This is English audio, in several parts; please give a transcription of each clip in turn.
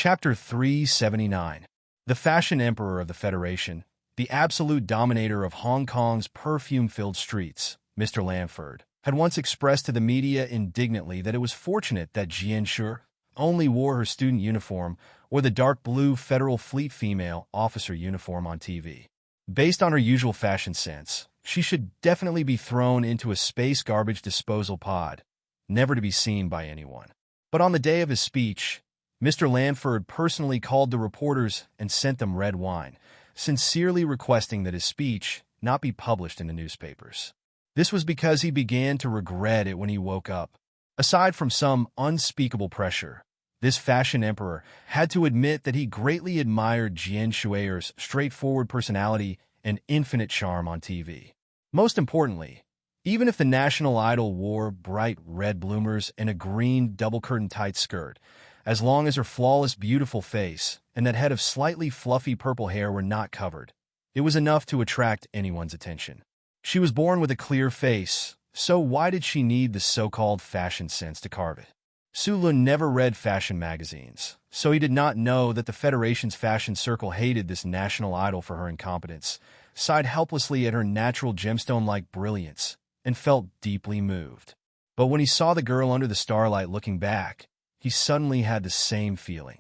Chapter 379. The Fashion Emperor of the Federation, the absolute dominator of Hong Kong's perfume-filled streets, Mr. Lanford, had once expressed to the media indignantly that it was fortunate that Jian Shu only wore her student uniform or the dark blue Federal Fleet female officer uniform on TV. Based on her usual fashion sense, she should definitely be thrown into a space garbage disposal pod, never to be seen by anyone. But on the day of his speech, Mr. Lanford personally called the reporters and sent them red wine, sincerely requesting that his speech not be published in the newspapers. This was because he began to regret it when he woke up. Aside from some unspeakable pressure, this fashion emperor had to admit that he greatly admired Jian Shui's straightforward personality and infinite charm on TV. Most importantly, even if the national idol wore bright red bloomers and a green double-curtain tight skirt, as long as her flawless, beautiful face and that head of slightly fluffy purple hair were not covered, it was enough to attract anyone's attention. She was born with a clear face, so why did she need the so-called fashion sense to carve it? Su Lun never read fashion magazines, so he did not know that the Federation's fashion circle hated this national idol for her incompetence, sighed helplessly at her natural gemstone-like brilliance, and felt deeply moved. But when he saw the girl under the starlight looking back, he suddenly had the same feeling.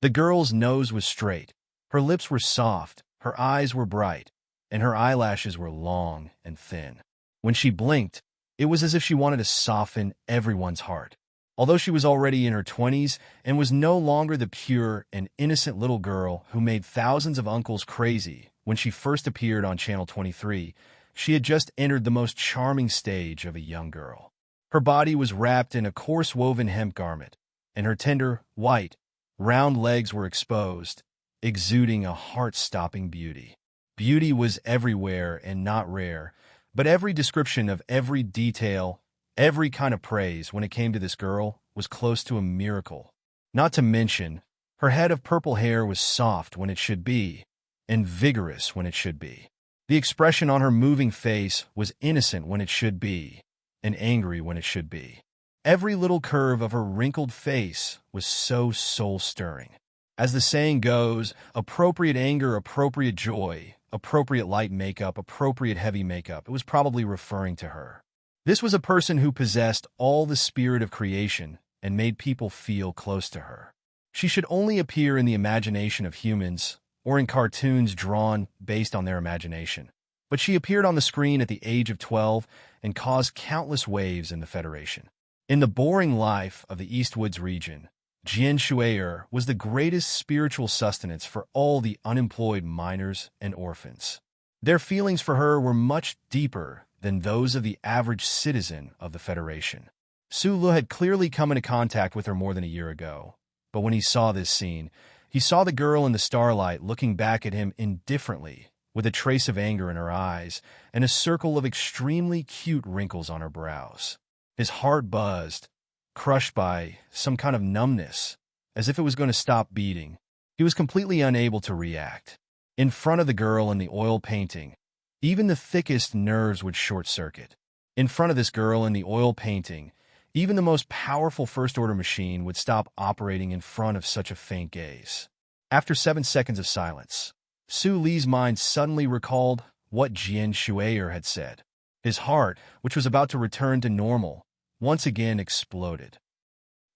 The girl's nose was straight, her lips were soft, her eyes were bright, and her eyelashes were long and thin. When she blinked, it was as if she wanted to soften everyone's heart. Although she was already in her 20s and was no longer the pure and innocent little girl who made thousands of uncles crazy when she first appeared on Channel 23, she had just entered the most charming stage of a young girl. Her body was wrapped in a coarse woven hemp garment, and her tender, white, round legs were exposed, exuding a heart-stopping beauty. Beauty was everywhere and not rare, but every description of every detail, every kind of praise when it came to this girl was close to a miracle. Not to mention, her head of purple hair was soft when it should be, and vigorous when it should be. The expression on her moving face was innocent when it should be, and angry when it should be. Every little curve of her wrinkled face was so soul-stirring. As the saying goes, appropriate anger, appropriate joy, appropriate light makeup, appropriate heavy makeup. It was probably referring to her. This was a person who possessed all the spirit of creation and made people feel close to her. She should only appear in the imagination of humans or in cartoons drawn based on their imagination. But she appeared on the screen at the age of 12 and caused countless waves in the Federation. In the boring life of the Eastwoods region, Jian Shui was the greatest spiritual sustenance for all the unemployed miners and orphans. Their feelings for her were much deeper than those of the average citizen of the Federation. Su Lu had clearly come into contact with her more than a year ago, but when he saw this scene, he saw the girl in the starlight looking back at him indifferently, with a trace of anger in her eyes and a circle of extremely cute wrinkles on her brows. His heart buzzed, crushed by some kind of numbness, as if it was going to stop beating. He was completely unable to react. In front of the girl in the oil painting, even the thickest nerves would short-circuit. In front of this girl in the oil painting, even the most powerful first-order machine would stop operating in front of such a faint gaze. After 7 seconds of silence, Su Li's mind suddenly recalled what Jian Shui had said. His heart, which was about to return to normal, once again exploded.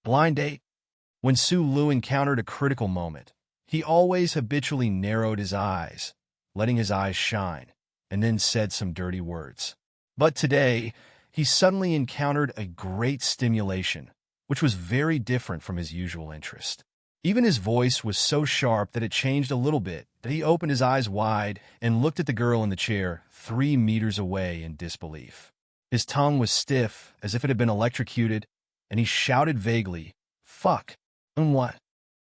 Blind date. When Su Lu encountered a critical moment, he always habitually narrowed his eyes, letting his eyes shine, and then said some dirty words. But today, he suddenly encountered a great stimulation, which was very different from his usual interest. Even his voice was so sharp that it changed a little bit, that he opened his eyes wide and looked at the girl in the chair 3 meters away in disbelief. His tongue was stiff, as if it had been electrocuted, and he shouted vaguely, "Fuck, and what?"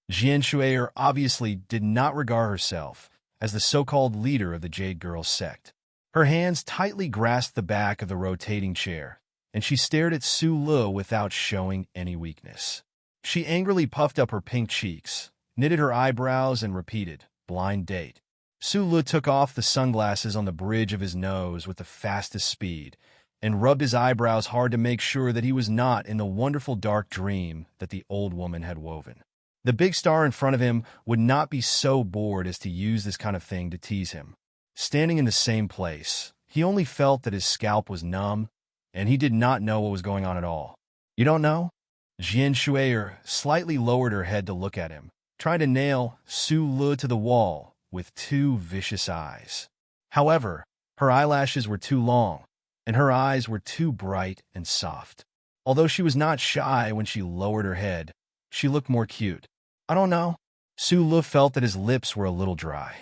Jian Shui obviously did not regard herself as the so-called leader of the Jade Girl sect. Her hands tightly grasped the back of the rotating chair, and she stared at Su Lu without showing any weakness. She angrily puffed up her pink cheeks, knitted her eyebrows, and repeated, "Blind date." Su Lu took off the sunglasses on the bridge of his nose with the fastest speed, and rubbed his eyebrows hard to make sure that he was not in the wonderful dark dream that the old woman had woven. The big star in front of him would not be so bored as to use this kind of thing to tease him. Standing in the same place, he only felt that his scalp was numb, and he did not know what was going on at all. You don't know? Jian Shuier slightly lowered her head to look at him, trying to nail Su Le to the wall with two vicious eyes. However, her eyelashes were too long, and her eyes were too bright and soft. Although she was not shy when she lowered her head, she looked more cute. I don't know. Su Le felt that his lips were a little dry.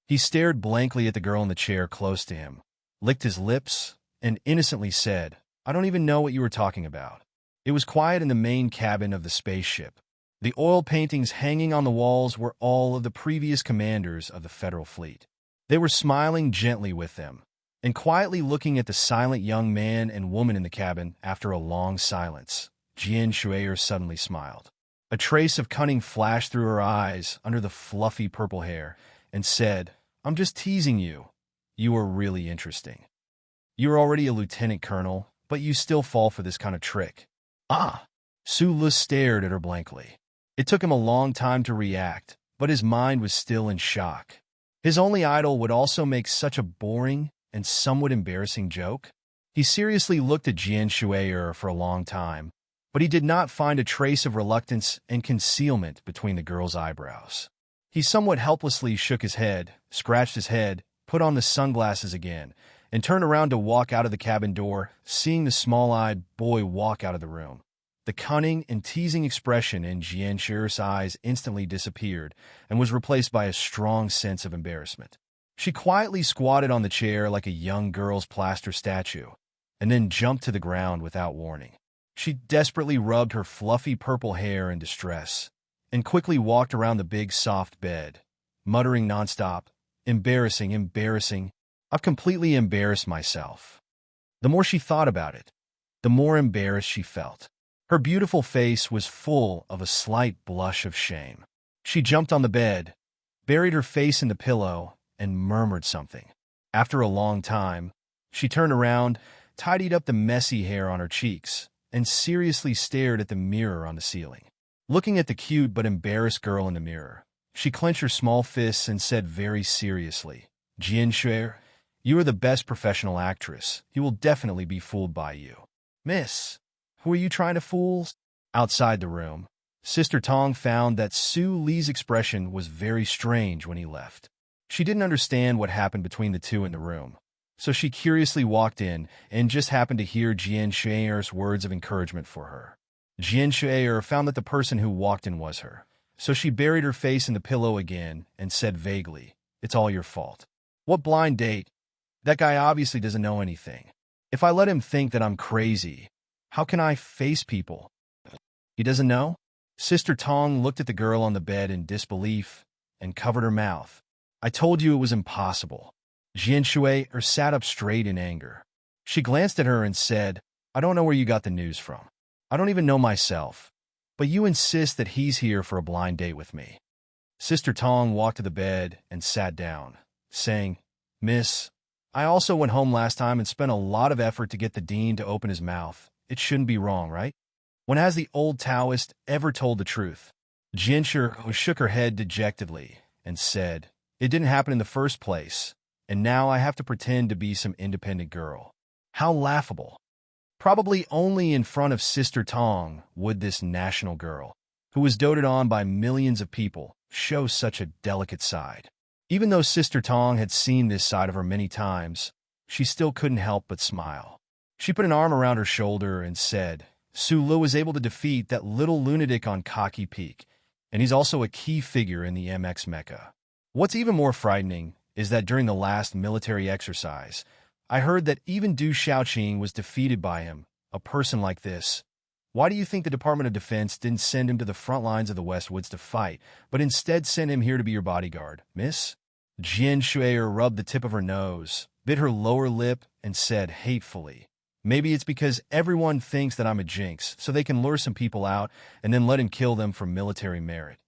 He stared blankly at the girl in the chair close to him, licked his lips, and innocently said, I don't even know what you were talking about. It was quiet in the main cabin of the spaceship. The oil paintings hanging on the walls were all of the previous commanders of the Federal Fleet. They were smiling gently with them, and quietly looking at the silent young man and woman in the cabin. After a long silence, Jian Shuier suddenly smiled. A trace of cunning flashed through her eyes under the fluffy purple hair, and said, I'm just teasing you. You are really interesting. You're already a lieutenant colonel, but you still fall for this kind of trick. Ah! Su Le stared at her blankly. It took him a long time to react, but his mind was still in shock. His only idol would also make such a boring and somewhat embarrassing joke. He seriously looked at Jian Shuier for a long time, but he did not find a trace of reluctance and concealment between the girl's eyebrows. He somewhat helplessly shook his head, scratched his head, put on the sunglasses again, and turned around to walk out of the cabin door, seeing the small-eyed boy walk out of the room. The cunning and teasing expression in Jian Shuier's eyes instantly disappeared and was replaced by a strong sense of embarrassment. She quietly squatted on the chair like a young girl's plaster statue, and then jumped to the ground without warning. She desperately rubbed her fluffy purple hair in distress, and quickly walked around the big soft bed, muttering nonstop, embarrassing, embarrassing. I've completely embarrassed myself. The more she thought about it, the more embarrassed she felt. Her beautiful face was full of a slight blush of shame. She jumped on the bed, buried her face in the pillow, and murmured something. After a long time, she turned around, tidied up the messy hair on her cheeks, and seriously stared at the mirror on the ceiling. Looking at the cute but embarrassed girl in the mirror, she clenched her small fists and said very seriously, Jian Shuier, you are the best professional actress. He will definitely be fooled by you. Miss, who are you trying to fool? Outside the room, Sister Tong found that Su Le's expression was very strange when he left. She didn't understand what happened between the two in the room, so she curiously walked in and just happened to hear Jian Shuier's words of encouragement for her. Jian Shuier found that the person who walked in was her, so she buried her face in the pillow again and said vaguely, It's all your fault. What blind date? That guy obviously doesn't know anything. If I let him think that I'm crazy, how can I face people? He doesn't know? Sister Tong looked at the girl on the bed in disbelief and covered her mouth. I told you it was impossible. Jian Shuier sat up straight in anger. She glanced at her and said, I don't know where you got the news from. I don't even know myself. But you insist that he's here for a blind date with me. Sister Tong walked to the bed and sat down, saying, Miss, I also went home last time and spent a lot of effort to get the dean to open his mouth. It shouldn't be wrong, right? When has the old Taoist ever told the truth? Jian Shuier shook her head dejectedly and said, It didn't happen in the first place, and now I have to pretend to be some independent girl. How laughable. Probably only in front of Sister Tong would this national girl, who was doted on by millions of people, show such a delicate side. Even though Sister Tong had seen this side of her many times, she still couldn't help but smile. She put an arm around her shoulder and said, Su Le was able to defeat that little lunatic on Cocky Peak, and he's also a key figure in the MX Mecha. What's even more frightening is that during the last military exercise, I heard that even Du Xiaoqing was defeated by him, a person like this. Why do you think the Department of Defense didn't send him to the front lines of the Westwoods to fight, but instead sent him here to be your bodyguard, miss? Jian Shuier rubbed the tip of her nose, bit her lower lip, and said hatefully, Maybe it's because everyone thinks that I'm a jinx, so they can lure some people out and then let him kill them for military merit.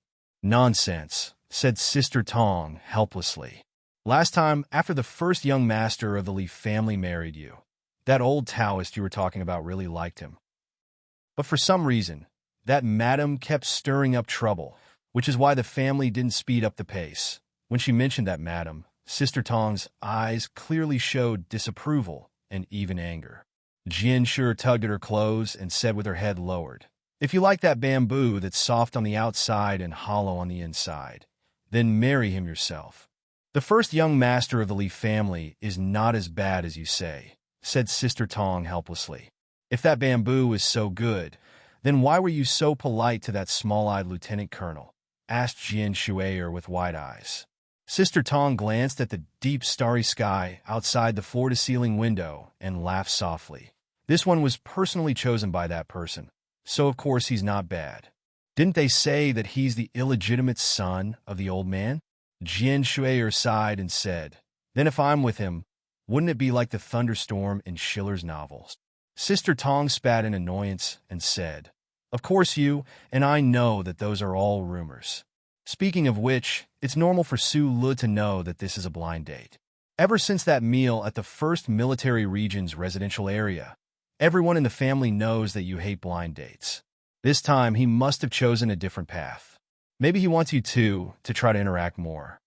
Nonsense, said Sister Tong helplessly. Last time, after the first young master of the Li family married you, that old Taoist you were talking about really liked him. But for some reason, that madam kept stirring up trouble, which is why the family didn't speed up the pace. When she mentioned that, Madam, Sister Tong's eyes clearly showed disapproval and even anger. Jian Shu tugged at her clothes and said with her head lowered, "If you like that bamboo that's soft on the outside and hollow on the inside, then marry him yourself. The first young master of the Li family is not as bad as you say," said Sister Tong helplessly. "If that bamboo is so good, then why were you so polite to that small-eyed lieutenant colonel?" asked Jian Shuayer with wide eyes. Sister Tong glanced at the deep starry sky outside the floor-to-ceiling window and laughed softly. "This one was personally chosen by that person, so of course he's not bad. Didn't they say that he's the illegitimate son of the old man?" Jian Shuayer sighed and said, "Then if I'm with him, wouldn't it be like the thunderstorm in Schiller's novels?" Sister Tong spat in annoyance and said, "Of course you and I know that those are all rumors. Speaking of which, it's normal for Su Le to know that this is a blind date. Ever since that meal at the 1st Military Region's residential area, everyone in the family knows that you hate blind dates. This time, he must have chosen a different path. Maybe he wants you two to try to interact more."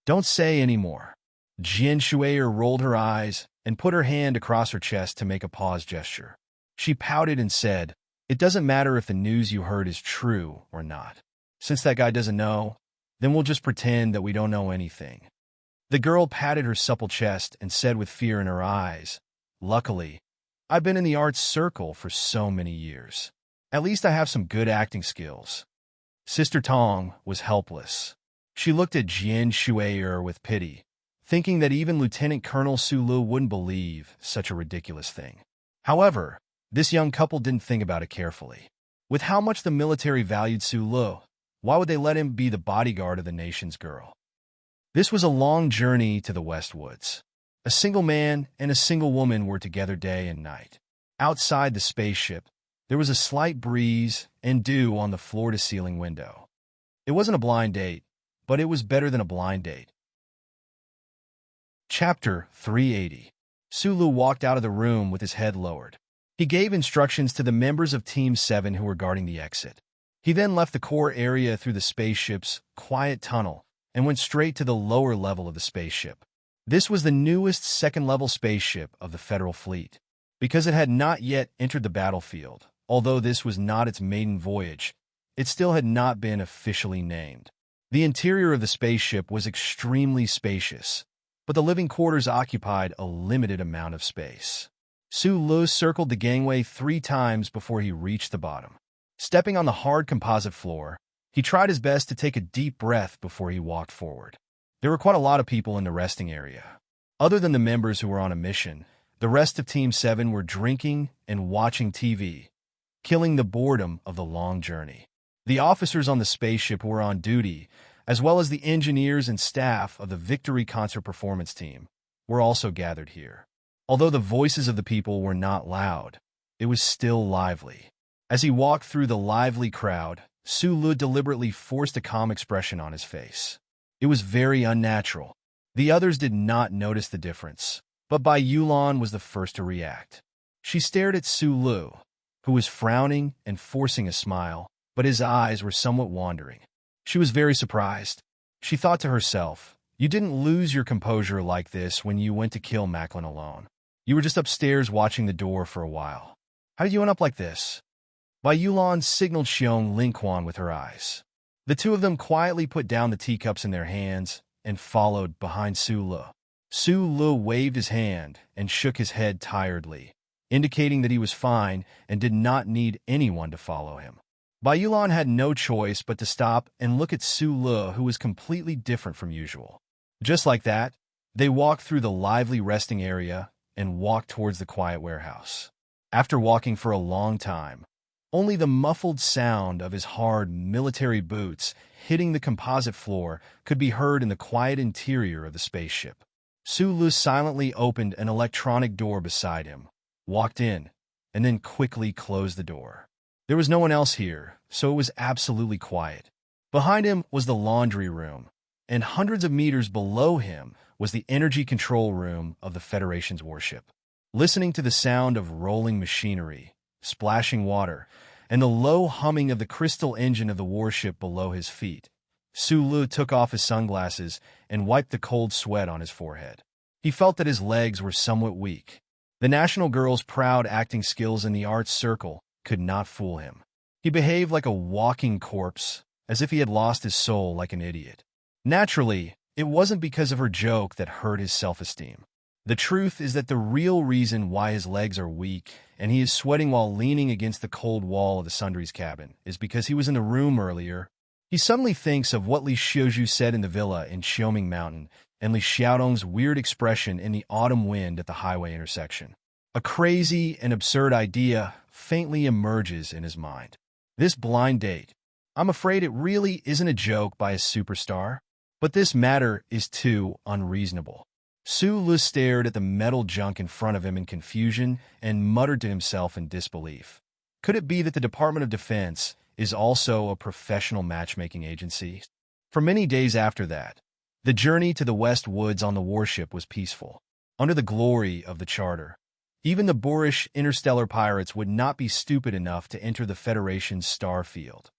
"Don't say any more." Jian Shuayer rolled her eyes and put her hand across her chest to make a pause gesture. She pouted and said, "It doesn't matter if the news you heard is true or not. Since that guy doesn't know, then we'll just pretend that we don't know anything." The girl patted her supple chest and said with fear in her eyes, "Luckily, I've been in the arts circle for so many years. At least I have some good acting skills." Sister Tong was helpless. She looked at Jian Shuayer with pity, thinking that even Lieutenant Colonel Su Lu wouldn't believe such a ridiculous thing. However, this young couple didn't think about it carefully. With how much the military valued Su Lu, why would they let him be the bodyguard of the nation's girl? This was a long journey to the Westwoods. A single man and a single woman were together day and night. Outside the spaceship, there was a slight breeze and dew on the floor-to-ceiling window. It wasn't a blind date, but it was better than a blind date. Chapter 380. Su Lu walked out of the room with his head lowered. He gave instructions to the members of Team 7 who were guarding the exit. He then left the core area through the spaceship's quiet tunnel and went straight to the lower level of the spaceship. This was the newest second-level spaceship of the Federal Fleet. Because it had not yet entered the battlefield, although this was not its maiden voyage, it still had not been officially named. The interior of the spaceship was extremely spacious, but the living quarters occupied a limited amount of space. Su Lu circled the gangway 3 times before he reached the bottom. Stepping on the hard composite floor, he tried his best to take a deep breath before he walked forward. There were quite a lot of people in the resting area. Other than the members who were on a mission, the rest of Team 7 were drinking and watching TV, killing the boredom of the long journey. The officers on the spaceship who were on duty, as well as the engineers and staff of the Victory Concert Performance Team, were also gathered here. Although the voices of the people were not loud, it was still lively. As he walked through the lively crowd, Su Lu deliberately forced a calm expression on his face. It was very unnatural. The others did not notice the difference, but Bai Yulan was the first to react. She stared at Su Lu, who was frowning and forcing a smile, but his eyes were somewhat wandering. She was very surprised. She thought to herself, "You didn't lose your composure like this when you went to kill Macklin alone. You were just upstairs watching the door for a while. How did you end up like this?" Bai Yulan signaled Xiong Lingquan with her eyes. The two of them quietly put down the teacups in their hands and followed behind Su Lu. Su Lu waved his hand and shook his head tiredly, indicating that he was fine and did not need anyone to follow him. Bai Yulan had no choice but to stop and look at Su Lu, who was completely different from usual. Just like that, they walked through the lively resting area and walked towards the quiet warehouse. After walking for a long time, only the muffled sound of his hard military boots hitting the composite floor could be heard in the quiet interior of the spaceship. Su Lu silently opened an electronic door beside him, walked in, and then quickly closed the door. There was no one else here, so it was absolutely quiet. Behind him was the laundry room, and hundreds of meters below him was the energy control room of the Federation's warship. Listening to the sound of rolling machinery, splashing water, and the low humming of the crystal engine of the warship below his feet, Sulu took off his sunglasses and wiped the cold sweat on his forehead. He felt that his legs were somewhat weak. The National Girl's proud acting skills in the arts circle could not fool him. He behaved like a walking corpse, as if he had lost his soul like an idiot. Naturally, it wasn't because of her joke that hurt his self-esteem. The truth is that the real reason why his legs are weak and he is sweating while leaning against the cold wall of the Sundry's cabin is because he was in the room earlier. He suddenly thinks of what Li Xiaozhu said in the villa in Xiaoming Mountain and Li Xiaodong's weird expression in the autumn wind at the highway intersection. A crazy and absurd idea faintly emerges in his mind. This blind date. I'm afraid it really isn't a joke by a superstar, but this matter is too unreasonable. Sulu stared at the metal junk in front of him in confusion and muttered to himself in disbelief. Could it be that the Department of Defense is also a professional matchmaking agency? For many days after that, the journey to the West Woods on the warship was peaceful. Under the glory of the charter, even the boorish interstellar pirates would not be stupid enough to enter the Federation's star field.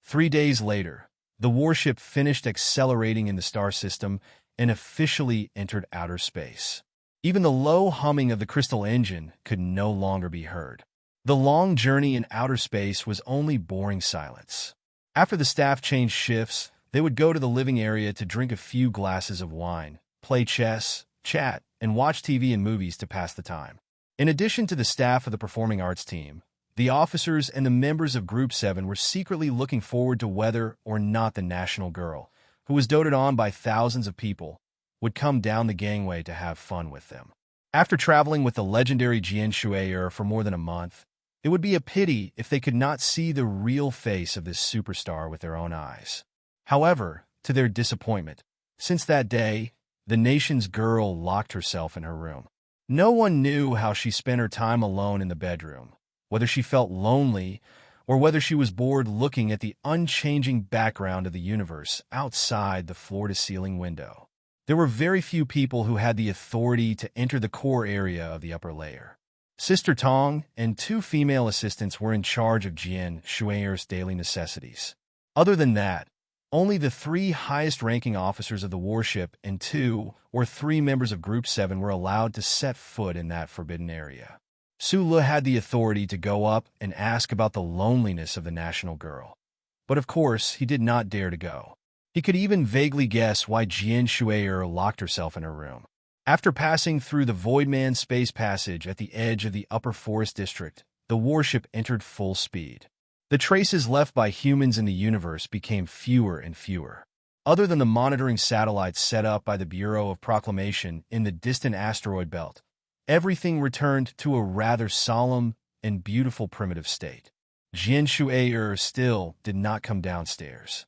3 days later, the warship finished accelerating in the star system and officially entered outer space. Even the low humming of the crystal engine could no longer be heard. The long journey in outer space was only boring silence. After the staff changed shifts, they would go to the living area to drink a few glasses of wine, play chess, chat, and watch TV and movies to pass the time. In addition to the staff of the performing arts team, the officers and the members of Group 7 were secretly looking forward to whether or not the National Girl, who was doted on by thousands of people, would come down the gangway to have fun with them. After traveling with the legendary Jian Shui'er for more than a month, it would be a pity if they could not see the real face of this superstar with their own eyes. However, to their disappointment, since that day, the nation's girl locked herself in her room. No one knew how she spent her time alone in the bedroom, whether she felt lonely or whether she was bored looking at the unchanging background of the universe outside the floor-to-ceiling window. There were very few people who had the authority to enter the core area of the upper layer. Sister Tong and 2 female assistants were in charge of Jian Shui'er's daily necessities. Other than that, only the 3 highest-ranking officers of the warship and 2 or 3 members of Group 7 were allowed to set foot in that forbidden area. Sulu had the authority to go up and ask about the loneliness of the National Girl. But of course, he did not dare to go. He could even vaguely guess why Jian Shui'er locked herself in her room. After passing through the Voidman space passage at the edge of the Upper Forest District, the warship entered full speed. The traces left by humans in the universe became fewer and fewer. Other than the monitoring satellites set up by the Bureau of Proclamation in the distant asteroid belt, everything returned to a rather solemn and beautiful primitive state. Jian Shui'er still did not come downstairs.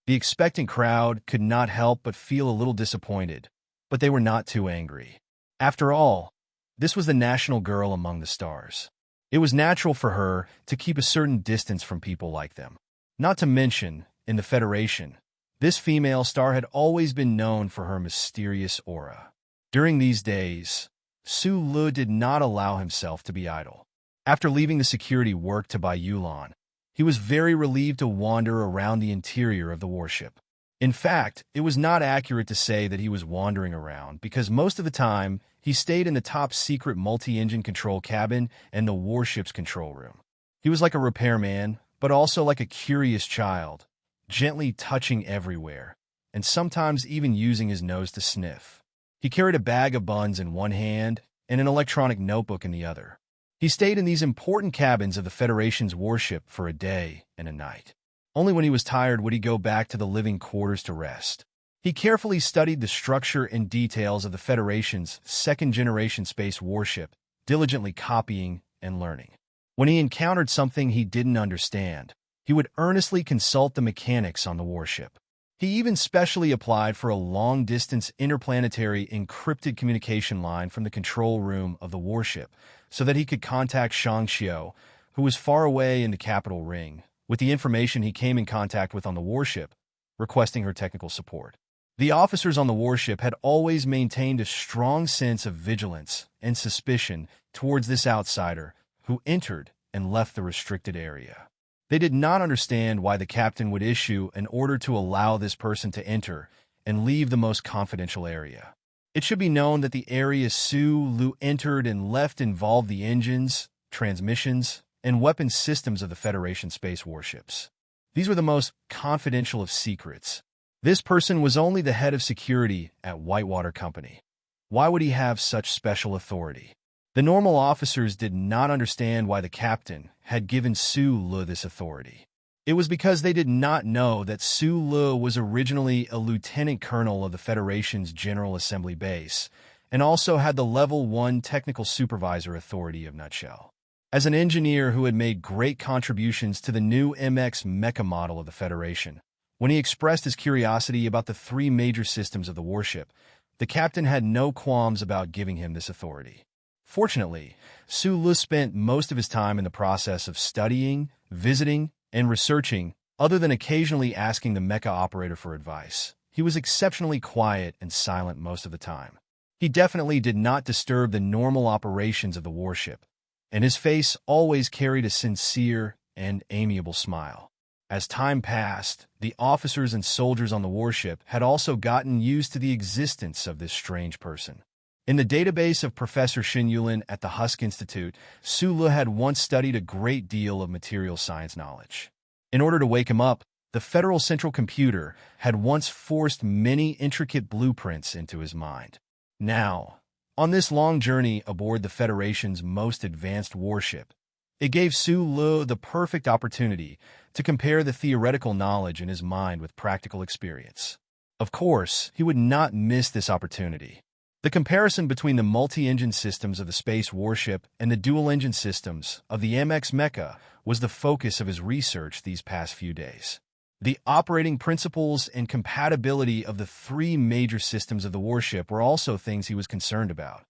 The expectant crowd could not help but feel a little disappointed, but they were not too angry. After all, this was the National Girl among the stars. It was natural for her to keep a certain distance from people like them. Not to mention, in the Federation, this female star had always been known for her mysterious aura. During these days, Sulu did not allow himself to be idle. After leaving the security work to Bai Yulan, he was very relieved to wander around the interior of the warship. In fact, it was not accurate to say that he was wandering around, because most of the time, he stayed in the top-secret multi-engine control cabin and the warship's control room. He was like a repairman, but also like a curious child, gently touching everywhere, and sometimes even using his nose to sniff. He carried a bag of buns in one hand and an electronic notebook in the other. He stayed in these important cabins of the Federation's warship for a day and a night. Only when he was tired would he go back to the living quarters to rest. He carefully studied the structure and details of the Federation's second-generation space warship, diligently copying and learning. When he encountered something he didn't understand, he would earnestly consult the mechanics on the warship. He even specially applied for a long-distance interplanetary encrypted communication line from the control room of the warship so that he could contact Shang Xiao, who was far away in the capital ring, with the information he came in contact with on the warship, requesting her technical support. The officers on the warship had always maintained a strong sense of vigilance and suspicion towards this outsider who entered and left the restricted area. They did not understand why the captain would issue an order to allow this person to enter and leave the most confidential area. It should be known that the area Su Lu entered and left involved the engines, transmissions, and weapons systems of the Federation space warships. These were the most confidential of secrets. This person was only the head of security at Whitewater Company. Why would he have such special authority? The normal officers did not understand why the captain had given Su Lu this authority. It was because they did not know that Su Lu was originally a lieutenant colonel of the Federation's General Assembly base and also had the Level 1 Technical Supervisor authority of Nutshell. As an engineer who had made great contributions to the new MX mecha model of the Federation, when he expressed his curiosity about the 3 major systems of the warship, the captain had no qualms about giving him this authority. Fortunately, Su Lu spent most of his time in the process of studying, visiting, and researching, other than occasionally asking the mecha operator for advice. He was exceptionally quiet and silent most of the time. He definitely did not disturb the normal operations of the warship, and his face always carried a sincere and amiable smile. As time passed, the officers and soldiers on the warship had also gotten used to the existence of this strange person. In the database of Professor Shin Yulin at the Husk Institute, Su Lu had once studied a great deal of material science knowledge. In order to wake him up, the Federal Central Computer had once forced many intricate blueprints into his mind. Now, on this long journey aboard the Federation's most advanced warship, it gave Su Lu the perfect opportunity to compare the theoretical knowledge in his mind with practical experience. Of course, he would not miss this opportunity. The comparison between the multi-engine systems of the space warship and the dual-engine systems of the MX mecha was the focus of his research these past few days. The operating principles and compatibility of the 3 major systems of the warship were also things he was concerned about.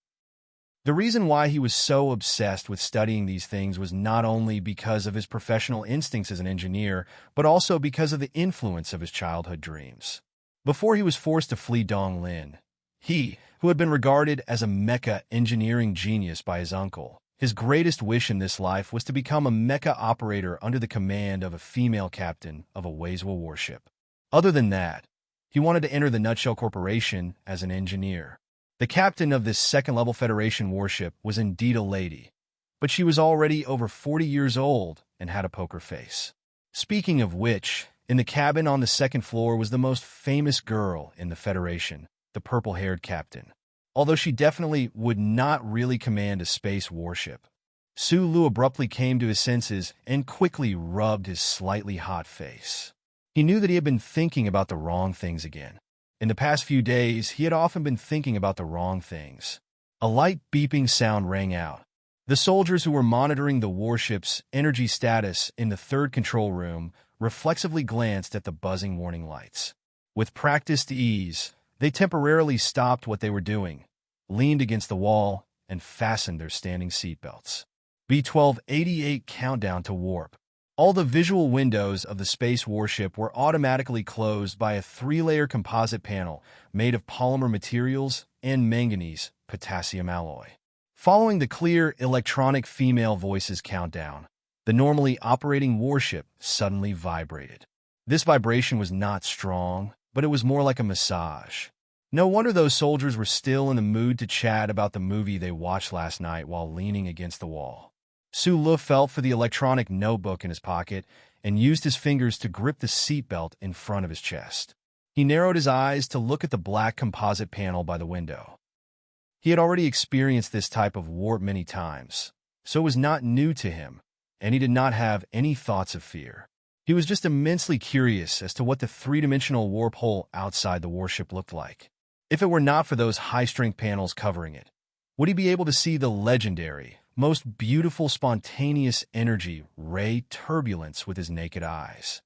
The reason why he was so obsessed with studying these things was not only because of his professional instincts as an engineer, but also because of the influence of his childhood dreams. Before he was forced to flee Donglin, he, who had been regarded as a mecha engineering genius by his uncle, his greatest wish in this life was to become a mecha operator under the command of a female captain of a Wazewell warship. Other than that, he wanted to enter the Nutshell Corporation as an engineer. The captain of this second-level Federation warship was indeed a lady, but she was already over 40 years old and had a poker face. Speaking of which, in the cabin on the second floor was the most famous girl in the Federation, the purple-haired captain. Although she definitely would not really command a space warship. Su Lu abruptly came to his senses and quickly rubbed his slightly hot face. He knew that he had been thinking about the wrong things again. In the past few days, he had often been thinking about the wrong things. A light beeping sound rang out. The soldiers who were monitoring the warship's energy status in the third control room reflexively glanced at the buzzing warning lights. With practiced ease, they temporarily stopped what they were doing, leaned against the wall, and fastened their standing seatbelts. B-1288 countdown to warp. All the visual windows of the space warship were automatically closed by a 3-layer composite panel made of polymer materials and manganese potassium alloy. Following the clear electronic female voices countdown, the normally operating warship suddenly vibrated. This vibration was not strong, but it was more like a massage. No wonder those soldiers were still in the mood to chat about the movie they watched last night while leaning against the wall. Su Lu felt for the electronic notebook in his pocket and used his fingers to grip the seatbelt in front of his chest. He narrowed his eyes to look at the black composite panel by the window. He had already experienced this type of warp many times, so it was not new to him, and he did not have any thoughts of fear. He was just immensely curious as to what the 3-dimensional warp hole outside the warship looked like. If it were not for those high-strength panels covering it, would he be able to see the legendary, most beautiful spontaneous energy ray turbulence with his naked eyes?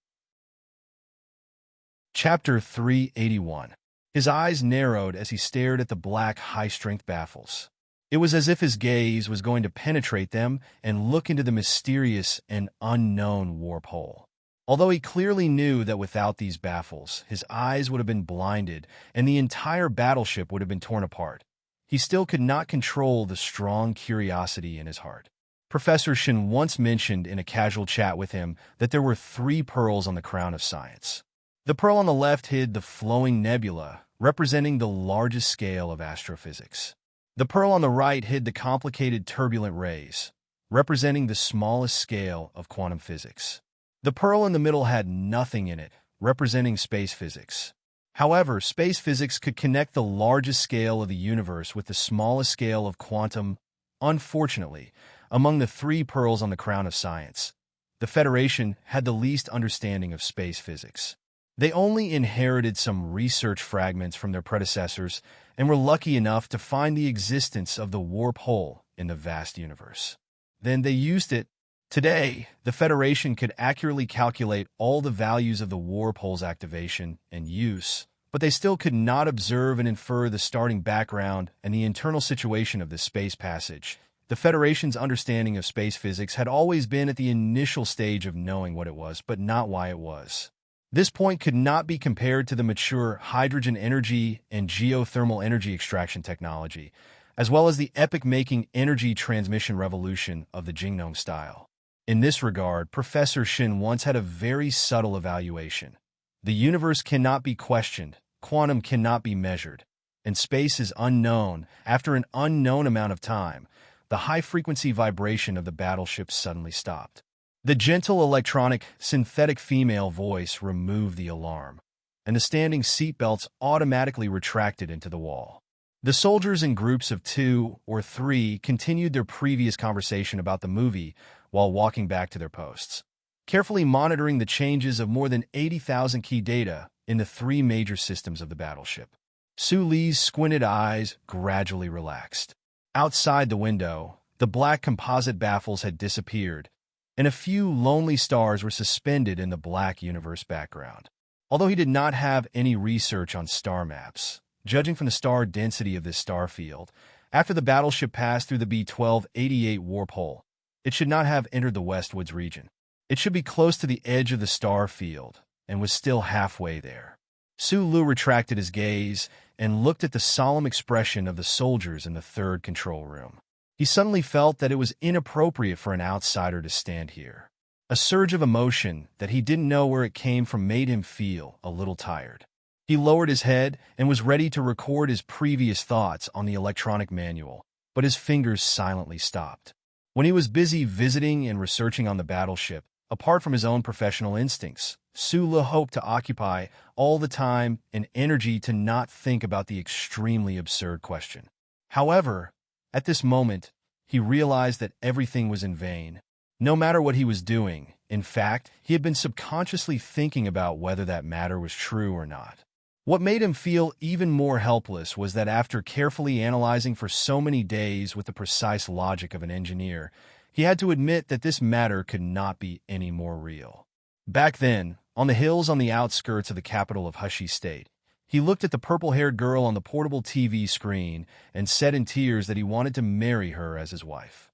Chapter 381. His eyes narrowed as he stared at the black high-strength baffles. It was as if his gaze was going to penetrate them and look into the mysterious and unknown warp hole. Although he clearly knew that without these baffles, his eyes would have been blinded and the entire battleship would have been torn apart, he still could not control the strong curiosity in his heart. Professor Shin once mentioned in a casual chat with him that there were 3 pearls on the crown of science. The pearl on the left hid the flowing nebula, representing the largest scale of astrophysics. The pearl on the right hid the complicated turbulent rays, representing the smallest scale of quantum physics. The pearl in the middle had nothing in it, representing space physics. However, space physics could connect the largest scale of the universe with the smallest scale of quantum. Unfortunately, among the 3 pearls on the crown of science, the Federation had the least understanding of space physics. They only inherited some research fragments from their predecessors and were lucky enough to find the existence of the warp hole in the vast universe. Then they used it. Today, the Federation could accurately calculate all the values of the warp hole's activation and use, but they still could not observe and infer the starting background and the internal situation of this space passage. The Federation's understanding of space physics had always been at the initial stage of knowing what it was, but not why it was. This point could not be compared to the mature hydrogen energy and geothermal energy extraction technology, as well as the epoch-making energy transmission revolution of the Jingdong style. In this regard, Professor Shin once had a very subtle evaluation. The universe cannot be questioned, quantum cannot be measured, and space is unknown. After an unknown amount of time, the high-frequency vibration of the battleship suddenly stopped. The gentle electronic, synthetic female voice removed the alarm, and the standing seatbelts automatically retracted into the wall. The soldiers in groups of 2 or 3 continued their previous conversation about the movie while walking back to their posts, carefully monitoring the changes of more than 80,000 key data in the 3 major systems of the battleship. Su Li's squinted eyes gradually relaxed. Outside the window, the black composite baffles had disappeared, and a few lonely stars were suspended in the black universe background. Although he did not have any research on star maps, judging from the star density of this star field, after the battleship passed through the B-1288 warp hole, it should not have entered the Westwoods region. It should be close to the edge of the star field, and was still halfway there. Su Lu retracted his gaze and looked at the solemn expression of the soldiers in the 3rd control room. He suddenly felt that it was inappropriate for an outsider to stand here. A surge of emotion that he didn't know where it came from made him feel a little tired. He lowered his head and was ready to record his previous thoughts on the electronic manual, but his fingers silently stopped. When he was busy visiting and researching on the battleship, apart from his own professional instincts, Su Lu hoped to occupy all the time and energy to not think about the extremely absurd question. However, at this moment, he realized that everything was in vain. No matter what he was doing, in fact, he had been subconsciously thinking about whether that matter was true or not. What made him feel even more helpless was that after carefully analyzing for so many days with the precise logic of an engineer, he had to admit that this matter could not be any more real. Back then, on the hills on the outskirts of the capital of Hushi State, he looked at the purple-haired girl on the portable TV screen and said in tears that he wanted to marry her as his wife.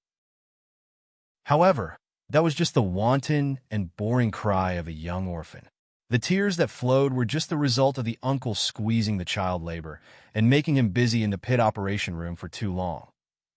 However, that was just the wanton and boring cry of a young orphan. The tears that flowed were just the result of the uncle squeezing the child labor and making him busy in the pit operation room for too long.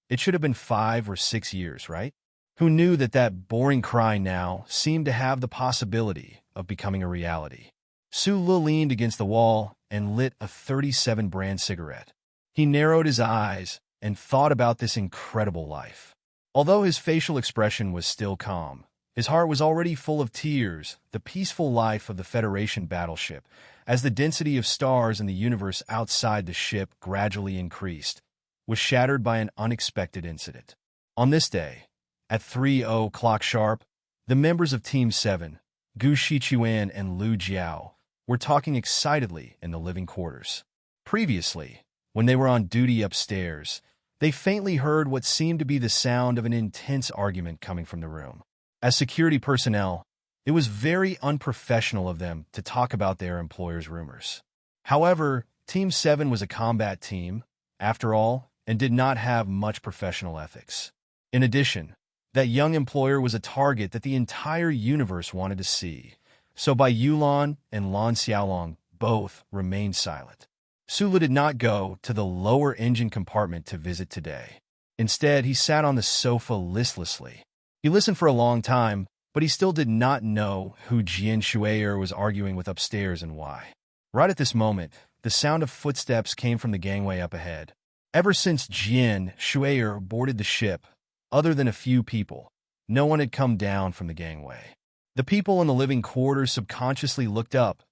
It should have been 5 or 6 years, right? Who knew that that boring cry now seemed to have the possibility of becoming a reality? Su Lu leaned against the wall and lit a 37 brand cigarette. He narrowed his eyes and thought about this incredible life. Although his facial expression was still calm, his heart was already full of tears. The peaceful life of the Federation battleship, as the density of stars in the universe outside the ship gradually increased, was shattered by an unexpected incident. On this day, at 3:00 sharp, the members of Team 7, Gu Shichuan and Lu Jiao, were talking excitedly in the living quarters. Previously, when they were on duty upstairs, they faintly heard what seemed to be the sound of an intense argument coming from the room. As security personnel, it was very unprofessional of them to talk about their employer's rumors. However, Team 7 was a combat team, after all, and did not have much professional ethics. In addition, that young employer was a target that the entire universe wanted to see, so Bai Yulan and Lan Xiaolong both remained silent. Su Lu did not go to the lower engine compartment to visit today. Instead, he sat on the sofa listlessly, He listened for a long time, but he still did not know who Jian Shui'er was arguing with upstairs and why. Right at this moment, the sound of footsteps came from the gangway up ahead. Ever since Jian Shui'er boarded the ship, other than a few people, no one had come down from the gangway. The people in the living quarters subconsciously looked up,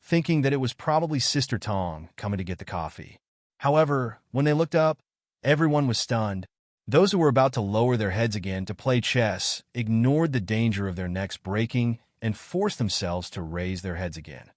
thinking that it was probably Sister Tong coming to get the coffee. However, when they looked up, everyone was stunned. Those who were about to lower their heads again to play chess ignored the danger of their necks breaking and forced themselves to raise their heads again.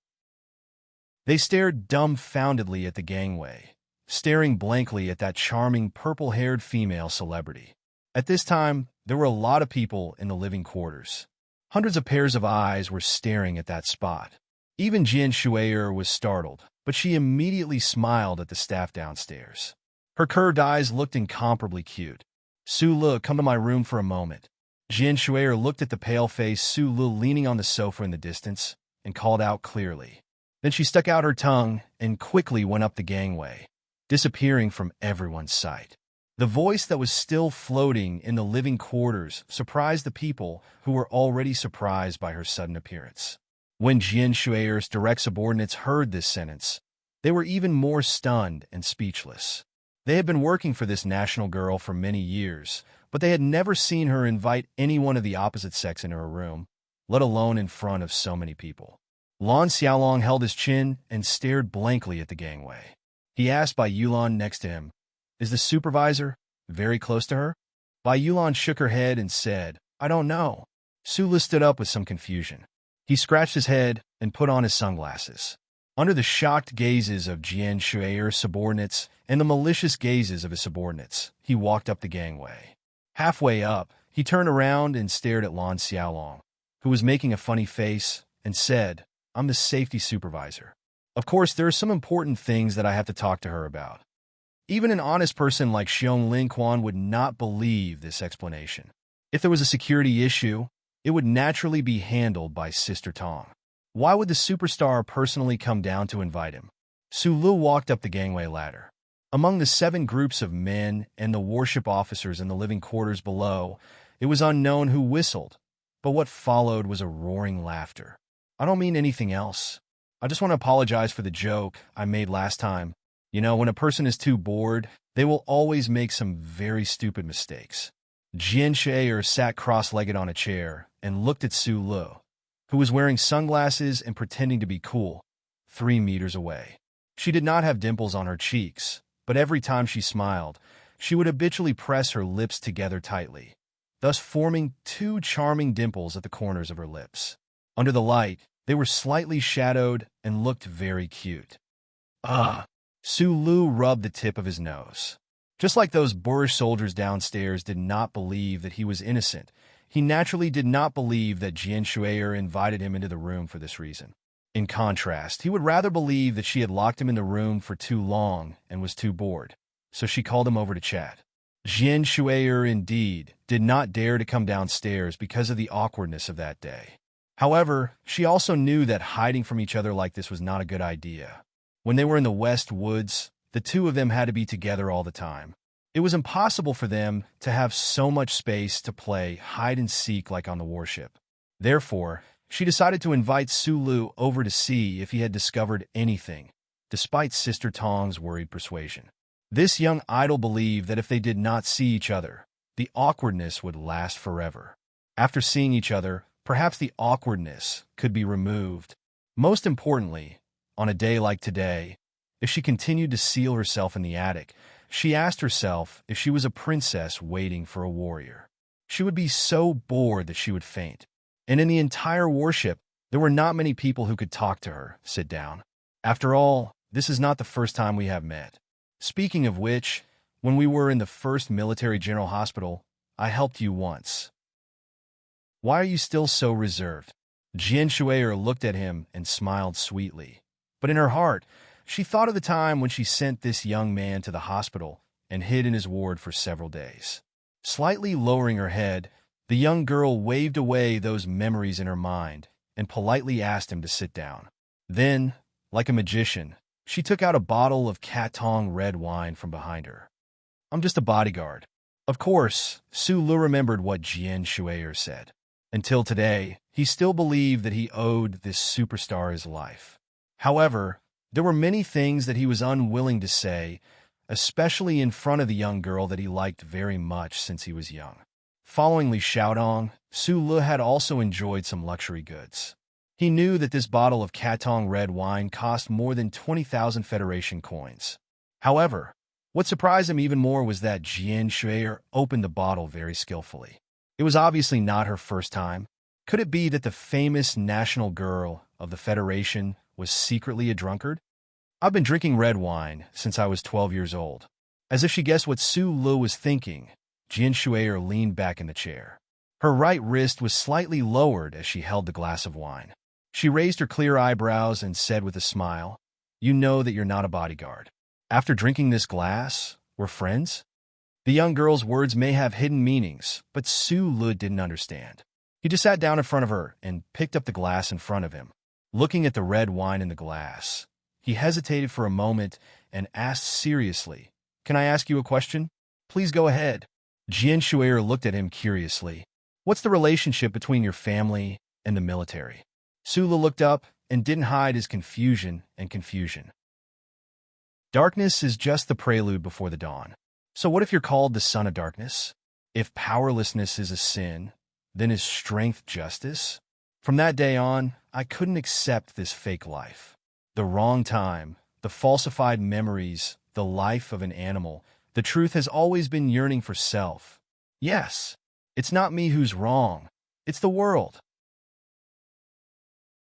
They stared dumbfoundedly at the gangway, staring blankly at that charming purple-haired female celebrity. At this time, there were a lot of people in the living quarters. Hundreds of pairs of eyes were staring at that spot. Even Jian Shui'er was startled, but she immediately smiled at the staff downstairs. Her curved eyes looked incomparably cute. "Su Le, come to my room for a moment." Jian Shui'er looked at the pale-faced Su Le leaning on the sofa in the distance and called out clearly. Then she stuck out her tongue and quickly went up the gangway, disappearing from everyone's sight. The voice that was still floating in the living quarters surprised the people who were already surprised by her sudden appearance. When Jian Shui'er's direct subordinates heard this sentence, they were even more stunned and speechless. They had been working for this national girl for many years, but they had never seen her invite anyone of the opposite sex into her room, let alone in front of so many people. Lan Xiaolong held his chin and stared blankly at the gangway. He asked Bai Yulan next to him, "Is the supervisor very close to her?" Bai Yulan shook her head and said, "I don't know." Su Le stood up with some confusion. He scratched his head and put on his sunglasses. Under the shocked gazes of Jian Shui'er's subordinates and the malicious gazes of his subordinates, he walked up the gangway. Halfway up, he turned around and stared at Lan Xiaolong, who was making a funny face, and said, "I'm the safety supervisor. Of course, there are some important things that I have to talk to her about." Even an honest person like Xiong Linquan would not believe this explanation. If there was a security issue, it would naturally be handled by Sister Tong. Why would the superstar personally come down to invite him? Su Le walked up the gangway ladder. Among the 7 groups of men and the warship officers in the living quarters below, it was unknown who whistled, but what followed was a roaring laughter. "I don't mean anything else. I just want to apologize for the joke I made last time. You know, when a person is too bored, they will always make some very stupid mistakes." Jian Shui'er sat cross-legged on a chair and looked at Su Le, who was wearing sunglasses and pretending to be cool, 3 meters away. She did not have dimples on her cheeks, but every time she smiled, she would habitually press her lips together tightly, thus forming 2 charming dimples at the corners of her lips. Under the light, they were slightly shadowed and looked very cute. "Ah!" Su Le rubbed the tip of his nose. Just like those boorish soldiers downstairs did not believe that he was innocent, he naturally did not believe that Jian Shui'er invited him into the room for this reason. In contrast, he would rather believe that she had locked him in the room for too long and was too bored, so she called him over to chat. Jian Shui'er, indeed, did not dare to come downstairs because of the awkwardness of that day. However, she also knew that hiding from each other like this was not a good idea. When they were in the West Woods, the 2 of them had to be together all the time. It was impossible for them to have so much space to play hide-and-seek like on the warship. Therefore, she decided to invite Su Le over to see if he had discovered anything, despite Sister Tong's worried persuasion. This young idol believed that if they did not see each other, the awkwardness would last forever. After seeing each other, perhaps the awkwardness could be removed. Most importantly, on a day like today, if she continued to seal herself in the attic, she asked herself if she was a princess waiting for a warrior. She would be so bored that she would faint. And in the entire warship, there were not many people who could talk to her, sit down. After all, this is not the first time we have met. Speaking of which, when we were in the 1st Military General Hospital, I helped you once. Why are you still so reserved? Jian Shui'er looked at him and smiled sweetly. But in her heart, she thought of the time when she sent this young man to the hospital and hid in his ward for several days. Slightly lowering her head, the young girl waved away those memories in her mind and politely asked him to sit down. Then, like a magician, she took out a bottle of Katong red wine from behind her. "I'm just a bodyguard. Of course, Su Lu remembered what Jian Shui'er said. Until today, he still believed that he owed this superstar his life. However, there were many things that he was unwilling to say, especially in front of the young girl that he liked very much since he was young. Following Li Xiaodong, Su Lu had also enjoyed some luxury goods. He knew that this bottle of Katong red wine cost more than 20,000 Federation coins. However, what surprised him even more was that Jian Shui'er opened the bottle very skillfully. It was obviously not her first time. Could it be that the famous national girl of the Federation was secretly a drunkard? I've been drinking red wine since I was 12 years old. As if she guessed what Su Lu was thinking, Jian Shui'er leaned back in the chair. Her right wrist was slightly lowered as she held the glass of wine. She raised her clear eyebrows and said with a smile, "You know that you're not a bodyguard. After drinking this glass, we're friends?" The young girl's words may have hidden meanings, but Su Lu didn't understand. He just sat down in front of her and picked up the glass in front of him. Looking at the red wine in the glass, he hesitated for a moment and asked seriously, "Can I ask you a question?" "Please go ahead." Jian Shui'er looked at him curiously. "What's the relationship between your family and the military?" Su Lu looked up and didn't hide his confusion. Darkness is just the prelude before the dawn. So what if you're called the son of darkness? If powerlessness is a sin, then is strength justice? From that day on, I couldn't accept this fake life. The wrong time, the falsified memories, the life of an animal. The truth has always been yearning for self. Yes, it's not me who's wrong. It's the world.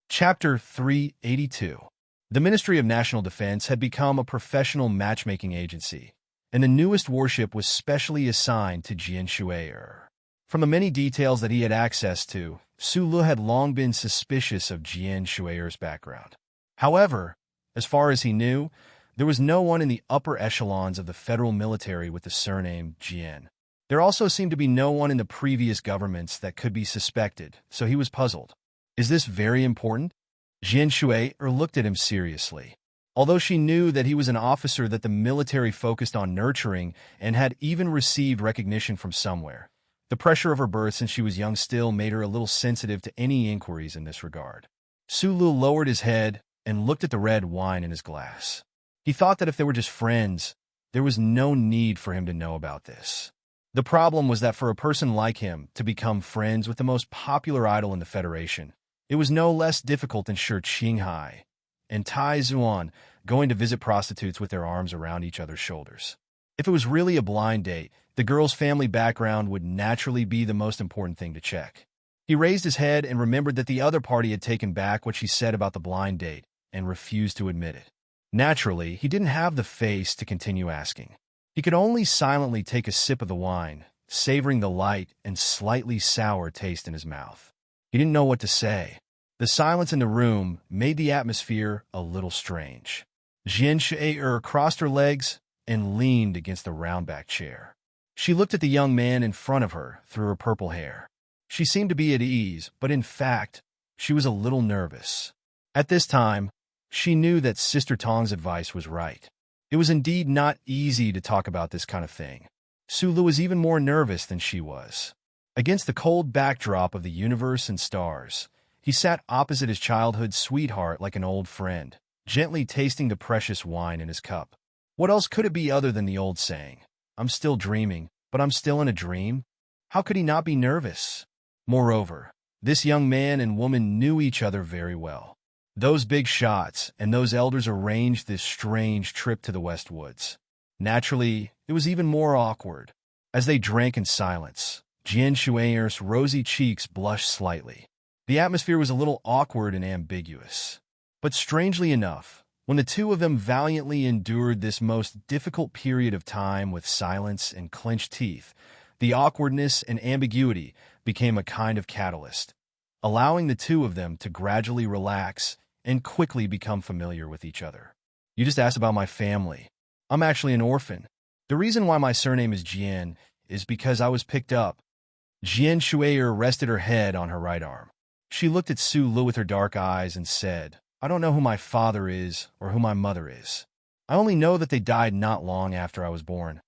Chapter 382. The Ministry of National Defense had become a professional matchmaking agency, and the newest warship was specially assigned to Jian Shui'er. From the many details that he had access to, Su Lu had long been suspicious of Jian Shui'er's background. However, as far as he knew, there was no one in the upper echelons of the federal military with the surname Jian. There also seemed to be no one in the previous governments that could be suspected, so he was puzzled. Is this very important? Jian Shui'er looked at him seriously. Although she knew that he was an officer that the military focused on nurturing and had even received recognition from somewhere, the pressure of her birth since she was young still made her a little sensitive to any inquiries in this regard. Su Lu lowered his head and looked at the red wine in his glass. He thought that if they were just friends, there was no need for him to know about this. The problem was that for a person like him to become friends with the most popular idol in the Federation, it was no less difficult than Shi Qinghai and Tai Zuan going to visit prostitutes with their arms around each other's shoulders. If it was really a blind date, the girl's family background would naturally be the most important thing to check. He raised his head and remembered that the other party had taken back what she said about the blind date and refused to admit it. Naturally, he didn't have the face to continue asking. He could only silently take a sip of the wine, savoring the light and slightly sour taste in his mouth. He didn't know what to say. The silence in the room made the atmosphere a little strange. Jian Shui'er crossed her legs and leaned against the round-back chair. She looked at the young man in front of her through her purple hair. She seemed to be at ease, but in fact, she was a little nervous. At this time, she knew that Sister Tong's advice was right. It was indeed not easy to talk about this kind of thing. Su Lu was even more nervous than she was. Against the cold backdrop of the universe and stars, he sat opposite his childhood sweetheart like an old friend, gently tasting the precious wine in his cup. What else could it be other than the old saying, "I'm still dreaming, but I'm still in a dream"? How could he not be nervous? Moreover, this young man and woman knew each other very well. Those big shots and those elders arranged this strange trip to the West Woods. Naturally, it was even more awkward. As they drank in silence, Jian Shui'er's rosy cheeks blushed slightly. The atmosphere was a little awkward and ambiguous. But strangely enough, when the two of them valiantly endured this most difficult period of time with silence and clenched teeth, the awkwardness and ambiguity became a kind of catalyst, allowing the two of them to gradually relax and quickly become familiar with each other. "You just asked about my family. I'm actually an orphan. The reason why my surname is Jian is because I was picked up." Jian Shui'er rested her head on her right arm. She looked at Su Lu with her dark eyes and said, "I don't know who my father is or who my mother is. I only know that they died not long after I was born."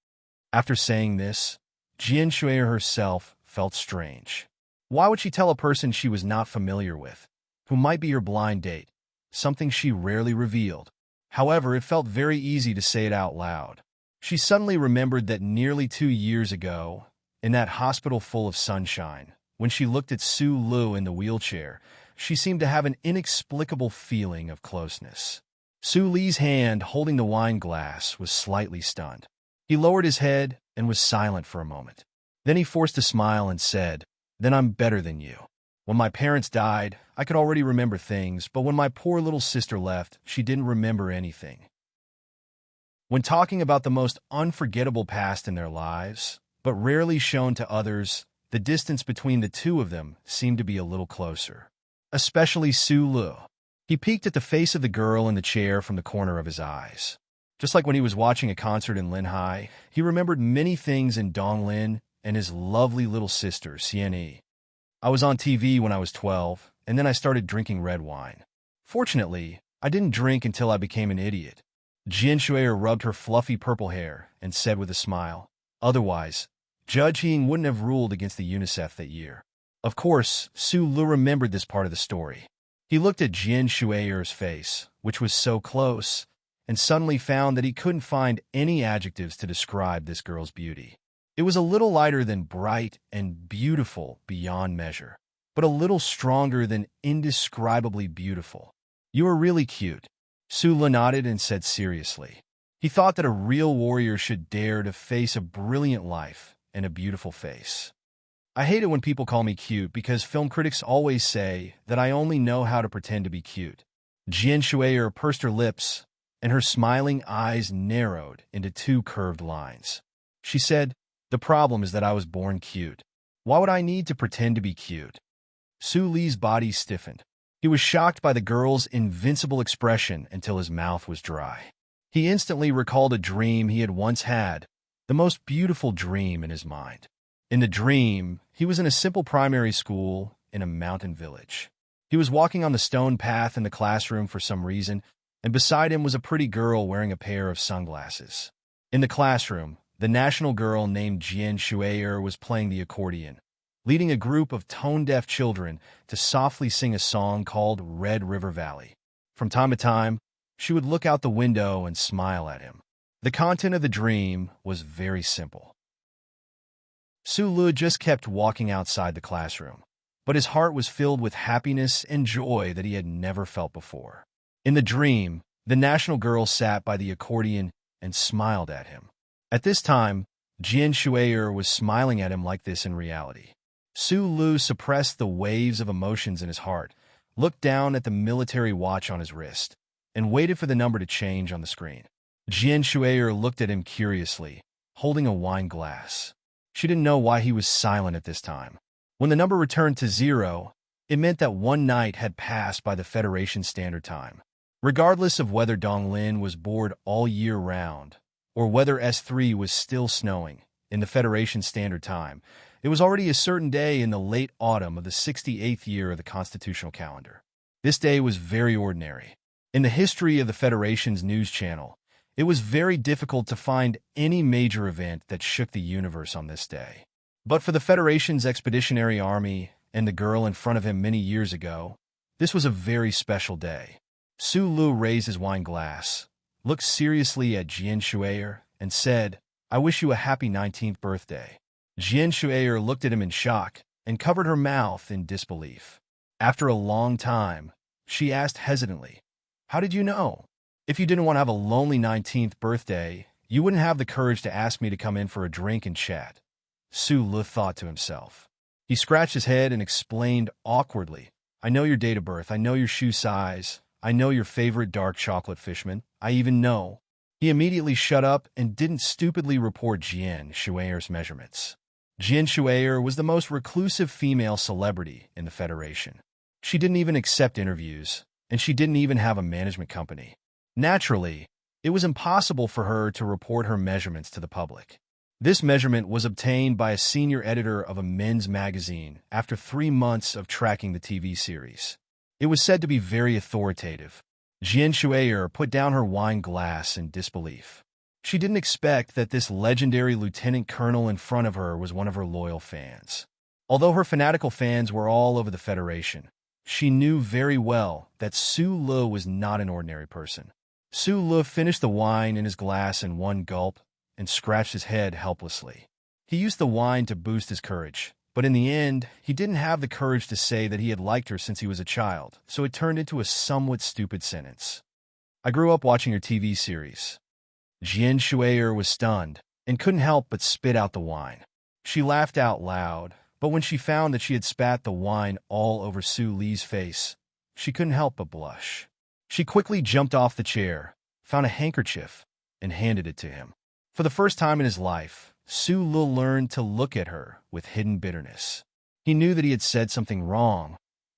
After saying this, Jian Shuai herself felt strange. Why would she tell a person she was not familiar with, who might be her blind date, something she rarely revealed? However, it felt very easy to say it out loud. She suddenly remembered that nearly 2 years ago, in that hospital full of sunshine, when she looked at Su Lu in the wheelchair, she seemed to have an inexplicable feeling of closeness. Su Li's hand holding the wine glass was slightly stunned. He lowered his head and was silent for a moment. Then he forced a smile and said, "Then I'm better than you. When my parents died, I could already remember things, but when my poor little sister left, she didn't remember anything." When talking about the most unforgettable past in their lives, but rarely shown to others, the distance between the two of them seemed to be a little closer. Especially Su Lu. He peeked at the face of the girl in the chair from the corner of his eyes. Just like when he was watching a concert in Linhai, he remembered many things in Donglin and his lovely little sister, Xianyi. "I was on TV when I was 12, and then I started drinking red wine. Fortunately, I didn't drink until I became an idiot." Jian Shuai rubbed her fluffy purple hair and said with a smile, "Otherwise, Judge Hing wouldn't have ruled against the UNICEF that year." Of course, Su Lu remembered this part of the story. He looked at Jian Shuai's face, which was so close, and suddenly found that he couldn't find any adjectives to describe this girl's beauty. It was a little lighter than bright and beautiful beyond measure, but a little stronger than indescribably beautiful. "You are really cute." Su Lu nodded and said seriously. He thought that a real warrior should dare to face a brilliant life and a beautiful face. "I hate it when people call me cute because film critics always say that I only know how to pretend to be cute." Jian Shuai pursed her lips, and her smiling eyes narrowed into two curved lines. She said, "The problem is that I was born cute. Why would I need to pretend to be cute?" Su Li's body stiffened. He was shocked by the girl's invincible expression until his mouth was dry. He instantly recalled a dream he had once had, the most beautiful dream in his mind. In the dream, he was in a simple primary school in a mountain village. He was walking on the stone path in the classroom for some reason, and beside him was a pretty girl wearing a pair of sunglasses. In the classroom, the national girl named Jian Shuai was playing the accordion, leading a group of tone-deaf children to softly sing a song called Red River Valley. From time to time, she would look out the window and smile at him. The content of the dream was very simple. Su Lu just kept walking outside the classroom, but his heart was filled with happiness and joy that he had never felt before. In the dream, the national girl sat by the accordion and smiled at him. At this time, Jian Shuai was smiling at him like this in reality. Su Lu suppressed the waves of emotions in his heart, looked down at the military watch on his wrist, and waited for the number to change on the screen. Jian Shuai looked at him curiously, holding a wine glass. She didn't know why he was silent at this time. When the number returned to 0, it meant that one night had passed by the Federation Standard Time. Regardless of whether Donglin was bored all year round, or whether S3 was still snowing, in the Federation Standard Time, it was already a certain day in the late autumn of the 68th year of the constitutional calendar. This day was very ordinary. In the history of the Federation's news channel, it was very difficult to find any major event that shook the universe on this day. But for the Federation's expeditionary army and the girl in front of him many years ago, this was a very special day. Su Lu raised his wine glass, looked seriously at Jian Shuai, and said, "I wish you a happy 19th birthday." Jian Shuai looked at him in shock and covered her mouth in disbelief. After a long time, she asked hesitantly, "How did you know? If you didn't want to have a lonely 19th birthday, you wouldn't have the courage to ask me to come in for a drink and chat." Su Lu thought to himself. He scratched his head and explained awkwardly, "I know your date of birth, I know your shoe size, I know your favorite dark chocolate Fishman, I even know." He immediately shut up and didn't stupidly report Jian Shuai's measurements. Jian Shuai was the most reclusive female celebrity in the Federation. She didn't even accept interviews, and she didn't even have a management company. Naturally, it was impossible for her to report her measurements to the public. This measurement was obtained by a senior editor of a men's magazine after 3 months of tracking the TV series. It was said to be very authoritative. Jian Shuai put down her wine glass in disbelief. She didn't expect that this legendary lieutenant colonel in front of her was one of her loyal fans. Although her fanatical fans were all over the Federation, she knew very well that Su Le was not an ordinary person. Su Le finished the wine in his glass in one gulp and scratched his head helplessly. He used the wine to boost his courage, but in the end, he didn't have the courage to say that he had liked her since he was a child, so it turned into a somewhat stupid sentence. I grew up watching your TV series. Jian Shuier was stunned and couldn't help but spit out the wine. She laughed out loud, but when she found that she had spat the wine all over Su Le's face, she couldn't help but blush. She quickly jumped off the chair, found a handkerchief, and handed it to him. For the first time in his life, Su Le learned to look at her with hidden bitterness. He knew that he had said something wrong,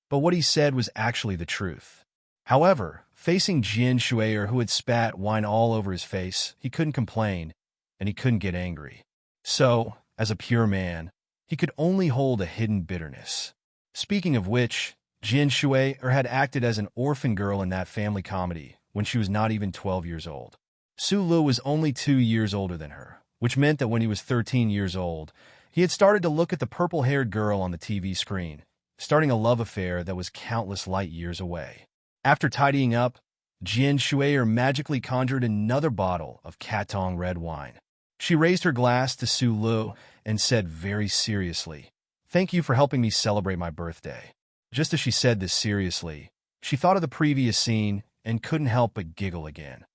but what he said was actually the truth. However, facing Jian Shuier, who had spat wine all over his face, he couldn't complain, and he couldn't get angry. So, as a pure man, he could only hold a hidden bitterness. Speaking of which, Jian Shuier had acted as an orphan girl in that family comedy when she was not even 12 years old. Su Le was only 2 years older than her, which meant that when he was 13 years old, he had started to look at the purple-haired girl on the TV screen, starting a love affair that was countless light years away. After tidying up, Jian Shuier magically conjured another bottle of Katong red wine. She raised her glass to Su Le and said very seriously, "Thank you for helping me celebrate my birthday." Just as she said this seriously, she thought of the previous scene and couldn't help but giggle again.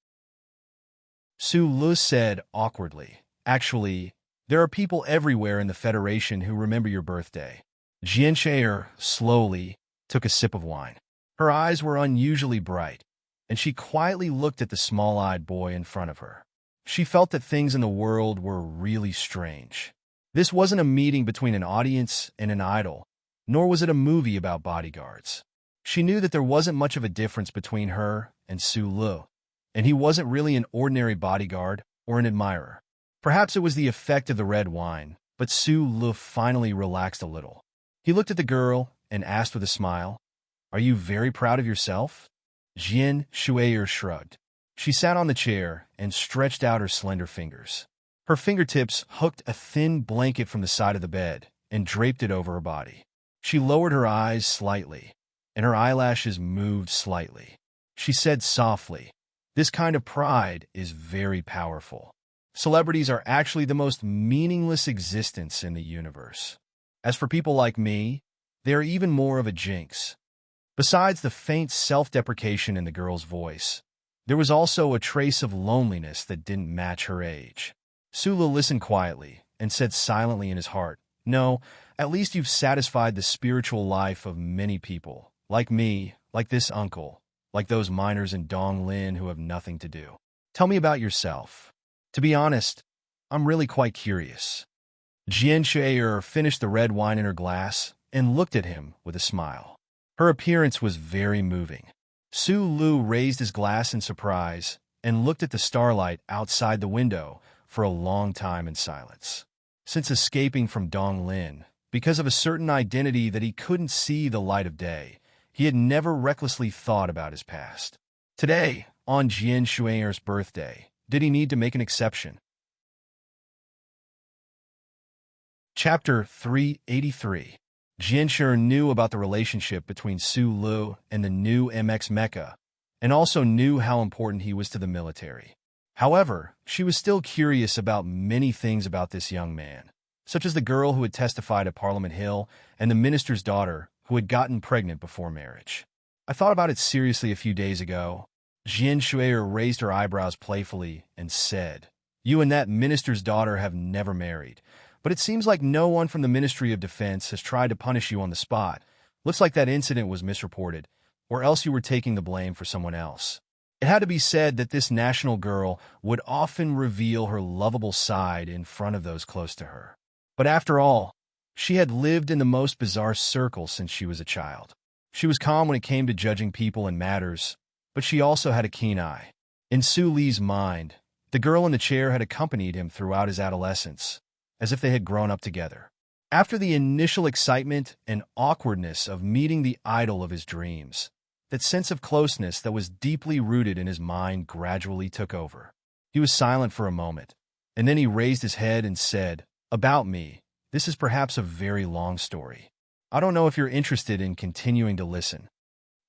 Su Le said awkwardly, "Actually, there are people everywhere in the Federation who remember your birthday." Jian Shuier slowly took a sip of wine. Her eyes were unusually bright, and she quietly looked at the small-eyed boy in front of her. She felt that things in the world were really strange. This wasn't a meeting between an audience and an idol, nor was it a movie about bodyguards. She knew that there wasn't much of a difference between her and Su Le, and he wasn't really an ordinary bodyguard or an admirer. Perhaps it was the effect of the red wine, but Su Le finally relaxed a little. He looked at the girl and asked with a smile, "Are you very proud of yourself?" Jian Shuier shrugged. She sat on the chair and stretched out her slender fingers. Her fingertips hooked a thin blanket from the side of the bed and draped it over her body. She lowered her eyes slightly, and her eyelashes moved slightly. She said softly, "This kind of pride is very powerful. Celebrities are actually the most meaningless existence in the universe. As for people like me, they are even more of a jinx." Besides the faint self-deprecation in the girl's voice, there was also a trace of loneliness that didn't match her age. Su Le listened quietly and said silently in his heart, "No, at least you've satisfied the spiritual life of many people, like me, like this uncle, like those miners in Donglin who have nothing to do. Tell me about yourself. To be honest, I'm really quite curious." Jian Shuier finished the red wine in her glass and looked at him with a smile. Her appearance was very moving. Su Le raised his glass in surprise and looked at the starlight outside the window for a long time in silence. Since escaping from Donglin, because of a certain identity that he couldn't see the light of day, he had never recklessly thought about his past. Today, on Jian Shuier's birthday, did he need to make an exception? Chapter 383. Jian Shuier knew about the relationship between Su Le and the new MX Mecha, and also knew how important he was to the military. However, she was still curious about many things about this young man, such as the girl who had testified at Parliament Hill and the minister's daughter who had gotten pregnant before marriage. "I thought about it seriously a few days ago." Jian Shuier raised her eyebrows playfully and said, "You and that minister's daughter have never married. But it seems like no one from the Ministry of Defense has tried to punish you on the spot. Looks like that incident was misreported, or else you were taking the blame for someone else." It had to be said that this national girl would often reveal her lovable side in front of those close to her. But after all, she had lived in the most bizarre circles since she was a child. She was calm when it came to judging people and matters, but she also had a keen eye. In Su Le's mind, the girl in the chair had accompanied him throughout his adolescence, as if they had grown up together. After the initial excitement and awkwardness of meeting the idol of his dreams, that sense of closeness that was deeply rooted in his mind gradually took over. He was silent for a moment, and then he raised his head and said, "About me, this is perhaps a very long story. I don't know if you're interested in continuing to listen."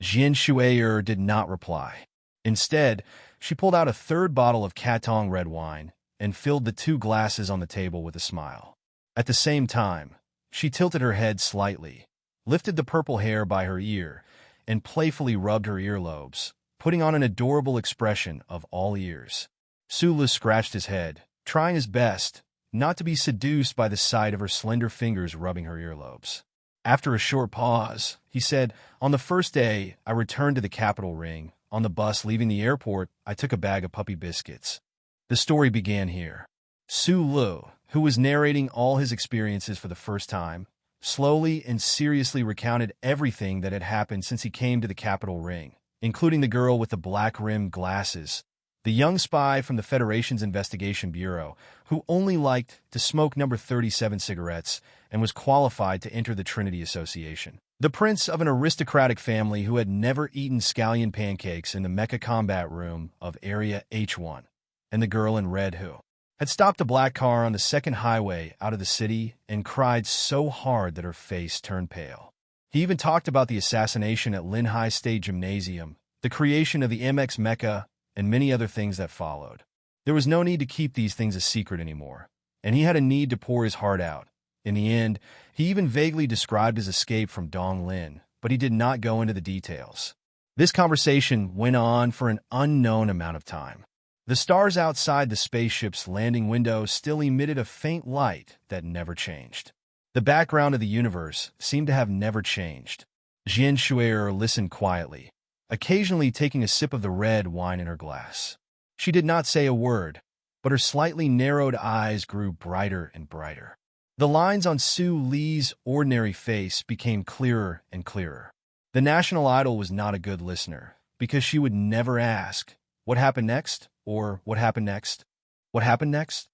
Jian Shuier did not reply. Instead, she pulled out a third bottle of Katong red wine and filled the two glasses on the table with a smile. At the same time, she tilted her head slightly, lifted the purple hair by her ear, and playfully rubbed her earlobes, putting on an adorable expression of all ears. Sulu scratched his head, trying his best not to be seduced by the sight of her slender fingers rubbing her earlobes. After a short pause, he said, "On the first day, I returned to the capital ring. On the bus leaving the airport, I took a bag of puppy biscuits." The story began here. Sulu, who was narrating all his experiences for the first time, slowly and seriously recounted everything that had happened since he came to the capital ring, including the girl with the black-rimmed glasses, the young spy from the Federation's Investigation Bureau, who only liked to smoke number 37 cigarettes and was qualified to enter the Trinity Association, the prince of an aristocratic family who had never eaten scallion pancakes in the mecha combat room of Area H1, and the girl in red who had stopped a black car on the second highway out of the city and cried so hard that her face turned pale. He even talked about the assassination at Linhai State Gymnasium, the creation of the MX Mecha, and many other things that followed. There was no need to keep these things a secret anymore, and he had a need to pour his heart out. In the end, he even vaguely described his escape from Dong Lin, but he did not go into the details. This conversation went on for an unknown amount of time. The stars outside the spaceship's landing window still emitted a faint light that never changed. The background of the universe seemed to have never changed. Jian Shuier listened quietly, occasionally taking a sip of the red wine in her glass. She did not say a word, but her slightly narrowed eyes grew brighter and brighter. The lines on Su Li's ordinary face became clearer and clearer. The national idol was not a good listener, because she would never ask, "What happened next?" or "What happened next?" "What happened next?"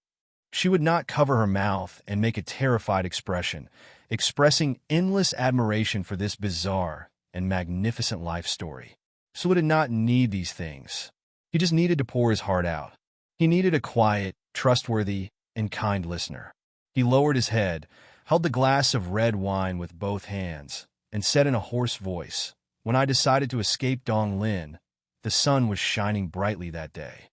She would not cover her mouth and make a terrified expression, expressing endless admiration for this bizarre and magnificent life story. Sulu did not need these things. He just needed to pour his heart out. He needed a quiet, trustworthy, and kind listener. He lowered his head, held the glass of red wine with both hands, and said in a hoarse voice, "When I decided to escape Dong Lin, the sun was shining brightly that day."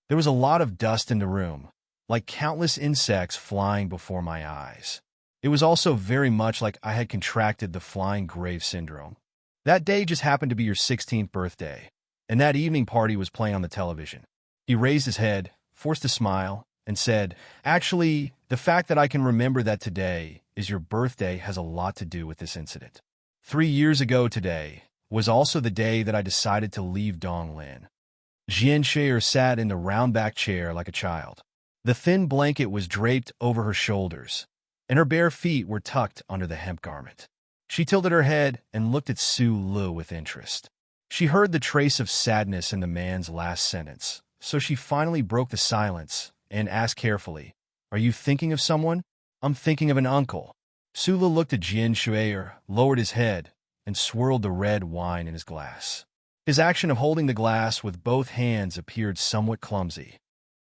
There was a lot of dust in the room, like countless insects flying before my eyes. It was also very much like I had contracted the flying grave syndrome. That day just happened to be your 16th birthday, and that evening party was playing on the television. He raised his head, forced a smile, and said, "Actually, the fact that I can remember that today is your birthday has a lot to do with this incident. 3 years ago today was also the day that I decided to leave Dong Lin." Jian Shuier sat in the round-back chair like a child. The thin blanket was draped over her shoulders, and her bare feet were tucked under the hemp garment. She tilted her head and looked at Sulu with interest. She heard the trace of sadness in the man's last sentence, so she finally broke the silence and asked carefully, "Are you thinking of someone?" "I'm thinking of an uncle." Sulu looked at Jian Shuier, lowered his head, and swirled the red wine in his glass. His action of holding the glass with both hands appeared somewhat clumsy.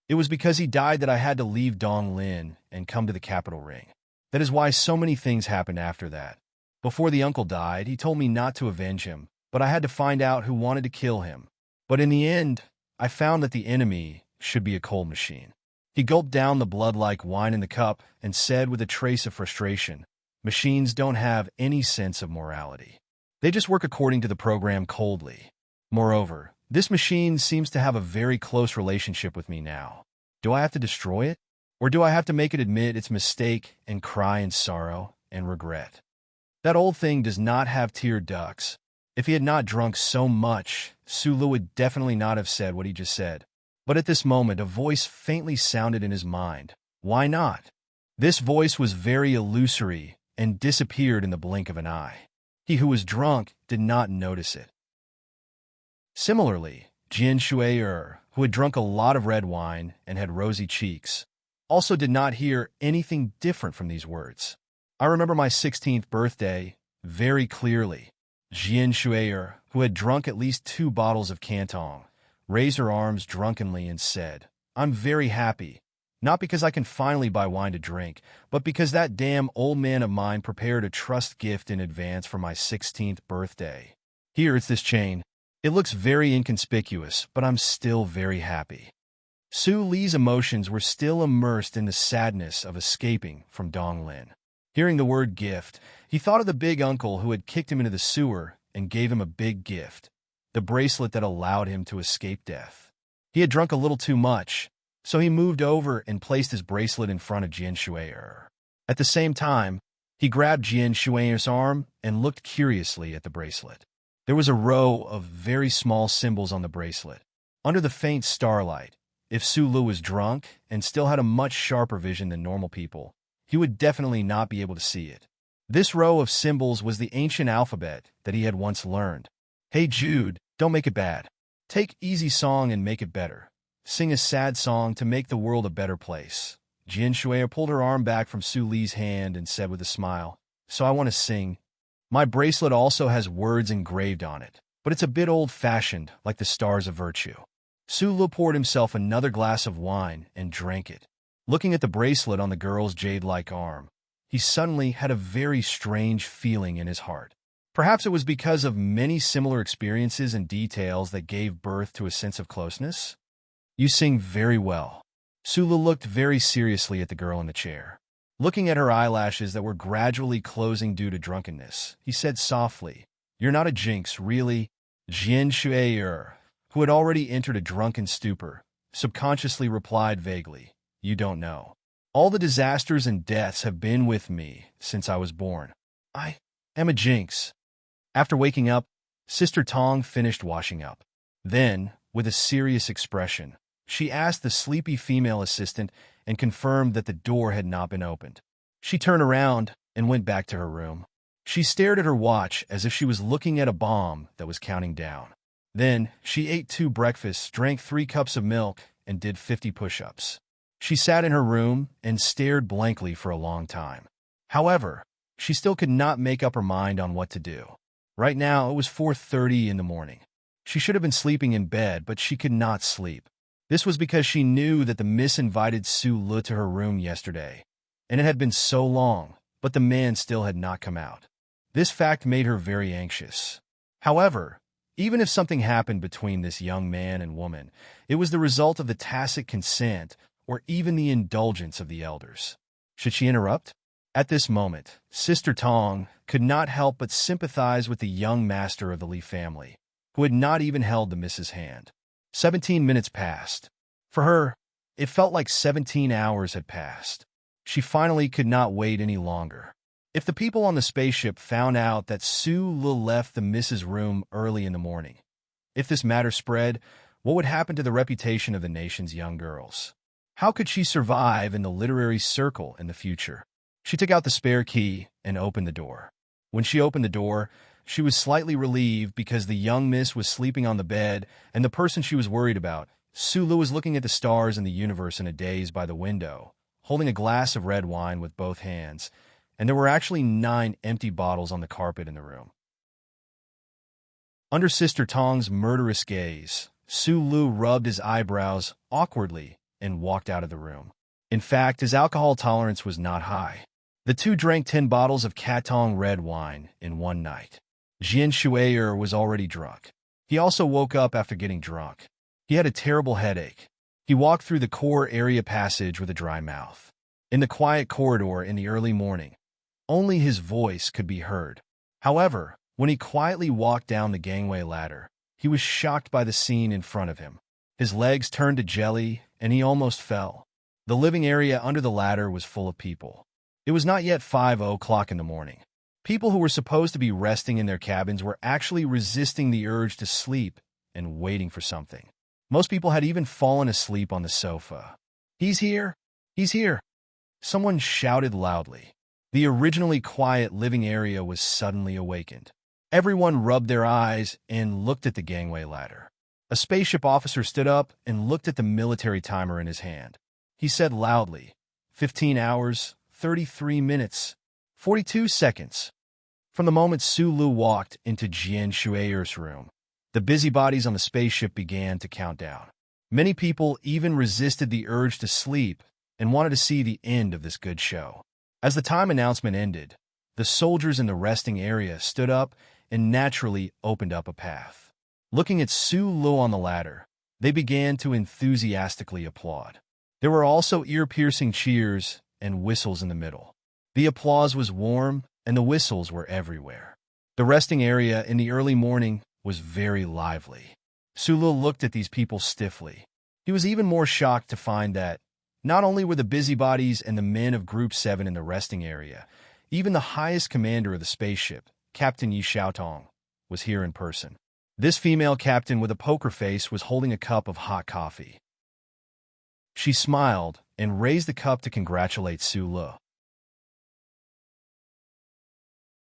"It was because he died that I had to leave Dong Lin and come to the capital ring. That is why so many things happened after that. Before the uncle died, he told me not to avenge him, but I had to find out who wanted to kill him. But in the end, I found that the enemy should be a cold machine." He gulped down the blood-like wine in the cup and said with a trace of frustration, "Machines don't have any sense of morality. They just work according to the program coldly. Moreover, this machine seems to have a very close relationship with me now. Do I have to destroy it? Or do I have to make it admit its mistake and cry in sorrow and regret? That old thing does not have tear ducts. If he had not drunk so much, Sulu would definitely not have said what he just said. But at this moment, a voice faintly sounded in his mind. Why not? This voice was very illusory and disappeared in the blink of an eye. He who was drunk did not notice it. Similarly, Jian Shuier, who had drunk a lot of red wine and had rosy cheeks, also did not hear anything different from these words. "I remember my 16th birthday very clearly." Jian Shuier, who had drunk at least 2 bottles of Cantong, raised her arms drunkenly, and said, "I'm very happy. Not because I can finally buy wine to drink, but because that damn old man of mine prepared a trust gift in advance for my 16th birthday. Here, it's this chain. It looks very inconspicuous, but I'm still very happy." Su Li's emotions were still immersed in the sadness of escaping from Donglin. Hearing the word gift, he thought of the big uncle who had kicked him into the sewer and gave him a big gift, the bracelet that allowed him to escape death. He had drunk a little too much, so he moved over and placed his bracelet in front of Jian Shui'er. At the same time, he grabbed Jian Shui'er's arm and looked curiously at the bracelet. There was a row of very small symbols on the bracelet. Under the faint starlight, if Su Lu was drunk and still had a much sharper vision than normal people, he would definitely not be able to see it. This row of symbols was the ancient alphabet that he had once learned. "Hey Jude, don't make it bad. Take easy song and make it better. Sing a sad song to make the world a better place." Jian Shui'er pulled her arm back from Su Li's hand and said with a smile, "So I want to sing. My bracelet also has words engraved on it, but it's a bit old-fashioned, like the stars of virtue." Su Lu poured himself another glass of wine and drank it. Looking at the bracelet on the girl's jade-like arm, he suddenly had a very strange feeling in his heart. Perhaps it was because of many similar experiences and details that gave birth to a sense of closeness. "You sing very well." Su Lu looked very seriously at the girl in the chair. Looking at her eyelashes that were gradually closing due to drunkenness, he said softly, "You're not a jinx, really?" Jian Shui'er, who had already entered a drunken stupor, subconsciously replied vaguely, "You don't know. All the disasters and deaths have been with me since I was born. I am a jinx." After waking up, Sister Tong finished washing up. Then, with a serious expression, she asked the sleepy female assistant and confirmed that the door had not been opened. She turned around and went back to her room. She stared at her watch as if she was looking at a bomb that was counting down. Then, she ate 2 breakfasts, drank 3 cups of milk, and did 50 push-ups. She sat in her room and stared blankly for a long time. However, she still could not make up her mind on what to do. Right now, it was 4:30 in the morning. She should have been sleeping in bed, but she could not sleep. This was because she knew that the miss invited Su Lu to her room yesterday, and it had been so long, but the man still had not come out. This fact made her very anxious. However, even if something happened between this young man and woman, it was the result of the tacit consent or even the indulgence of the elders. Should she interrupt? At this moment, Sister Tong could not help but sympathize with the young master of the Li family, who had not even held the miss's hand. 17 minutes passed. For her, it felt like 17 hours had passed. She finally could not wait any longer. If the people on the spaceship found out that Su Lu left the miss's room early in the morning, if this matter spread, what would happen to the reputation of the nation's young girls? How could she survive in the literary circle in the future? She took out the spare key and opened the door. When she opened the door, she was slightly relieved because the young miss was sleeping on the bed, and the person she was worried about, Su Lu, was looking at the stars and the universe in a daze by the window, holding a glass of red wine with both hands, and there were actually 9 empty bottles on the carpet in the room. Under Sister Tong's murderous gaze, Su Lu rubbed his eyebrows awkwardly and walked out of the room. In fact, his alcohol tolerance was not high. The two drank 10 bottles of Katong red wine in one night. Jian Shui'er was already drunk. He also woke up after getting drunk. He had a terrible headache. He walked through the core area passage with a dry mouth. In the quiet corridor in the early morning, only his voice could be heard. However, when he quietly walked down the gangway ladder, he was shocked by the scene in front of him. His legs turned to jelly, and he almost fell. The living area under the ladder was full of people. It was not yet 5 o'clock in the morning. People who were supposed to be resting in their cabins were actually resisting the urge to sleep and waiting for something. Most people had even fallen asleep on the sofa. "He's here! He's here!" Someone shouted loudly. The originally quiet living area was suddenly awakened. Everyone rubbed their eyes and looked at the gangway ladder. A spaceship officer stood up and looked at the military timer in his hand. He said loudly, 15 hours, 33 minutes, 42 seconds. From the moment Su Lu walked into Jian Shui'er's room, The busybodies on the spaceship began to count down. Many people even resisted the urge to sleep and wanted to see the end of this good show. As the time announcement ended, the soldiers in the resting area stood up and naturally opened up a path. Looking at Su Lu on the ladder, they began to enthusiastically applaud. There were also ear-piercing cheers and whistles in the middle. The applause was warm, and the whistles were everywhere. The resting area in the early morning was very lively. Su Lu looked at these people stiffly. He was even more shocked to find that not only were the busybodies and the men of Group 7 in the resting area, even the highest commander of the spaceship, Captain Yi Xiaotong, was here in person. This female captain with a poker face was holding a cup of hot coffee. She smiled and raised the cup to congratulate Su Lu.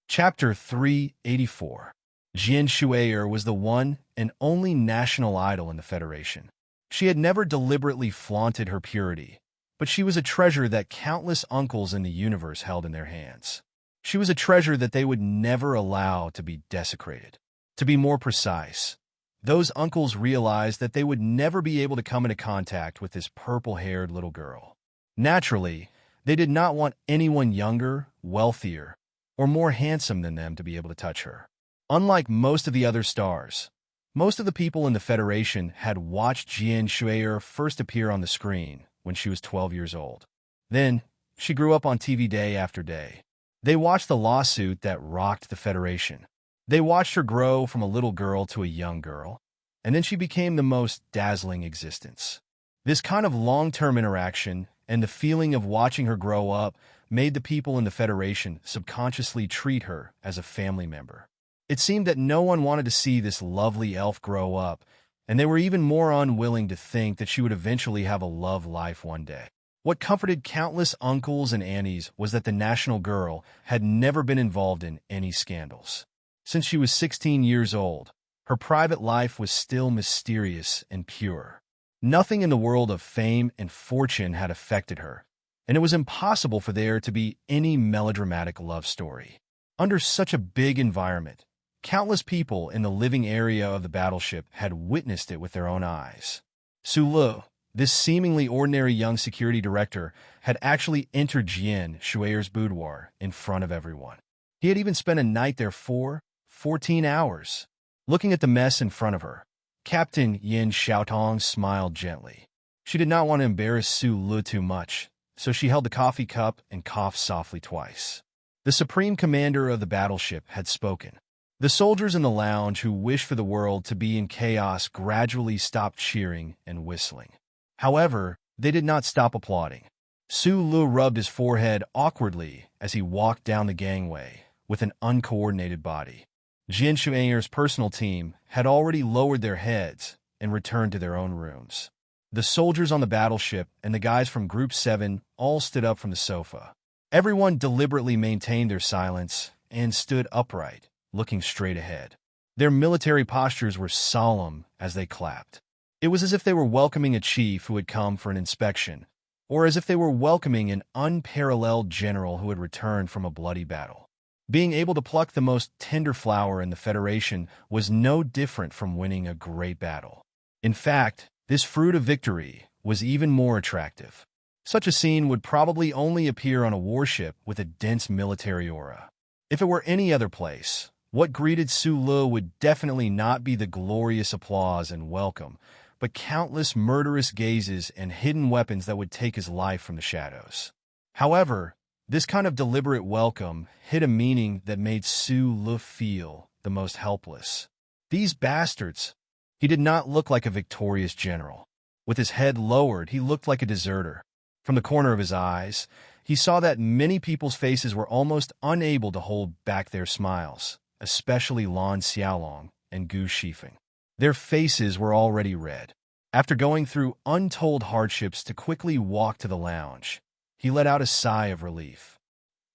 Chapter 384. Jian Shui'er was the one and only national idol in the Federation. She had never deliberately flaunted her purity, but she was a treasure that countless uncles in the universe held in their hands. She was a treasure that they would never allow to be desecrated. To be more precise, those uncles realized that they would never be able to come into contact with this purple-haired little girl. Naturally, they did not want anyone younger, wealthier, or more handsome than them to be able to touch her. Unlike most of the other stars, most of the people in the Federation had watched Jian Shui'er first appear on the screen when she was 12 years old. Then, she grew up on TV day after day. They watched the lawsuit that rocked the Federation. They watched her grow from a little girl to a young girl, and then she became the most dazzling existence. This kind of long-term interaction and the feeling of watching her grow up made the people in the Federation subconsciously treat her as a family member. It seemed that no one wanted to see this lovely elf grow up, and they were even more unwilling to think that she would eventually have a love life one day. What comforted countless uncles and aunties was that the national girl had never been involved in any scandals. Since she was 16 years old, her private life was still mysterious and pure. Nothing in the world of fame and fortune had affected her, and it was impossible for there to be any melodramatic love story. Under such a big environment, countless people in the living area of the battleship had witnessed it with their own eyes. Su Lu, this seemingly ordinary young security director, had actually entered Jian Shui'er's boudoir in front of everyone. He had even spent a night there for 14 hours. Looking at the mess in front of her, Captain Yin Xiaotong smiled gently. She did not want to embarrass Su Lu too much, so she held the coffee cup and coughed softly twice. The supreme commander of the battleship had spoken. The soldiers in the lounge who wished for the world to be in chaos gradually stopped cheering and whistling. However, they did not stop applauding. Su Lu rubbed his forehead awkwardly as he walked down the gangway with an uncoordinated body. Jian Shui'er's personal team had already lowered their heads and returned to their own rooms. The soldiers on the battleship and the guys from Group 7 all stood up from the sofa. Everyone deliberately maintained their silence and stood upright, looking straight ahead. Their military postures were solemn as they clapped. It was as if they were welcoming a chief who had come for an inspection, or as if they were welcoming an unparalleled general who had returned from a bloody battle. Being able to pluck the most tender flower in the Federation was no different from winning a great battle. In fact, this fruit of victory was even more attractive. Such a scene would probably only appear on a warship with a dense military aura. If it were any other place, what greeted Su Lu would definitely not be the glorious applause and welcome, but countless murderous gazes and hidden weapons that would take his life from the shadows. However, this kind of deliberate welcome hid a meaning that made Su Lu feel the most helpless. These bastards! He did not look like a victorious general. With his head lowered, he looked like a deserter. From the corner of his eyes, he saw that many people's faces were almost unable to hold back their smiles, especially Lan Xiaolong and Gu Shifeng. Their faces were already red. After going through untold hardships to quickly walk to the lounge, he let out a sigh of relief.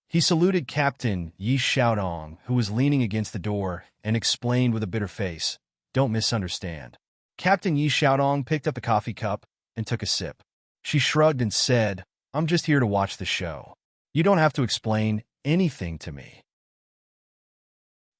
He saluted Captain Yi Xiaodong, who was leaning against the door, and explained with a bitter face, "Don't misunderstand." Captain Yi Xiaodong picked up the coffee cup and took a sip. She shrugged and said, "I'm just here to watch the show. You don't have to explain anything to me."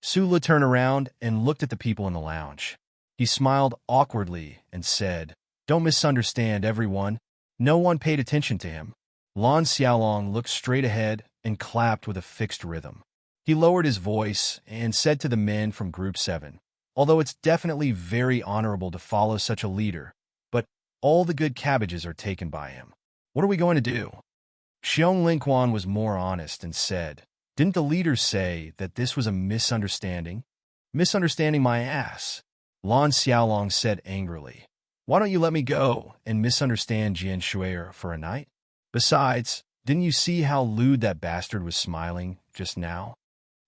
Su Lu turned around and looked at the people in the lounge. He smiled awkwardly and said, "Don't misunderstand, everyone." No one paid attention to him. Lan Xiaolong looked straight ahead and clapped with a fixed rhythm. He lowered his voice and said to the men from Group 7, "Although it's definitely very honorable to follow such a leader, but all the good cabbages are taken by him. What are we going to do?" Xiong Lingquan was more honest and said, "Didn't the leaders say that this was a misunderstanding?" "Misunderstanding my ass," Lan Xiaolong said angrily. "Why don't you let me go and misunderstand Jian Shuier for a night? Besides, didn't you see how lewd that bastard was smiling just now?"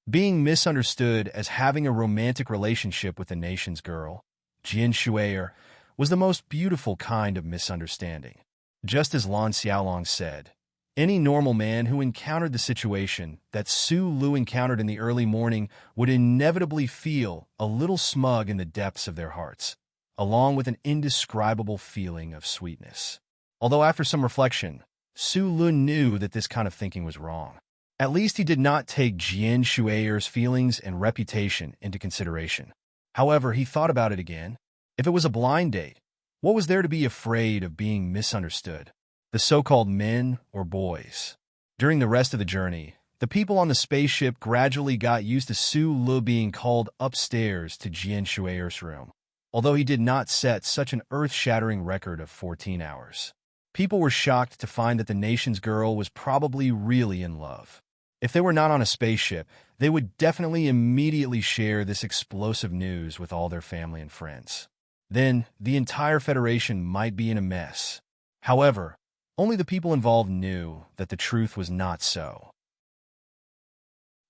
Being misunderstood as having a romantic relationship with the nation's girl, Jian Shuier, was the most beautiful kind of misunderstanding. Just as Lan Xiaolong said, any normal man who encountered the situation that Su Lu encountered in the early morning would inevitably feel a little smug in the depths of their hearts, along with an indescribable feeling of sweetness. Although after some reflection, Su Lu knew that this kind of thinking was wrong. At least he did not take Jian Shuiyer's feelings and reputation into consideration. However, he thought about it again. If it was a blind date, what was there to be afraid of being misunderstood? The so-called men or boys. During the rest of the journey, the people on the spaceship gradually got used to Su Lu being called upstairs to Jian Shuiyer's room, although he did not set such an earth-shattering record of 14 hours. People were shocked to find that the nation's girl was probably really in love. If they were not on a spaceship, they would definitely immediately share this explosive news with all their family and friends. Then, the entire Federation might be in a mess. However, only the people involved knew that the truth was not so.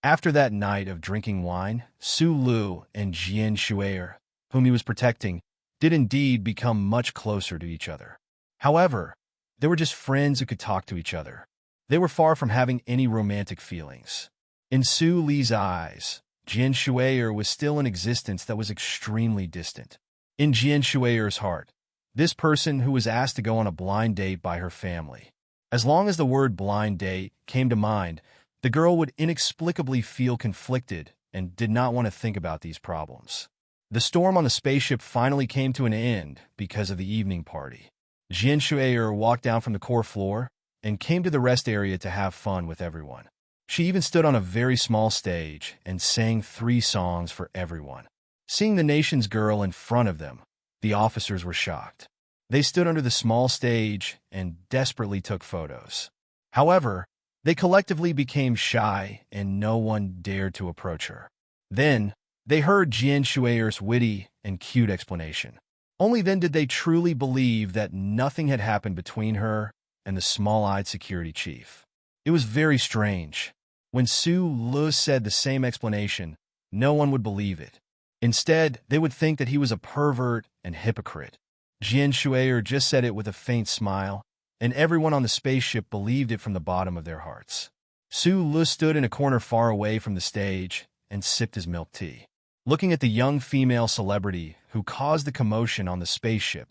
After that night of drinking wine, Su Lu and Jian Shuier, whom he was protecting, did indeed become much closer to each other. However, they were just friends who could talk to each other. They were far from having any romantic feelings. In Su Li's eyes, Jian Shuier was still an existence that was extremely distant. In Jian Shuiyer's heart, this person who was asked to go on a blind date by her family. As long as the word blind date came to mind, the girl would inexplicably feel conflicted and did not want to think about these problems. The storm on the spaceship finally came to an end because of the evening party. Jian Shuier walked down from the core floor and came to the rest area to have fun with everyone. She even stood on a very small stage and sang 3 songs for everyone. Seeing the nation's girl in front of them, the officers were shocked. They stood under the small stage and desperately took photos. However, they collectively became shy and no one dared to approach her. Then, they heard Jian Shuiyer's witty and cute explanation. Only then did they truly believe that nothing had happened between her and the small-eyed security chief. It was very strange. When Su Lu said the same explanation, no one would believe it. Instead, they would think that he was a pervert and hypocrite. Jian Shuier just said it with a faint smile, and everyone on the spaceship believed it from the bottom of their hearts. Su Lu stood in a corner far away from the stage and sipped his milk tea. Looking at the young female celebrity who caused the commotion on the spaceship,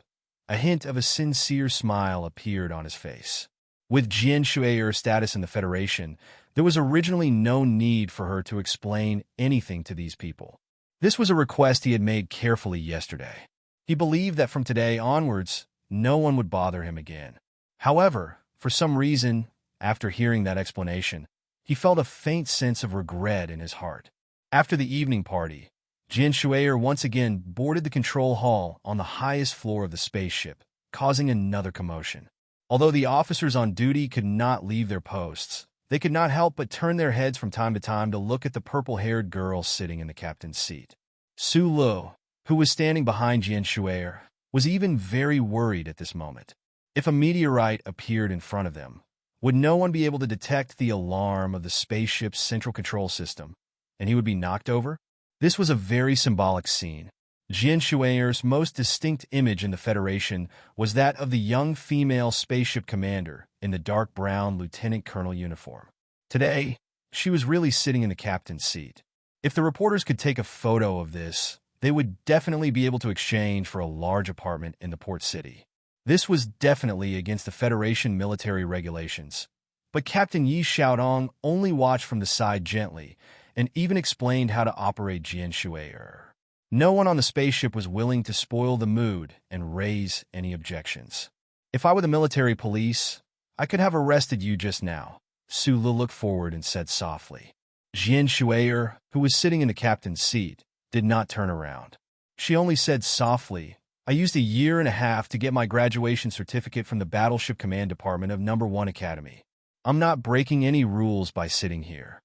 a hint of a sincere smile appeared on his face. With Jian Shuiyer's status in the Federation, there was originally no need for her to explain anything to these people. This was a request he had made carefully yesterday. He believed that from today onwards, no one would bother him again. However, for some reason, after hearing that explanation, he felt a faint sense of regret in his heart. After the evening party, Jian Shuier once again boarded the control hall on the highest floor of the spaceship, causing another commotion. Although the officers on duty could not leave their posts, they could not help but turn their heads from time to time to look at the purple-haired girl sitting in the captain's seat. Su Lu, who was standing behind Jian Shuier, was even very worried at this moment. If a meteorite appeared in front of them, would no one be able to detect the alarm of the spaceship's central control system, and he would be knocked over? This was a very symbolic scene. Jian Shuiyer's most distinct image in the Federation was that of the young female spaceship commander in the dark brown lieutenant colonel uniform. Today, she was really sitting in the captain's seat. If the reporters could take a photo of this, they would definitely be able to exchange for a large apartment in the port city. This was definitely against the Federation military regulations, but Captain Yi Xiaodong only watched from the side gently and even explained how to operate Jian Shuier. No one on the spaceship was willing to spoil the mood and raise any objections. If I were the military police, I could have arrested you just now. Sula looked forward and said softly. Jian Shuier, who was sitting in the captain's seat, did not turn around. She only said softly, I used a year and a half to get my graduation certificate from the Battleship Command Department of No. 1 Academy. I'm not breaking any rules by sitting here.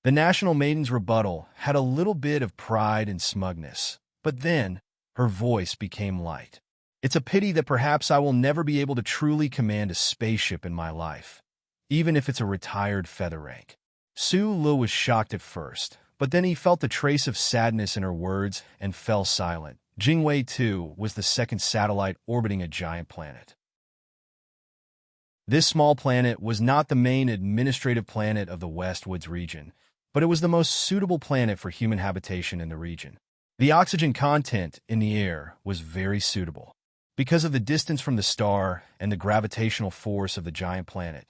The National Maiden's rebuttal had a little bit of pride and smugness, but then her voice became light. It's a pity that perhaps I will never be able to truly command a spaceship in my life, even if it's a retired feather rank. Su Lu was shocked at first, but then he felt a trace of sadness in her words and fell silent. Jingwei 2 was the second satellite orbiting a giant planet. This small planet was not the main administrative planet of the Westwoods region, but it was the most suitable planet for human habitation in the region. The oxygen content in the air was very suitable. Because of the distance from the star and the gravitational force of the giant planet,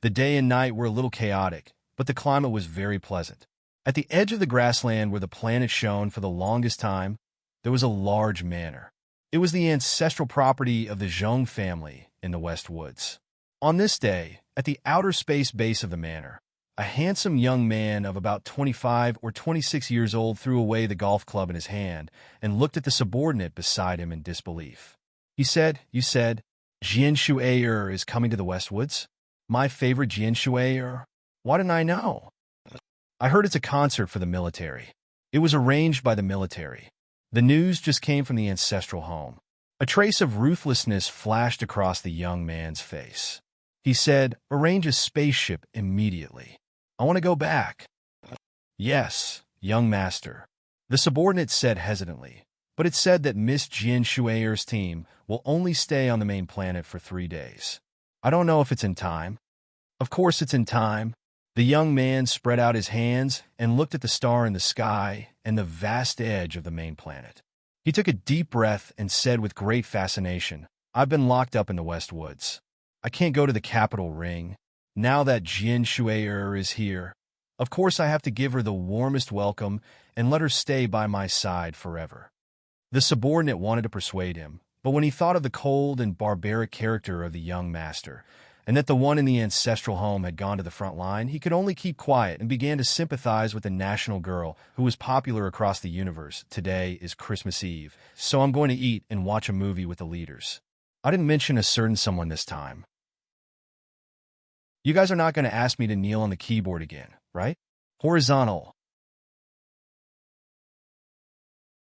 the day and night were a little chaotic, but the climate was very pleasant. At the edge of the grassland where the planet shone for the longest time, there was a large manor. It was the ancestral property of the Zhong family in the West Woods. On this day, at the outer space base of the manor, a handsome young man of about 25 or 26 years old threw away the golf club in his hand and looked at the subordinate beside him in disbelief. You said, Jian Shuier is coming to the Westwoods? My favorite Jian Shuier? Why didn't I know? I heard it's a concert for the military. It was arranged by the military. The news just came from the ancestral home. A trace of ruthlessness flashed across the young man's face. He said, arrange a spaceship immediately. I want to go back. Yes, young master. The subordinate said hesitantly, but it said that Miss Jian Shuier's team will only stay on the main planet for 3 days. I don't know if it's in time. Of course it's in time. The young man spread out his hands and looked at the star in the sky and the vast edge of the main planet. He took a deep breath and said with great fascination, I've been locked up in the West Woods. I can't go to the capital ring. Now that Jian Shuier is here, of course I have to give her the warmest welcome and let her stay by my side forever. The subordinate wanted to persuade him, but when he thought of the cold and barbaric character of the young master, and that the one in the ancestral home had gone to the front line, he could only keep quiet and began to sympathize with the national girl who was popular across the universe. Today is Christmas Eve, so I'm going to eat and watch a movie with the leaders. I didn't mention a certain someone this time. You guys are not going to ask me to kneel on the keyboard again, right? Horizontal.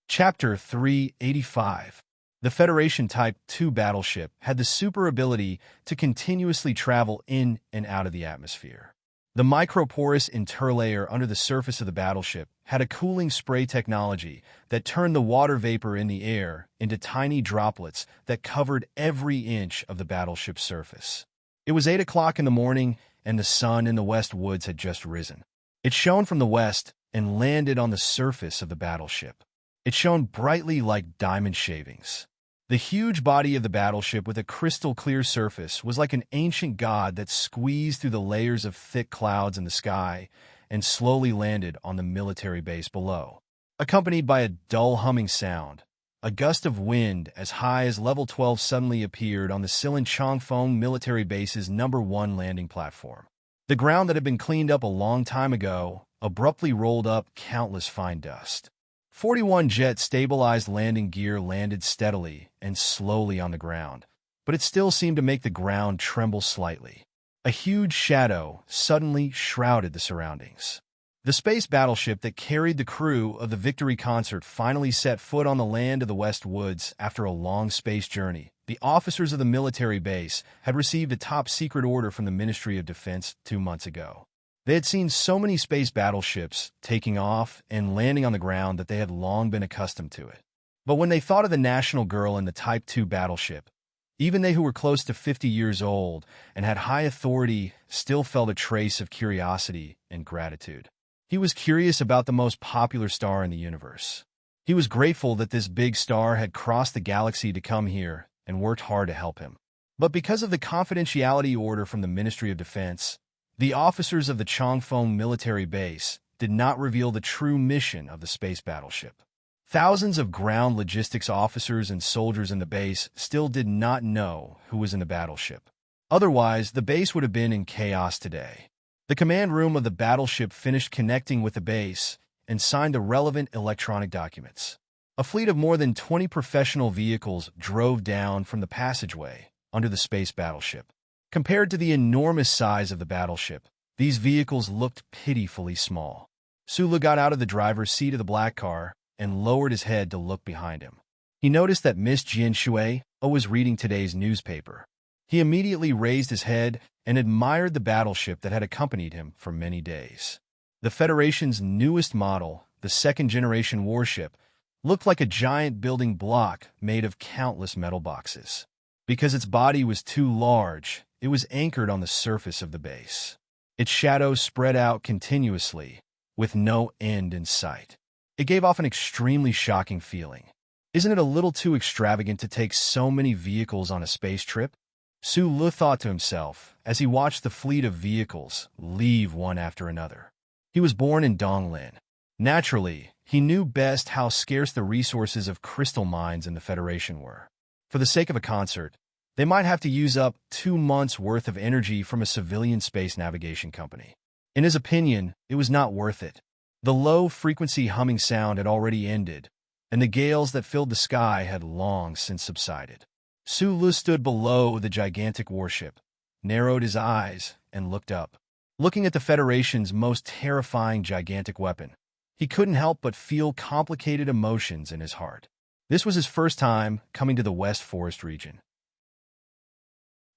Chapter 385. The Federation Type 2 battleship had the super ability to continuously travel in and out of the atmosphere. The microporous interlayer under the surface of the battleship had a cooling spray technology that turned the water vapor in the air into tiny droplets that covered every inch of the battleship's surface. It was 8 o'clock in the morning, and the sun in the West Woods had just risen. It shone from the west and landed on the surface of the battleship. It shone brightly like diamond shavings. The huge body of the battleship with a crystal-clear surface was like an ancient god that squeezed through the layers of thick clouds in the sky and slowly landed on the military base below. Accompanied by a dull humming sound, a gust of wind as high as level 12 suddenly appeared on the Silin Chongfeng military base's No. 1 landing platform. The ground that had been cleaned up a long time ago abruptly rolled up countless fine dust. 41 jet-stabilized landing gear landed steadily and slowly on the ground, but it still seemed to make the ground tremble slightly. A huge shadow suddenly shrouded the surroundings. The space battleship that carried the crew of the Victory Concert finally set foot on the land of the West Woods after a long space journey. The officers of the military base had received a top-secret order from the Ministry of Defense 2 months ago. They had seen so many space battleships taking off and landing on the ground that they had long been accustomed to it. But when they thought of the national girl in the Type 2 battleship, even they who were close to 50 years old and had high authority still felt a trace of curiosity and gratitude. He was curious about the most popular star in the universe. He was grateful that this big star had crossed the galaxy to come here and worked hard to help him. But because of the confidentiality order from the Ministry of Defense, the officers of the Chongfeng military base did not reveal the true mission of the space battleship. Thousands of ground logistics officers and soldiers in the base still did not know who was in the battleship. Otherwise, the base would have been in chaos today. The command room of the battleship finished connecting with the base and signed the relevant electronic documents. A fleet of more than 20 professional vehicles drove down from the passageway under the space battleship. Compared to the enormous size of the battleship, these vehicles looked pitifully small. Sulu got out of the driver's seat of the black car and lowered his head to look behind him. He noticed that Miss Jian Shui was reading today's newspaper. He immediately raised his head and admired the battleship that had accompanied him for many days. The Federation's newest model, the second-generation warship, looked like a giant building block made of countless metal boxes. Because its body was too large, it was anchored on the surface of the base. Its shadows spread out continuously, with no end in sight. It gave off an extremely shocking feeling. Isn't it a little too extravagant to take so many vehicles on a space trip? Su Lu thought to himself as he watched the fleet of vehicles leave one after another. He was born in Donglin. Naturally, he knew best how scarce the resources of crystal mines in the Federation were. For the sake of a concert, they might have to use up 2 months' worth of energy from a civilian space navigation company. In his opinion, it was not worth it. The low-frequency humming sound had already ended, and the gales that filled the sky had long since subsided. Su Lu stood below the gigantic warship, narrowed his eyes, and looked up. Looking at the Federation's most terrifying gigantic weapon, he couldn't help but feel complicated emotions in his heart. This was his first time coming to the West Forest region.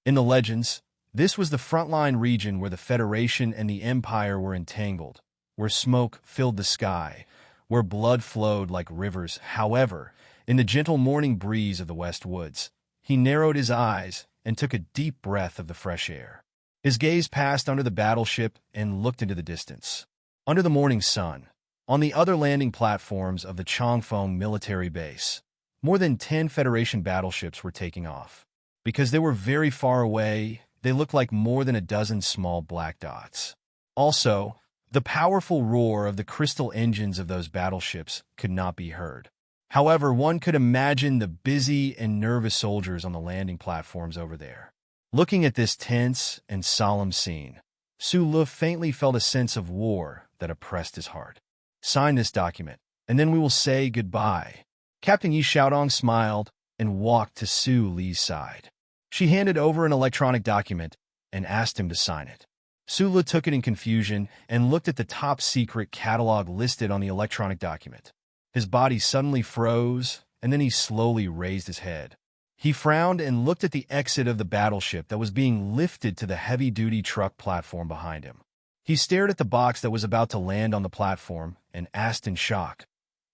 In the legends, this was the frontline region where the Federation and the Empire were entangled, where smoke filled the sky, where blood flowed like rivers. However, in the gentle morning breeze of the West Woods, he narrowed his eyes and took a deep breath of the fresh air. His gaze passed under the battleship and looked into the distance. Under the morning sun, on the other landing platforms of the Chongfeng military base, more than 10 Federation battleships were taking off. Because they were very far away, they looked like more than a dozen small black dots. Also, the powerful roar of the crystal engines of those battleships could not be heard. However, one could imagine the busy and nervous soldiers on the landing platforms over there. Looking at this tense and solemn scene, Su Lu faintly felt a sense of war that oppressed his heart. Sign this document, and then we will say goodbye. Captain Yi Xiaodong smiled and walked to Su Li's side. She handed over an electronic document and asked him to sign it. Su Lu took it in confusion and looked at the top-secret catalog listed on the electronic document. His body suddenly froze, and then he slowly raised his head. He frowned and looked at the exit of the battleship that was being lifted to the heavy-duty truck platform behind him. He stared at the box that was about to land on the platform and asked in shock,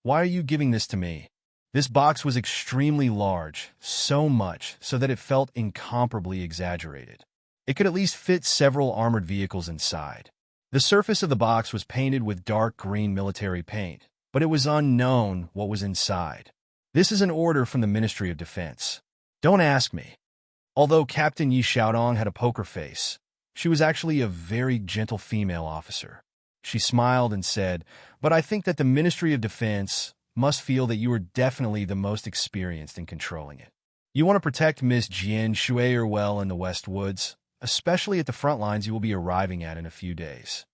"Why are you giving this to me?" This box was extremely large, so much so that it felt incomparably exaggerated. It could at least fit several armored vehicles inside. The surface of the box was painted with dark green military paint, but it was unknown what was inside. "This is an order from the Ministry of Defense." "Don't ask me." Although Captain Yi Xiaodong had a poker face, she was actually a very gentle female officer. She smiled and said, "But I think that the Ministry of Defense must feel that you are definitely the most experienced in controlling it. You want to protect Miss Jian Shui well in the West Woods, especially at the front lines you will be arriving at in a few days.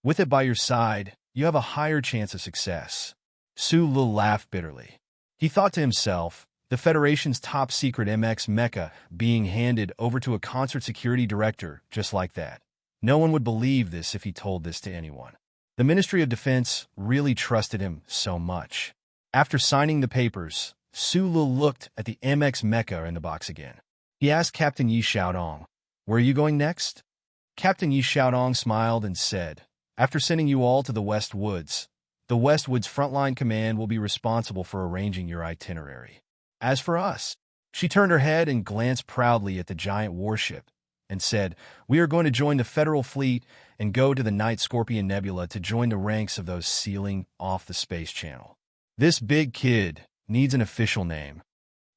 With it by your side, you have a higher chance of success." Su Lu laughed bitterly. He thought to himself, the Federation's top-secret MX mecha being handed over to a concert security director just like that. No one would believe this if he told this to anyone. The Ministry of Defense really trusted him so much. After signing the papers, Su Lu looked at the MX mecha in the box again. He asked Captain Yi Xiaodong, "Where are you going next?" Captain Yi Xiaodong smiled and said, "After sending you all to the West Woods, the West Woods Frontline Command will be responsible for arranging your itinerary. As for us," she turned her head and glanced proudly at the giant warship and said, "We are going to join the Federal Fleet and go to the Night Scorpion Nebula to join the ranks of those sealing off the space channel. This big kid needs an official name."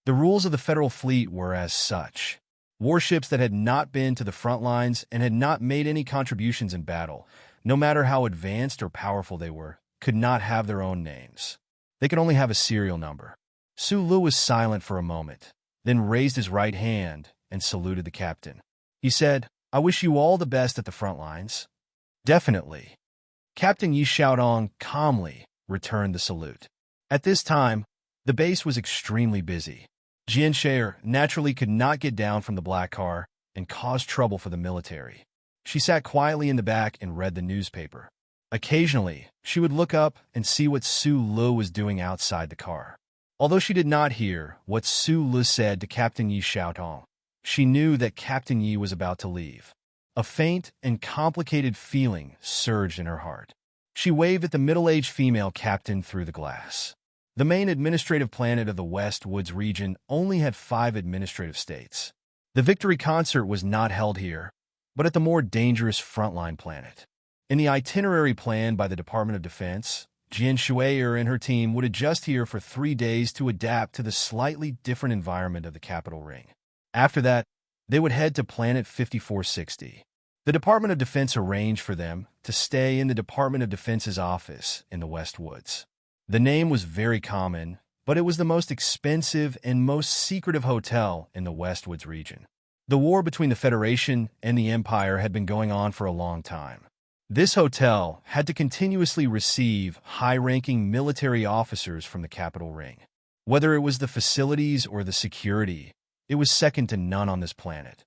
The rules of the Federal Fleet were as such. Warships that had not been to the front lines and had not made any contributions in battle, no matter how advanced or powerful they were, could not have their own names. They could only have a serial number. Sulu was silent for a moment, then raised his right hand and saluted the captain. He said, "I wish you all the best at the front lines." "Definitely." Captain Yi Xiaodong calmly returned the salute. At this time, the base was extremely busy. Jian Shaer naturally could not get down from the black car and caused trouble for the military. She sat quietly in the back and read the newspaper. Occasionally, she would look up and see what Su Lu was doing outside the car. Although she did not hear what Su Lu said to Captain Yi Xiaotong, she knew that Captain Yi was about to leave. A faint and complicated feeling surged in her heart. She waved at the middle-aged female captain through the glass. The main administrative planet of the West Woods region only had 5 administrative states. The victory concert was not held here, but at the more dangerous frontline planet. In the itinerary planned by the Department of Defense, Jian Shuier and her team would adjust here for 3 days to adapt to the slightly different environment of the capital ring. After that, they would head to Planet 5460. The Department of Defense arranged for them to stay in the Department of Defense's office in the West Woods. The name was very common, but it was the most expensive and most secretive hotel in the West Woods region. The war between the Federation and the Empire had been going on for a long time. This hotel had to continuously receive high-ranking military officers from the capital ring. Whether it was the facilities or the security, it was second to none on this planet.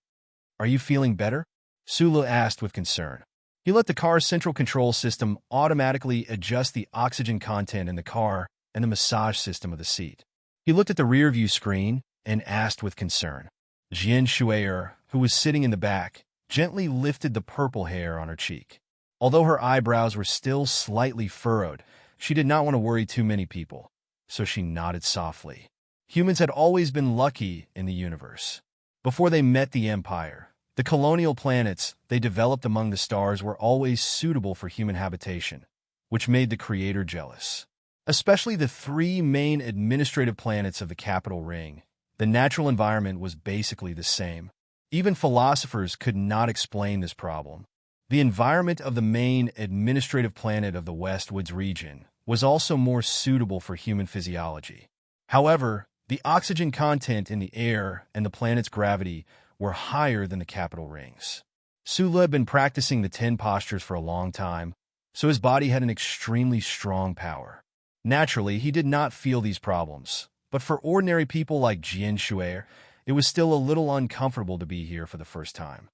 "Are you feeling better?" Sulu asked with concern. He let the car's central control system automatically adjust the oxygen content in the car and the massage system of the seat. He looked at the rear-view screen and asked with concern. Jian Shuier, who was sitting in the back, gently lifted the purple hair on her cheek. Although her eyebrows were still slightly furrowed, she did not want to worry too many people, so she nodded softly. Humans had always been lucky in the universe. Before they met the Empire, the colonial planets they developed among the stars were always suitable for human habitation, which made the Creator jealous. Especially the 3 main administrative planets of the capital ring, the natural environment was basically the same. Even philosophers could not explain this problem. The environment of the main administrative planet of the West Woods region was also more suitable for human physiology. However, the oxygen content in the air and the planet's gravity were higher than the capital rings. Sulu had been practicing the 10 postures for a long time, so his body had an extremely strong power. Naturally, he did not feel these problems, but for ordinary people like Jian Shuier, it was still a little uncomfortable to be here for the first time.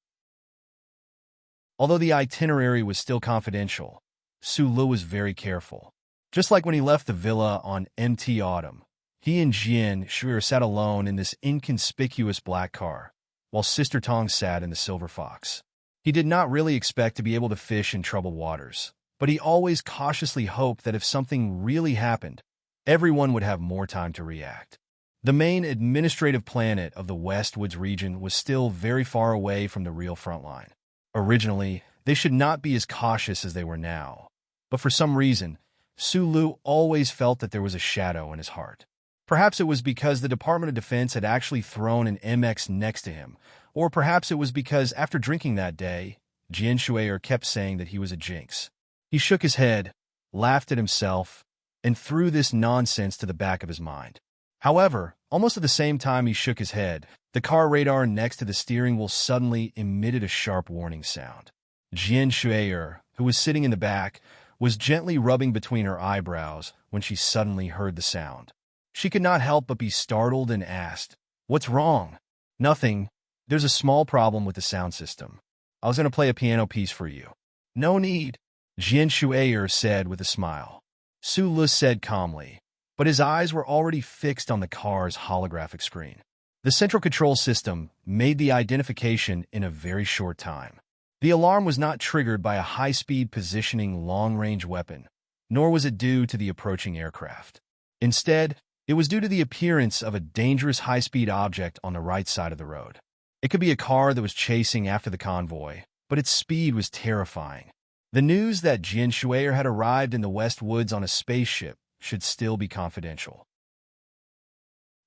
Although the itinerary was still confidential, Sulu was very careful. Just like when he left the villa on MT Autumn, he and Jian Shuier sat alone in this inconspicuous black car, while Sister Tong sat in the Silver Fox. He did not really expect to be able to fish in troubled waters, but he always cautiously hoped that if something really happened, everyone would have more time to react. The main administrative planet of the West Woods region was still very far away from the real front line. Originally, they should not be as cautious as they were now, but for some reason, Sulu always felt that there was a shadow in his heart. Perhaps it was because the Department of Defense had actually thrown an MX next to him, or perhaps it was because after drinking that day, Jian Shuier kept saying that he was a jinx. He shook his head, laughed at himself, and threw this nonsense to the back of his mind. However, almost at the same time he shook his head, the car radar next to the steering wheel suddenly emitted a sharp warning sound. Jian Shuier, who was sitting in the back, was gently rubbing between her eyebrows when she suddenly heard the sound. She could not help but be startled and asked, "What's wrong?" "Nothing. There's a small problem with the sound system. I was going to play a piano piece for you." "No need," Jian Shuier said with a smile. Sulu said calmly, but his eyes were already fixed on the car's holographic screen. The central control system made the identification in a very short time. The alarm was not triggered by a high-speed positioning long-range weapon, nor was it due to the approaching aircraft. Instead, it was due to the appearance of a dangerous high-speed object on the right side of the road. It could be a car that was chasing after the convoy, but its speed was terrifying. The news that Jian Shuier had arrived in the West Woods on a spaceship should still be confidential.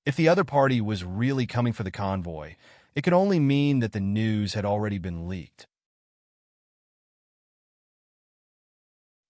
If the other party was really coming for the convoy, it could only mean that the news had already been leaked.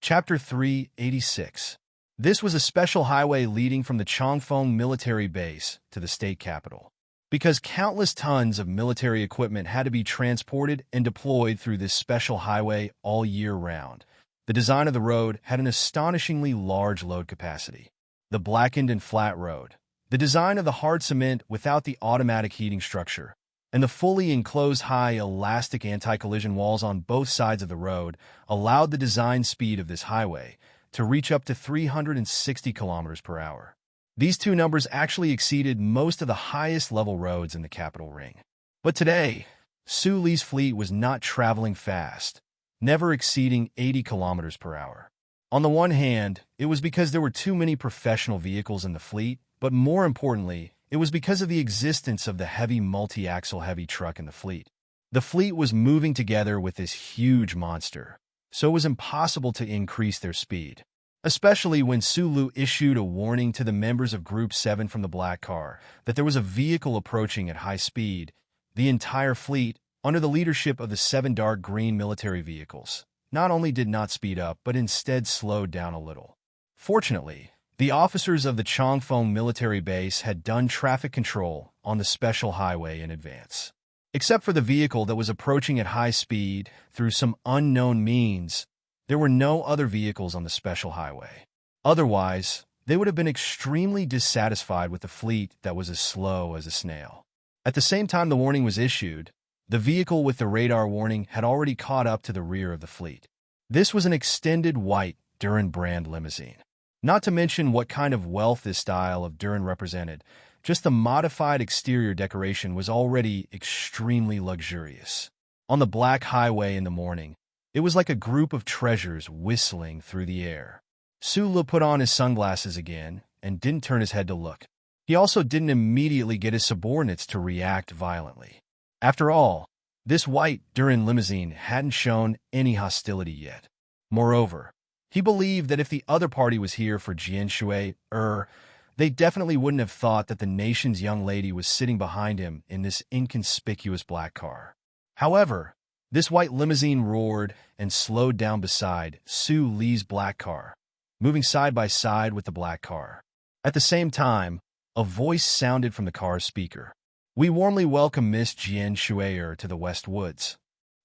Chapter 386. This was a special highway leading from the Chongfeng military base to the state capital. Because countless tons of military equipment had to be transported and deployed through this special highway all year round, the design of the road had an astonishingly large load capacity. The blackened and flat road, the design of the hard cement without the automatic heating structure, and the fully enclosed high elastic anti-collision walls on both sides of the road allowed the design speed of this highway to reach up to 360 kilometers per hour. These two numbers actually exceeded most of the highest level roads in the capital ring. But today, Su Li's fleet was not traveling fast, never exceeding 80 kilometers per hour. On the one hand, it was because there were too many professional vehicles in the fleet, but more importantly, it was because of the existence of the heavy multi-axle heavy truck in the fleet. The fleet was moving together with this huge monster, so it was impossible to increase their speed. Especially when Sulu issued a warning to the members of Group 7 from the black car that there was a vehicle approaching at high speed. The entire fleet, under the leadership of the 7 dark green military vehicles, not only did not speed up but instead slowed down a little. Fortunately, the officers of the Chongfeng military base had done traffic control on the special highway in advance. Except for the vehicle that was approaching at high speed through some unknown means, there were no other vehicles on the special highway. Otherwise, they would have been extremely dissatisfied with the fleet that was as slow as a snail. At the same time the warning was issued, the vehicle with the radar warning had already caught up to the rear of the fleet. This was an extended white Duran brand limousine. Not to mention what kind of wealth this style of Duran represented, just the modified exterior decoration was already extremely luxurious. On the black highway in the morning, it was like a group of treasures whistling through the air. Sulu put on his sunglasses again and didn't turn his head to look. He also didn't immediately get his subordinates to react violently. After all, this white Duran limousine hadn't shown any hostility yet. Moreover, he believed that if the other party was here for Jian Shui, they definitely wouldn't have thought that the nation's young lady was sitting behind him in this inconspicuous black car. However, this white limousine roared and slowed down beside Su Li's black car, moving side by side with the black car. At the same time, a voice sounded from the car's speaker. "We warmly welcome Miss Jian Shuier to the West Woods.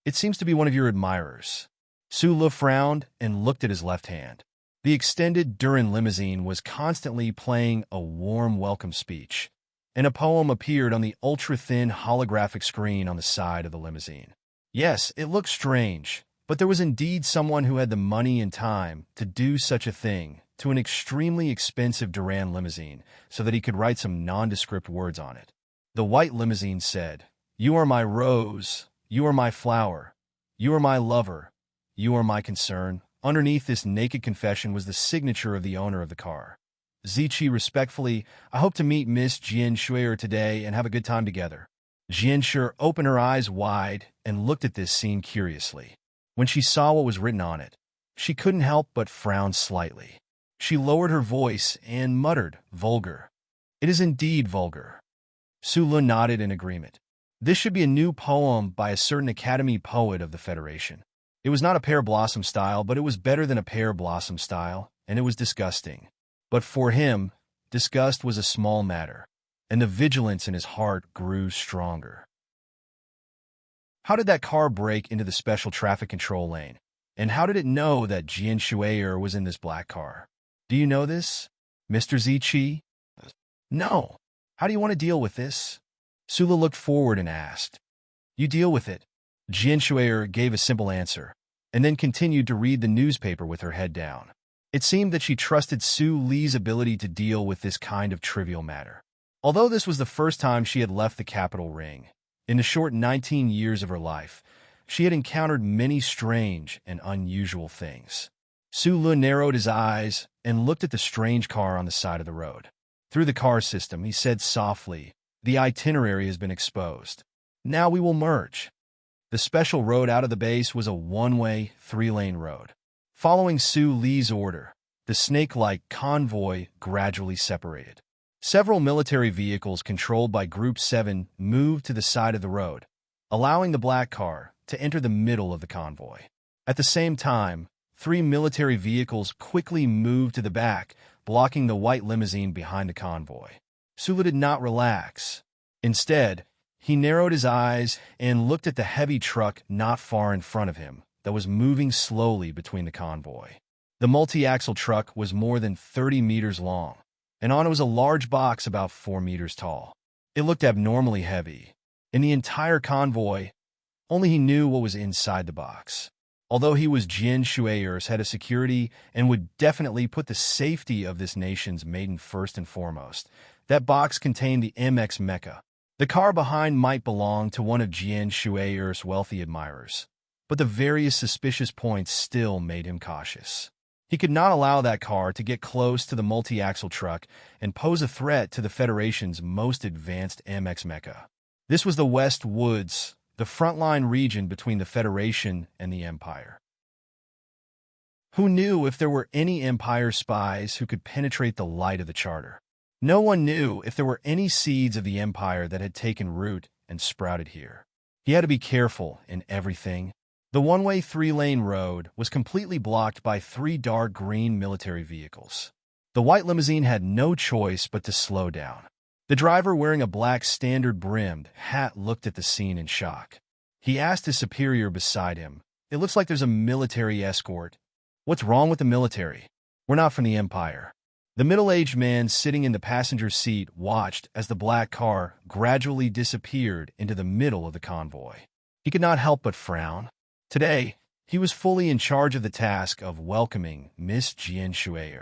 It seems to be one of your admirers." Su Li frowned and looked at his left hand. The extended Duran limousine was constantly playing a warm welcome speech, and a poem appeared on the ultra-thin holographic screen on the side of the limousine. Yes, it looked strange, but there was indeed someone who had the money and time to do such a thing to an extremely expensive Duran limousine so that he could write some nondescript words on it. The white limousine said, "You are my rose, you are my flower, you are my lover, you are my concern." Underneath this naked confession was the signature of the owner of the car. "Ziqi, respectfully, I hope to meet Miss Jian Shuier today and have a good time together." Jian Shuier opened her eyes wide and looked at this scene curiously. When she saw what was written on it, she couldn't help but frown slightly. She lowered her voice and muttered, "Vulgar." "It is indeed vulgar." Su Lun nodded in agreement. This should be a new poem by a certain Academy poet of the Federation. It was not a pear blossom style, but it was better than a pear blossom style, and it was disgusting. But for him, disgust was a small matter, and the vigilance in his heart grew stronger. How did that car break into the special traffic control lane? And how did it know that Jian Shuier was in this black car? Do you know this, Mr. Ziqi? No. How do you want to deal with this? Sula looked forward and asked. You deal with it. Jian Shuier gave a simple answer, and then continued to read the newspaper with her head down. It seemed that she trusted Su Li's ability to deal with this kind of trivial matter. Although this was the first time she had left the capital ring, in the short 19 years of her life, she had encountered many strange and unusual things. Su Li narrowed his eyes and looked at the strange car on the side of the road. Through the car system, he said softly, "The itinerary has been exposed. Now we will merge." The special road out of the base was a one-way, 3-lane road. Following Su Li's order, the snake-like convoy gradually separated. Several military vehicles controlled by Group 7 moved to the side of the road, allowing the black car to enter the middle of the convoy. At the same time, three military vehicles quickly moved to the back, blocking the white limousine behind the convoy. Sulu did not relax. Instead, he narrowed his eyes and looked at the heavy truck not far in front of him that was moving slowly between the convoy. The multi-axle truck was more than 30 meters long, and on it was a large box about 4 meters tall. It looked abnormally heavy. In the entire convoy, only he knew what was inside the box. Although he was Jian Shui's head of security and would definitely put the safety of this nation's maiden first and foremost, that box contained the MX Mecha. The car behind might belong to one of Jian Shui's wealthy admirers, but the various suspicious points still made him cautious. He could not allow that car to get close to the multi-axle truck and pose a threat to the Federation's most advanced MX Mecha. This was the West Woods, the frontline region between the Federation and the Empire. Who knew if there were any Empire spies who could penetrate the light of the Charter? No one knew if there were any seeds of the Empire that had taken root and sprouted here. He had to be careful in everything. The one-way three-lane road was completely blocked by three dark green military vehicles. The white limousine had no choice but to slow down. The driver, wearing a black standard-brimmed hat, looked at the scene in shock. He asked his superior beside him, "It looks like there's a military escort. What's wrong with the military? We're not from the Empire." The middle-aged man sitting in the passenger seat watched as the black car gradually disappeared into the middle of the convoy. He could not help but frown. Today, he was fully in charge of the task of welcoming Miss Jian Shui.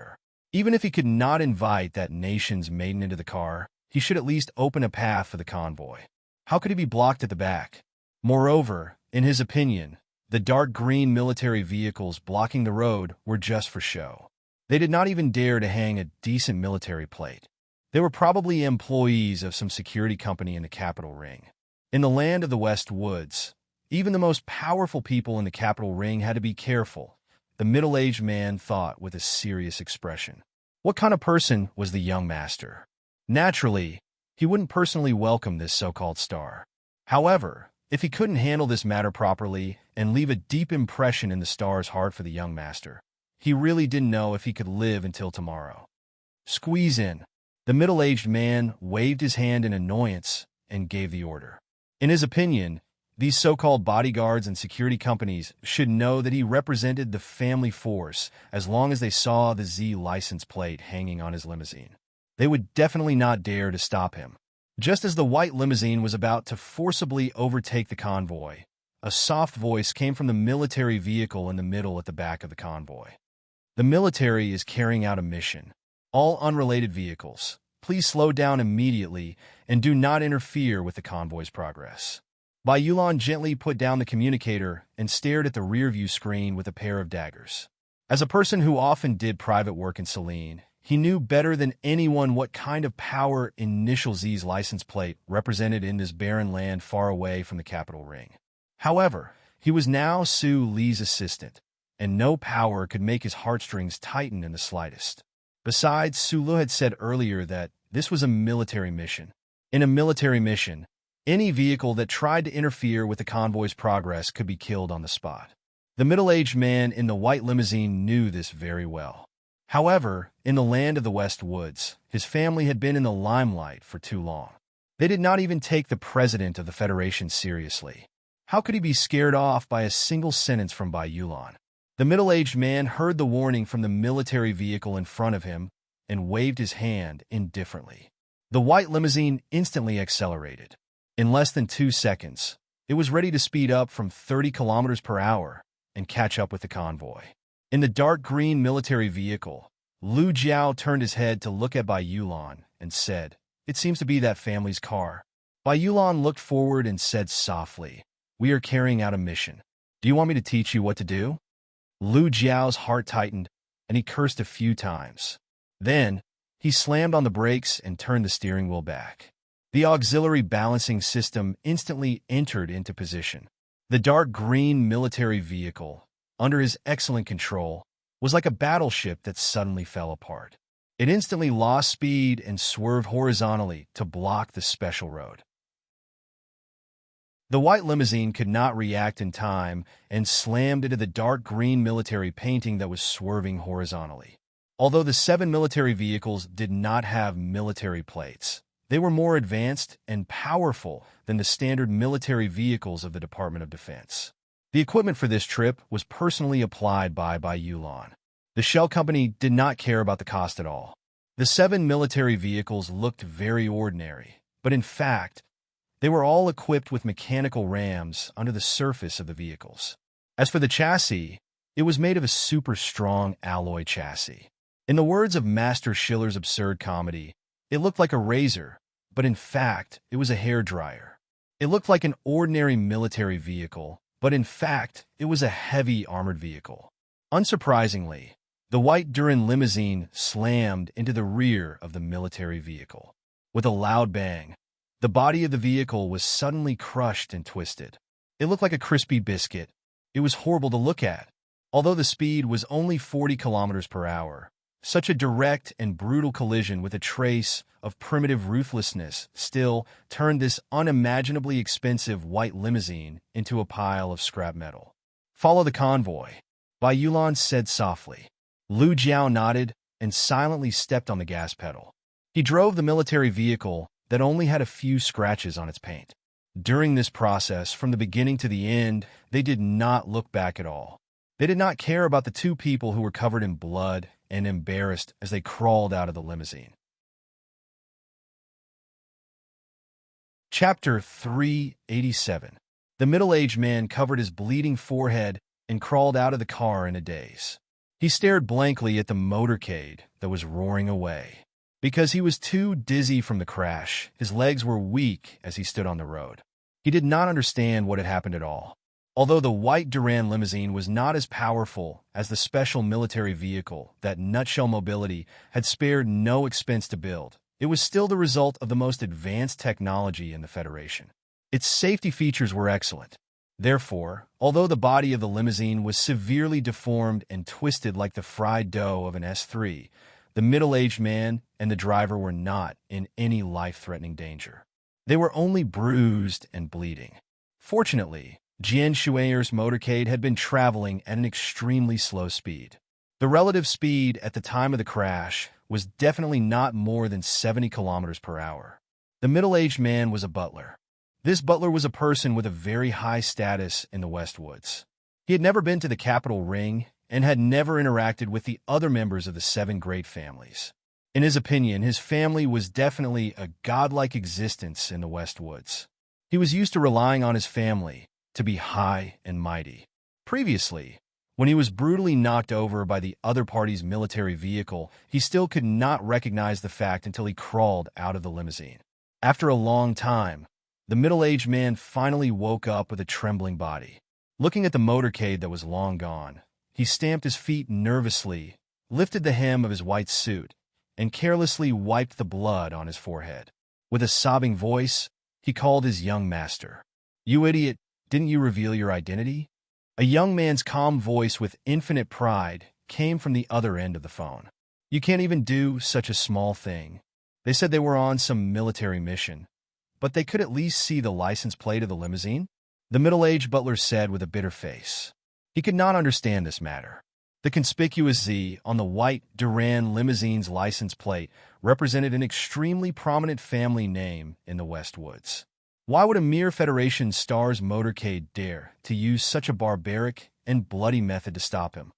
Even if he could not invite that nation's maiden into the car, he should at least open a path for the convoy. How could he be blocked at the back? Moreover, in his opinion, the dark green military vehicles blocking the road were just for show. They did not even dare to hang a decent military plate. They were probably employees of some security company in the capital ring. In the land of the West Woods, even the most powerful people in the capital ring had to be careful, the middle-aged man thought with a serious expression. What kind of person was the young master? Naturally, he wouldn't personally welcome this so-called star. However, if he couldn't handle this matter properly and leave a deep impression in the star's heart for the young master, he really didn't know if he could live until tomorrow. "Squeeze in." The middle-aged man waved his hand in annoyance and gave the order. In his opinion, these so-called bodyguards and security companies should know that he represented the family force as long as they saw the Z license plate hanging on his limousine. They would definitely not dare to stop him. Just as the white limousine was about to forcibly overtake the convoy, a soft voice came from the military vehicle in the middle at the back of the convoy. "The military is carrying out a mission. All unrelated vehicles, please slow down immediately and do not interfere with the convoy's progress." Bai Yulan gently put down the communicator and stared at the rearview screen with a pair of daggers. As a person who often did private work in Selene, he knew better than anyone what kind of power Initial Z's license plate represented in this barren land far away from the capital ring. However, he was now Su Li's assistant, and no power could make his heartstrings tighten in the slightest. Besides, Su Lu had said earlier that this was a military mission. In a military mission, any vehicle that tried to interfere with the convoy's progress could be killed on the spot. The middle-aged man in the white limousine knew this very well. However, in the land of the West Woods, his family had been in the limelight for too long. They did not even take the president of the Federation seriously. How could he be scared off by a single sentence from Bai Yulan? The middle-aged man heard the warning from the military vehicle in front of him and waved his hand indifferently. The white limousine instantly accelerated. In less than 2 seconds, it was ready to speed up from 30 kilometers per hour and catch up with the convoy. In the dark green military vehicle, Lu Jiao turned his head to look at Bai Yulan and said, "It seems to be that family's car." Bai Yulan looked forward and said softly, "We are carrying out a mission. Do you want me to teach you what to do?" Lu Jiao's heart tightened, and he cursed a few times. Then, he slammed on the brakes and turned the steering wheel back. The auxiliary balancing system instantly entered into position. The dark green military vehicle, under his excellent control, was like a battleship that suddenly fell apart. It instantly lost speed and swerved horizontally to block the special road. The white limousine could not react in time and slammed into the dark green military painting that was swerving horizontally. Although the 7 military vehicles did not have military plates, they were more advanced and powerful than the standard military vehicles of the Department of Defense. The equipment for this trip was personally applied by Yulon. The shell company did not care about the cost at all. The 7 military vehicles looked very ordinary, but in fact, they were all equipped with mechanical rams under the surface of the vehicles. As for the chassis, it was made of a super strong alloy chassis. In the words of Master Schiller's absurd comedy, it looked like a razor, but in fact, it was a hairdryer. It looked like an ordinary military vehicle, but in fact, it was a heavy armored vehicle. Unsurprisingly, the white Duran limousine slammed into the rear of the military vehicle. With a loud bang, the body of the vehicle was suddenly crushed and twisted. It looked like a crispy biscuit. It was horrible to look at. Although the speed was only 40 kilometers per hour, such a direct and brutal collision with a trace of primitive ruthlessness still turned this unimaginably expensive white limousine into a pile of scrap metal. "Follow the convoy," Yulon said softly. Lu Jiao nodded and silently stepped on the gas pedal. He drove the military vehicle that only had a few scratches on its paint. During this process, from the beginning to the end, they did not look back at all. They did not care about the 2 people who were covered in blood and embarrassed as they crawled out of the limousine. Chapter 387. The middle-aged man covered his bleeding forehead and crawled out of the car in a daze. He stared blankly at the motorcade that was roaring away. Because he was too dizzy from the crash, his legs were weak as he stood on the road. He did not understand what had happened at all. Although the white Duran limousine was not as powerful as the special military vehicle that Nutshell Mobility had spared no expense to build, it was still the result of the most advanced technology in the Federation. Its safety features were excellent. Therefore, although the body of the limousine was severely deformed and twisted like the fried dough of an S3, the middle-aged man and the driver were not in any life-threatening danger. They were only bruised and bleeding. Fortunately, Jian Shuayer's motorcade had been traveling at an extremely slow speed. The relative speed at the time of the crash was definitely not more than 70 kilometers per hour. The middle-aged man was a butler. This butler was a person with a very high status in the Westwoods. He had never been to the capital ring and had never interacted with the other members of the 7 great families. In his opinion, his family was definitely a godlike existence in the Westwoods. He was used to relying on his family to be high and mighty. Previously, when he was brutally knocked over by the other party's military vehicle, he still could not recognize the fact until he crawled out of the limousine. After a long time, the middle-aged man finally woke up with a trembling body. Looking at the motorcade that was long gone, he stamped his feet nervously, lifted the hem of his white suit, and carelessly wiped the blood on his forehead. With a sobbing voice, he called his young master. "You idiot, didn't you reveal your identity?" A young man's calm voice with infinite pride came from the other end of the phone. "You can't even do such a small thing. They said they were on some military mission, but they could at least see the license plate of the limousine," the middle-aged butler said with a bitter face. He could not understand this matter. The conspicuous Z on the white Duran limousine's license plate represented an extremely prominent family name in the Westwoods. Why would a mere Federation star's motorcade dare to use such a barbaric and bloody method to stop him?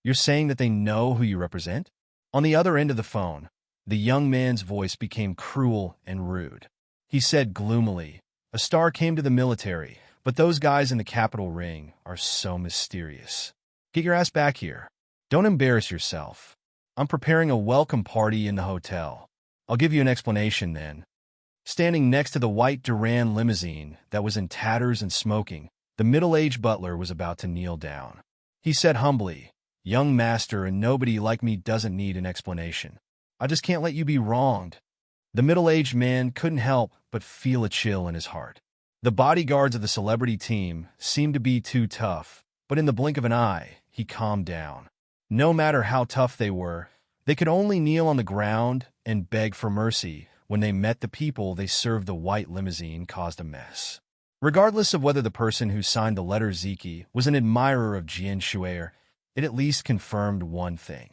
"You're saying that they know who you represent?" On the other end of the phone, the young man's voice became cruel and rude. He said gloomily, "A star came to the military, but those guys in the capital ring are so mysterious. Get your ass back here. Don't embarrass yourself. I'm preparing a welcome party in the hotel. I'll give you an explanation then." Standing next to the white Duran limousine that was in tatters and smoking, the middle-aged butler was about to kneel down. He said humbly, "Young master, and nobody like me doesn't need an explanation. I just can't let you be wronged." The middle-aged man couldn't help but feel a chill in his heart. The bodyguards of the celebrity team seemed to be too tough, but in the blink of an eye, he calmed down. No matter how tough they were, they could only kneel on the ground and beg for mercy when they met the people they served. The white limousine caused a mess. Regardless of whether the person who signed the letter Ziki was an admirer of Jian Shui'er, it at least confirmed one thing.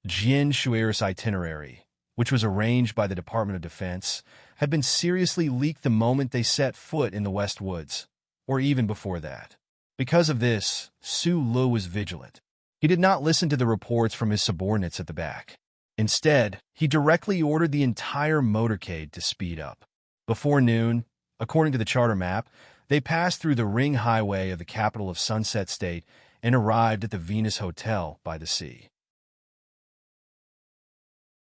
Jian Shui'er's itinerary, which was arranged by the Department of Defense, had been seriously leaked the moment they set foot in the West Woods, or even before that. Because of this, Su Lu was vigilant. He did not listen to the reports from his subordinates at the back. Instead, he directly ordered the entire motorcade to speed up. Before noon, according to the charter map, they passed through the ring highway of the capital of Sunset State and arrived at the Venus Hotel by the sea.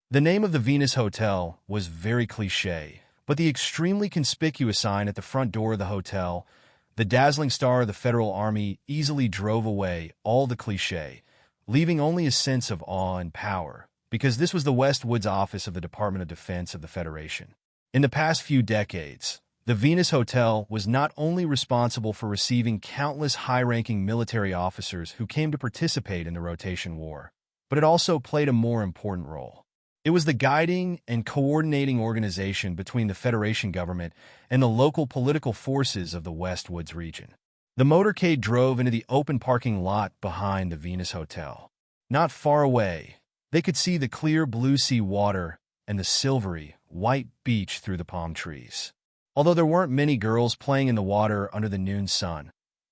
The name of the Venus Hotel was very cliché, but the extremely conspicuous sign at the front door of the hotel, the dazzling star of the Federal Army, easily drove away all the cliché, leaving only a sense of awe and power, because this was the West Woods office of the Department of Defense of the Federation. In the past few decades, the Venus Hotel was not only responsible for receiving countless high-ranking military officers who came to participate in the Rotation War, but it also played a more important role. It was the guiding and coordinating organization between the Federation government and the local political forces of the West Woods region. The motorcade drove into the open parking lot behind the Venus Hotel. Not far away, they could see the clear blue sea water and the silvery, white beach through the palm trees. Although there weren't many girls playing in the water under the noon sun,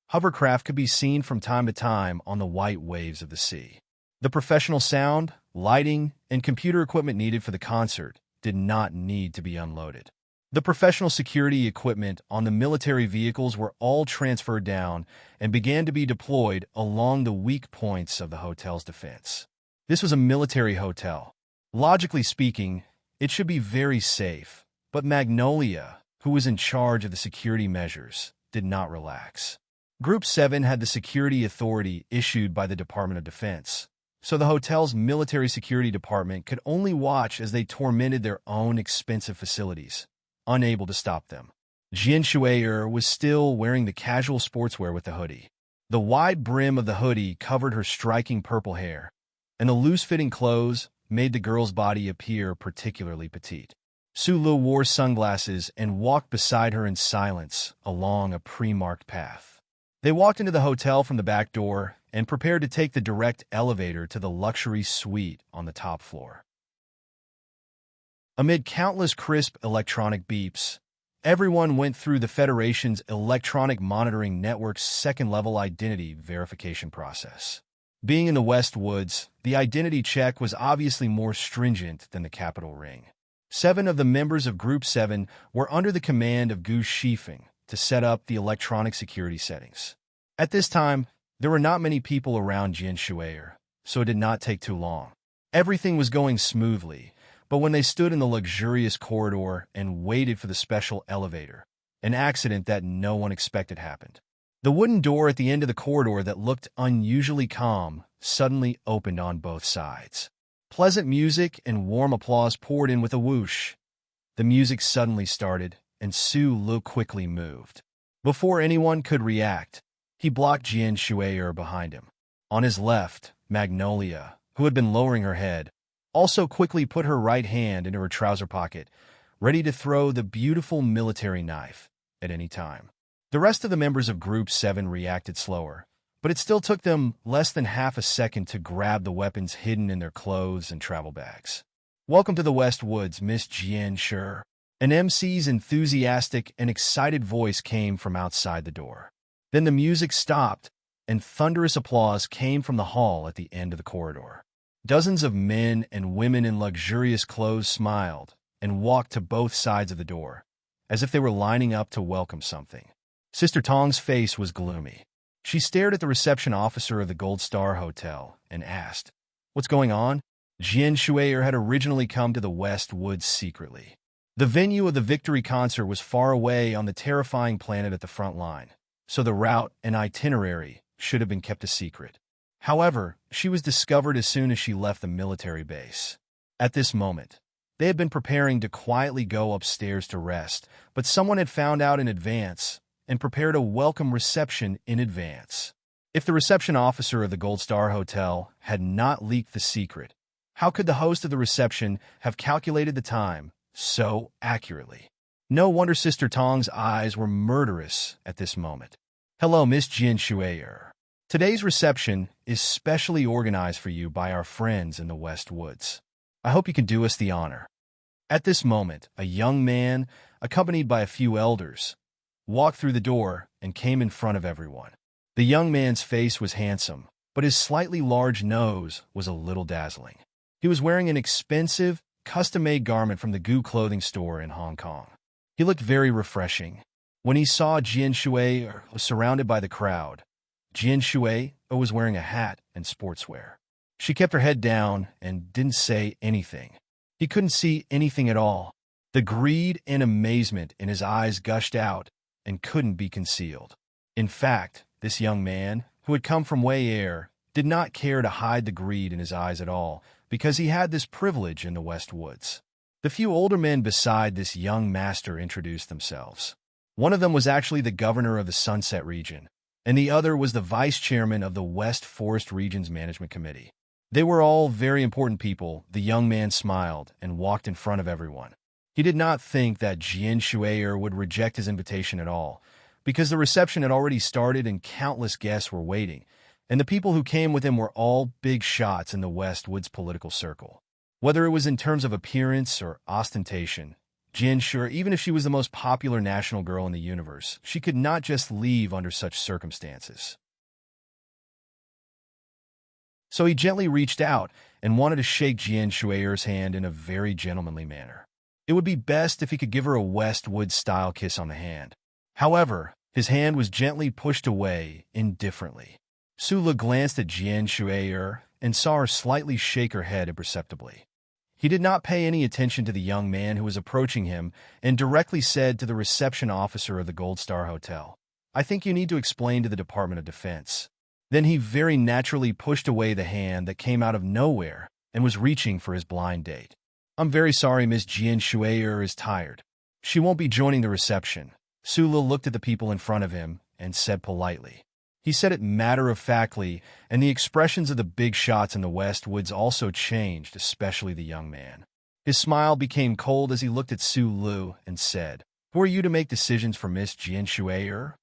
hovercraft could be seen from time to time on the white waves of the sea. The professional sound, lighting, and computer equipment needed for the concert did not need to be unloaded. The professional security equipment on the military vehicles were all transferred down and began to be deployed along the weak points of the hotel's defense. This was a military hotel. Logically speaking, it should be very safe, but Magnolia, who was in charge of the security measures, did not relax. Group 7 had the security authority issued by the Department of Defense, so the hotel's military security department could only watch as they tormented their own expensive facilities, unable to stop them. Jian Shui'er was still wearing the casual sportswear with the hoodie. The wide brim of the hoodie covered her striking purple hair, and the loose-fitting clothes made the girl's body appear particularly petite. Su Lu wore sunglasses and walked beside her in silence along a pre-marked path. They walked into the hotel from the back door and prepared to take the direct elevator to the luxury suite on the top floor. Amid countless crisp electronic beeps, everyone went through the Federation's electronic monitoring network's second-level identity verification process. Being in the West Woods, the identity check was obviously more stringent than the Capitol Ring. 7 of the members of Group 7 were under the command of Gu Shifeng to set up the electronic security settings. At this time, there were not many people around Jian Shui'er, so it did not take too long. Everything was going smoothly, but when they stood in the luxurious corridor and waited for the special elevator, an accident that no one expected happened. The wooden door at the end of the corridor that looked unusually calm suddenly opened on both sides. Pleasant music and warm applause poured in with a whoosh. The music suddenly started, and Su Lu quickly moved. Before anyone could react, he blocked Jian Shui'er behind him. On his left, Magnolia, who had been lowering her head, also quickly put her right hand into her trouser pocket, ready to throw the beautiful military knife at any time. The rest of the members of Group 7 reacted slower, but it still took them less than half a second to grab the weapons hidden in their clothes and travel bags. "Welcome to the West Woods, Miss Jian Shui'er." An MC's enthusiastic and excited voice came from outside the door. Then the music stopped, and thunderous applause came from the hall at the end of the corridor. Dozens of men and women in luxurious clothes smiled and walked to both sides of the door, as if they were lining up to welcome something. Sister Tong's face was gloomy. She stared at the reception officer of the Gold Star Hotel and asked, "What's going on?" Jian Shui'er had originally come to the West Woods secretly. The venue of the Victory concert was far away on the terrifying planet at the front line, so the route and itinerary should have been kept a secret. However, she was discovered as soon as she left the military base. At this moment, they had been preparing to quietly go upstairs to rest, but someone had found out in advance and prepared a welcome reception in advance. If the reception officer of the Gold Star Hotel had not leaked the secret, how could the host of the reception have calculated the time so accurately? No wonder Sister Tong's eyes were murderous at this moment. Hello, Miss Jin Shuier. Today's reception is specially organized for you by our friends in the West Woods. I hope you can do us the honor. At this moment, a young man, accompanied by a few elders, walked through the door and came in front of everyone. The young man's face was handsome, but his slightly large nose was a little dazzling. He was wearing an expensive, custom-made garment from the Gu clothing store in Hong Kong. He looked very refreshing. When he saw Jian Shui surrounded by the crowd, Jian Shui was wearing a hat and sportswear. She kept her head down and didn't say anything. He couldn't see anything at all. The greed and amazement in his eyes gushed out and couldn't be concealed. In fact, this young man, who had come from Wei Air, did not care to hide the greed in his eyes at all, because he had this privilege in the West Woods. The few older men beside this young master introduced themselves. One of them was actually the governor of the Sunset region, and the other was the vice chairman of the West Forest Region's Management Committee. They were all very important people. The young man smiled and walked in front of everyone. He did not think that Jian Shuier would reject his invitation at all, because the reception had already started and countless guests were waiting, and the people who came with him were all big shots in the West Woods political circle. Whether it was in terms of appearance or ostentation, Jian Shuier, even if she was the most popular national girl in the universe, she could not just leave under such circumstances. So he gently reached out and wanted to shake Jian Shuier's hand in a very gentlemanly manner. It would be best if he could give her a West Woods-style kiss on the hand. However, his hand was gently pushed away indifferently. Su Le glanced at Jian Shuier and saw her slightly shake her head imperceptibly. He did not pay any attention to the young man who was approaching him and directly said to the reception officer of the Gold Star Hotel, "I think you need to explain to the Department of Defense." Then he very naturally pushed away the hand that came out of nowhere and was reaching for his blind date. "I'm very sorry, Miss Jian Shuier is tired. She won't be joining the reception." Su Le looked at the people in front of him and said politely. He said it matter-of-factly, and the expressions of the big shots in the West Woods also changed, especially the young man. His smile became cold as he looked at Su Le and said, "Who are you to make decisions for Miss Jian Shuier?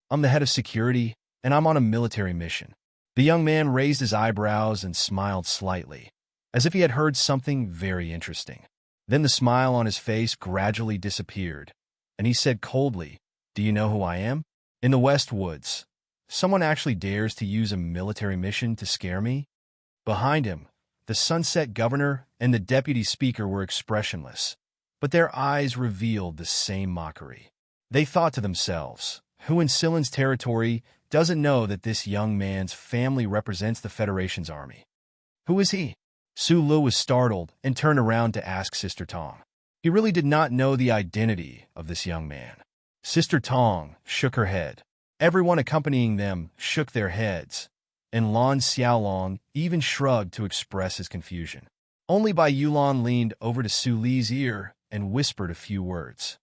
I'm the head of security, and I'm on a military mission." The young man raised his eyebrows and smiled slightly, as if he had heard something very interesting. Then the smile on his face gradually disappeared, and he said coldly, "Do you know who I am? In the West Woods, someone actually dares to use a military mission to scare me?" Behind him, the Sunset Governor and the Deputy Speaker were expressionless, but their eyes revealed the same mockery. They thought to themselves, who in Silin's territory doesn't know that this young man's family represents the Federation's army? Who is he? Su Le was startled and turned around to ask Sister Tong. He really did not know the identity of this young man. Sister Tong shook her head. Everyone accompanying them shook their heads, and Lan Xiaolong even shrugged to express his confusion. Only Bai Yulan leaned over to Su Li's ear and whispered a few words.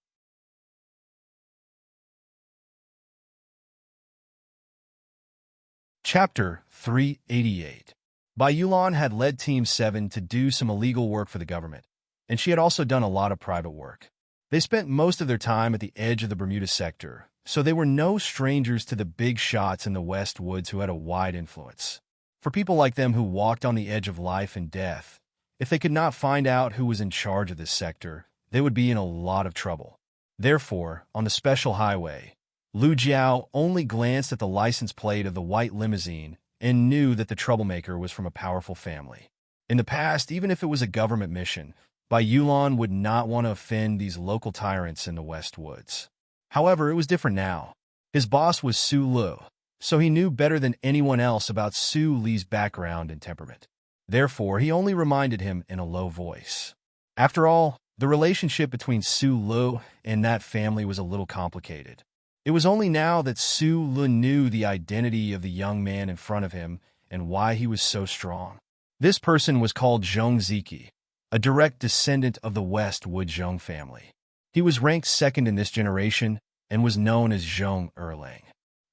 Chapter 388. Bai Yulan had led Team 7 to do some illegal work for the government, and she had also done a lot of private work. They spent most of their time at the edge of the Bermuda sector, so they were no strangers to the big shots in the West Woods who had a wide influence. For people like them who walked on the edge of life and death, if they could not find out who was in charge of this sector, they would be in a lot of trouble. Therefore, on the special highway, Lu Jiao only glanced at the license plate of the white limousine and knew that the troublemaker was from a powerful family. In the past, even if it was a government mission, Bai Yulan would not want to offend these local tyrants in the West Woods. However, it was different now. His boss was Su Le, so he knew better than anyone else about Su Li's background and temperament. Therefore, he only reminded him in a low voice. After all, the relationship between Su Le and that family was a little complicated. It was only now that Su Le knew the identity of the young man in front of him and why he was so strong. This person was called Zhong Ziki, a direct descendant of the West Wood Zhong family. He was ranked second in this generation and was known as Zhong Erlang.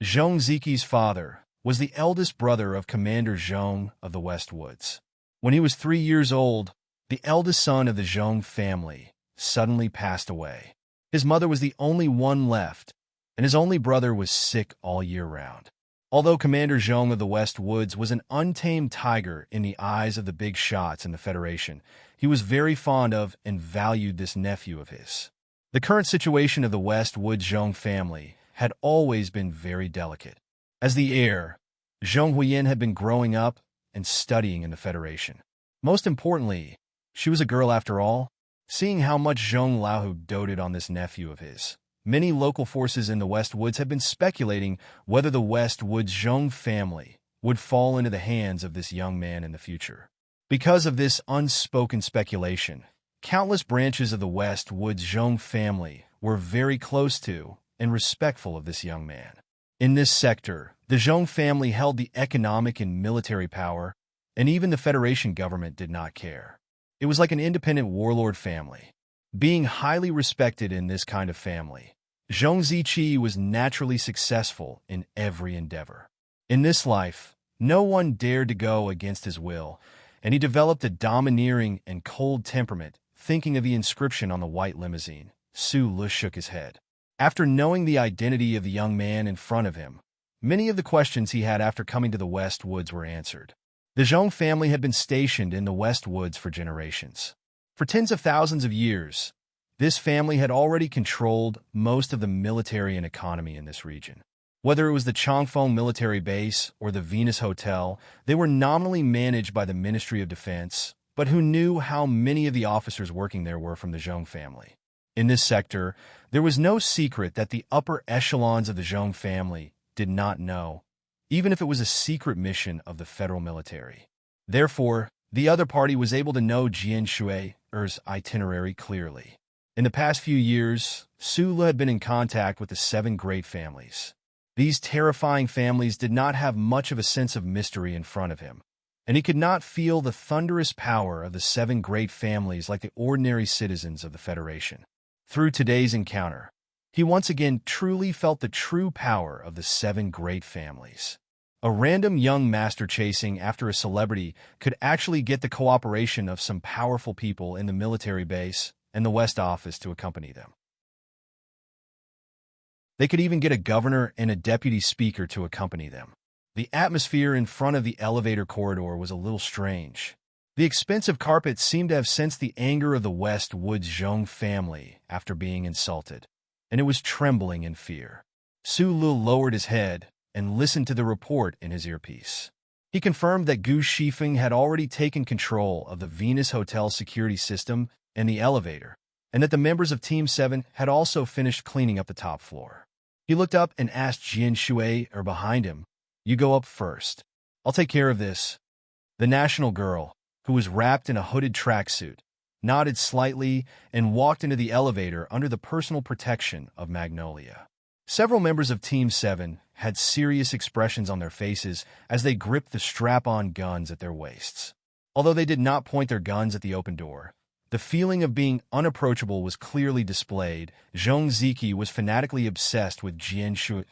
Zhong Ziki's father was the eldest brother of Commander Zhong of the West Woods. When he was 3 years old, the eldest son of the Zhong family suddenly passed away. His mother was the only one left, and his only brother was sick all year round. Although Commander Zhong of the West Woods was an untamed tiger in the eyes of the big shots in the Federation, he was very fond of and valued this nephew of his. The current situation of the West Woods Zhong family had always been very delicate. As the heir, Zhong Huiyin had been growing up and studying in the Federation. Most importantly, she was a girl after all. Seeing how much Zhong Laohu doted on this nephew of his, many local forces in the West Woods had been speculating whether the West Woods Zhong family would fall into the hands of this young man in the future. Because of this unspoken speculation, countless branches of the West Woods Zhong family were very close to and respectful of this young man. In this sector, the Zhong family held the economic and military power, and even the Federation government did not care. It was like an independent warlord family. Being highly respected in this kind of family, Zhong Ziqi was naturally successful in every endeavor. In this life, no one dared to go against his will, and he developed a domineering and cold temperament. Thinking of the inscription on the white limousine, Su Lu shook his head. After knowing the identity of the young man in front of him, many of the questions he had after coming to the West Woods were answered. The Zhong family had been stationed in the West Woods for generations. For tens of thousands of years, this family had already controlled most of the military and economy in this region. Whether it was the Changfeng military base or the Venus Hotel, they were nominally managed by the Ministry of Defense, but who knew how many of the officers working there were from the Zhong family? In this sector, there was no secret that the upper echelons of the Zhong family did not know, even if it was a secret mission of the federal military. Therefore, the other party was able to know Jian Shui's itinerary clearly. In the past few years, Su Lu had been in contact with the 7 great families. These terrifying families did not have much of a sense of mystery in front of him, and he could not feel the thunderous power of the 7 great families like the ordinary citizens of the Federation. Through today's encounter, he once again truly felt the true power of the 7 great families. A random young master chasing after a celebrity could actually get the cooperation of some powerful people in the military base and the West Office to accompany them. They could even get a governor and a deputy speaker to accompany them. The atmosphere in front of the elevator corridor was a little strange. The expensive carpet seemed to have sensed the anger of the West Woods Zhong family after being insulted, and it was trembling in fear. Su Lu lowered his head and listened to the report in his earpiece. He confirmed that Gu Shifeng had already taken control of the Venus Hotel security system and the elevator, and that the members of Team 7 had also finished cleaning up the top floor. He looked up and asked Jian Shui behind him, "You go up first. I'll take care of this." The national girl, who was wrapped in a hooded tracksuit, nodded slightly and walked into the elevator under the personal protection of Magnolia. Several members of Team 7 had serious expressions on their faces as they gripped the strap-on guns at their waists. Although they did not point their guns at the open door, the feeling of being unapproachable was clearly displayed. Zhong Ziqi was fanatically obsessed with Jian Shui,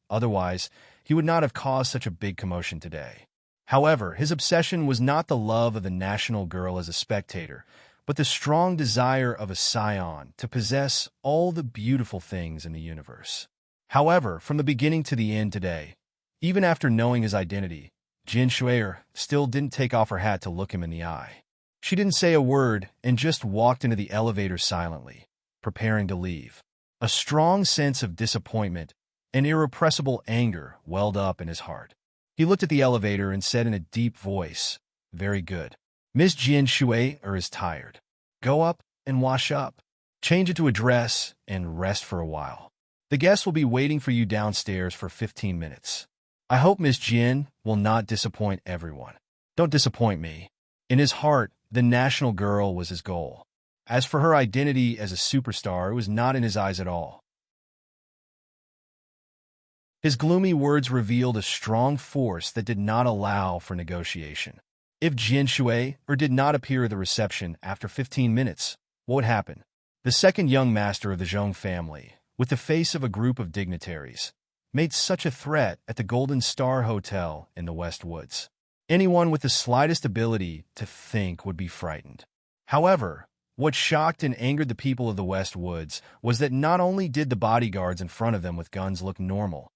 otherwise, he would not have caused such a big commotion today. However, his obsession was not the love of the national girl as a spectator, but the strong desire of a scion to possess all the beautiful things in the universe. However, from the beginning to the end today, even after knowing his identity, Jian Shui still didn't take off her hat to look him in the eye. She didn't say a word and just walked into the elevator silently, preparing to leave. A strong sense of disappointment and irrepressible anger welled up in his heart. He looked at the elevator and said in a deep voice, "Very good. Miss Jian Shui is tired. Go up and wash up. Change into a dress and rest for a while. The guests will be waiting for you downstairs for 15 minutes. I hope Miss Jian will not disappoint everyone. Don't disappoint me." In his heart, the national girl was his goal. As for her identity as a superstar, it was not in his eyes at all. His gloomy words revealed a strong force that did not allow for negotiation. If Jian Shui did not appear at the reception after 15 minutes, what would happen? The second young master of the Zhong family, with the face of a group of dignitaries, made such a threat at the Golden Star Hotel in the West Woods. Anyone with the slightest ability to think would be frightened. However, What shocked and angered the people of the West Woods was that not only did the bodyguards in front of them with guns look normal,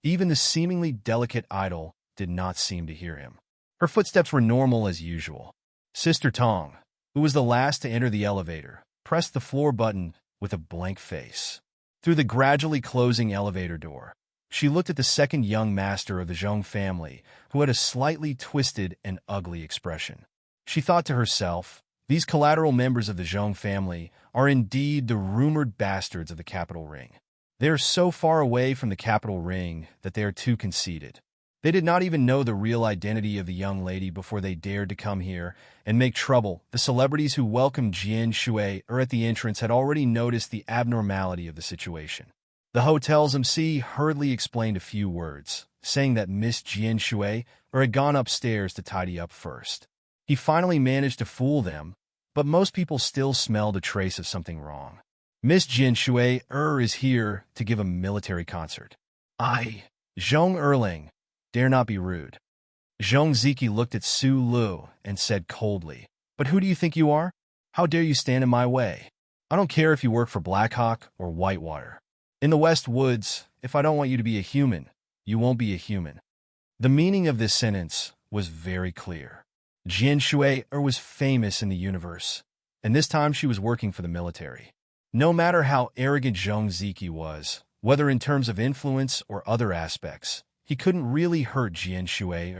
even the seemingly delicate idol did not seem to hear him. Her footsteps were normal as usual. Sister Tong, who was the last to enter the elevator, pressed the floor button with a blank face. Through the gradually closing elevator door, she looked at the second young master of the Zhong family, who had a slightly twisted and ugly expression. She thought to herself, these collateral members of the Zhong family are indeed the rumored bastards of the capital ring. They are so far away from the capital ring that they are too conceited. They did not even know the real identity of the young lady before they dared to come here and make trouble. The celebrities who welcomed Jian Shui at the entrance had already noticed the abnormality of the situation. The hotel's MC hurriedly explained a few words, saying that Miss Jian Shui had gone upstairs to tidy up first. He finally managed to fool them, but most people still smelled a trace of something wrong. Miss Jian Shui is here to give a military concert. I, Zhong Erling, dare not be rude. Zhong Ziki looked at Su Lu and said coldly, but who do you think you are? How dare you stand in my way? I don't care if you work for Blackhawk or Whitewater. In the West Woods, if I don't want you to be a human, you won't be a human. The meaning of this sentence was very clear. Jian Shui was famous in the universe, and this time she was working for the military. No matter how arrogant Zhong Ziki was, whether in terms of influence or other aspects, he couldn't really hurt Jian Shui.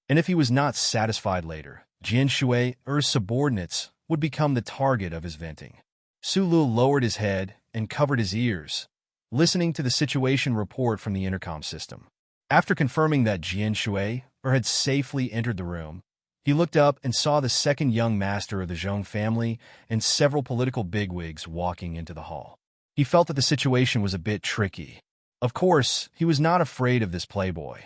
And if he was not satisfied later, Jian Shui's subordinates would become the target of his venting. Su Lu lowered his head and covered his ears, listening to the situation report from the intercom system. After confirming that Jian Shui had safely entered the room, he looked up and saw the second young master of the Zhong family and several political bigwigs walking into the hall. He felt that the situation was a bit tricky. Of course, he was not afraid of this playboy,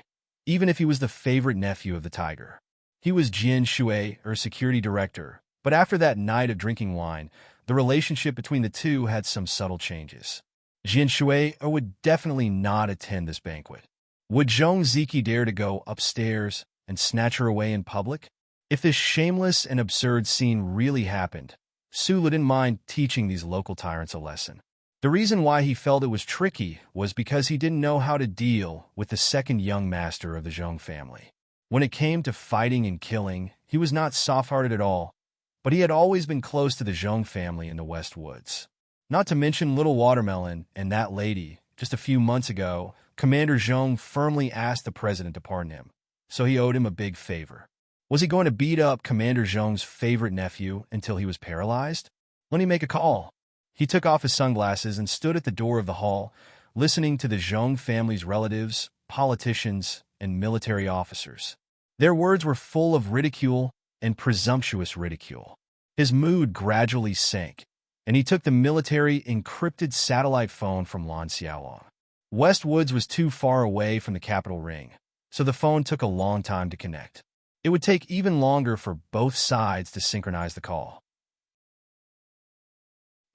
even if he was the favorite nephew of the tiger. He was Jian Shui, security director, but after that night of drinking wine, the relationship between the two had some subtle changes. Jian Shui would definitely not attend this banquet. Would Zhong Ziki dare to go upstairs and snatch her away in public? If this shameless and absurd scene really happened, Su Lu didn't mind teaching these local tyrants a lesson. The reason why he felt it was tricky was because he didn't know how to deal with the second young master of the Zhong family. When it came to fighting and killing, he was not soft-hearted at all, but he had always been close to the Zhong family in the West Woods. Not to mention Little Watermelon and that lady. Just a few months ago, Commander Zhong firmly asked the president to pardon him, so he owed him a big favor. Was he going to beat up Commander Zhong's favorite nephew until he was paralyzed? Let me make a call. He took off his sunglasses and stood at the door of the hall, listening to the Zhong family's relatives, politicians, and military officers. Their words were full of ridicule and presumptuous ridicule. His mood gradually sank, and he took the military encrypted satellite phone from Lan Xiaolong. West Woods was too far away from the capital ring, so the phone took a long time to connect. It would take even longer for both sides to synchronize the call.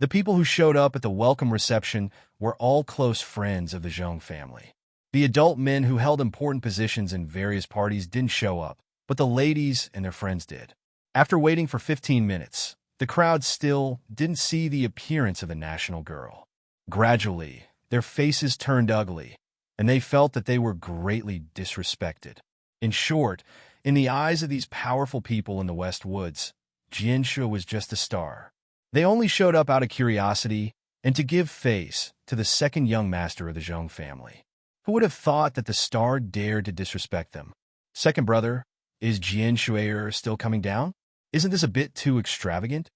The people who showed up at the welcome reception were all close friends of the Zhong family. The adult men who held important positions in various parties didn't show up, but the ladies and their friends did. After waiting for 15 minutes, the crowd still didn't see the appearance of the national girl. Gradually, their faces turned ugly, and they felt that they were greatly disrespected. In short, in the eyes of these powerful people in the West Woods, Jian Shui was just a star. They only showed up out of curiosity and to give face to the second young master of the Zhong family. Who would have thought that the star dared to disrespect them? Second brother, is Jian Shui still coming down? Isn't this a bit too extravagant?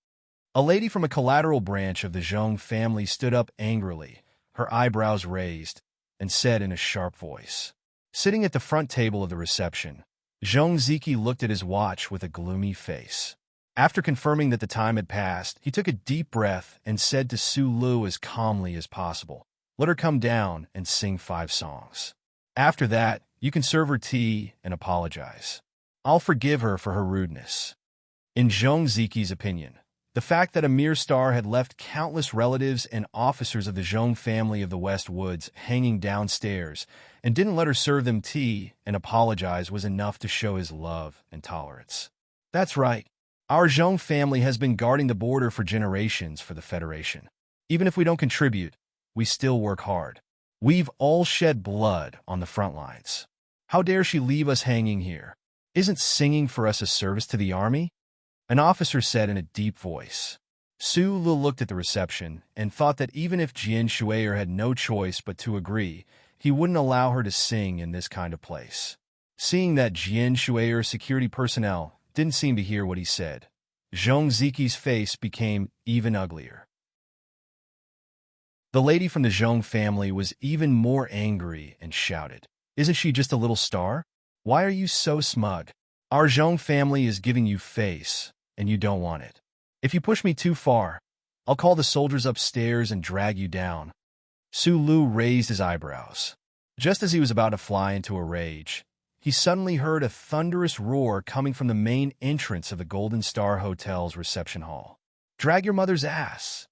A lady from a collateral branch of the Zhong family stood up angrily, her eyebrows raised, and said in a sharp voice. Sitting at the front table of the reception, Zhong Ziki looked at his watch with a gloomy face. After confirming that the time had passed, he took a deep breath and said to Su Lu as calmly as possible, "Let her come down and sing 5 songs. After that, you can serve her tea and apologize. I'll forgive her for her rudeness." In Zhong Ziki's opinion, the fact that a mere star had left countless relatives and officers of the Zhong family of the West Woods hanging downstairs and didn't let her serve them tea and apologize was enough to show his love and tolerance. That's right. Our Zhong family has been guarding the border for generations for the Federation. Even if we don't contribute, we still work hard. We've all shed blood on the front lines. How dare she leave us hanging here? Isn't singing for us a service to the army? An officer said in a deep voice. Su Lu looked at the reception and thought that even if Jian Shuier had no choice but to agree, he wouldn't allow her to sing in this kind of place. Seeing that Jian Shuiyer's security personnel didn't seem to hear what he said, Zhong Ziqi's face became even uglier. The lady from the Zhong family was even more angry and shouted, "Isn't she just a little star? Why are you so smug? Our Zhong family is giving you face, and you don't want it. If you push me too far, I'll call the soldiers upstairs and drag you down." Su Lu raised his eyebrows. Just as he was about to fly into a rage, he suddenly heard a thunderous roar coming from the main entrance of the Golden Star Hotel's reception hall. "Drag your mother's ass."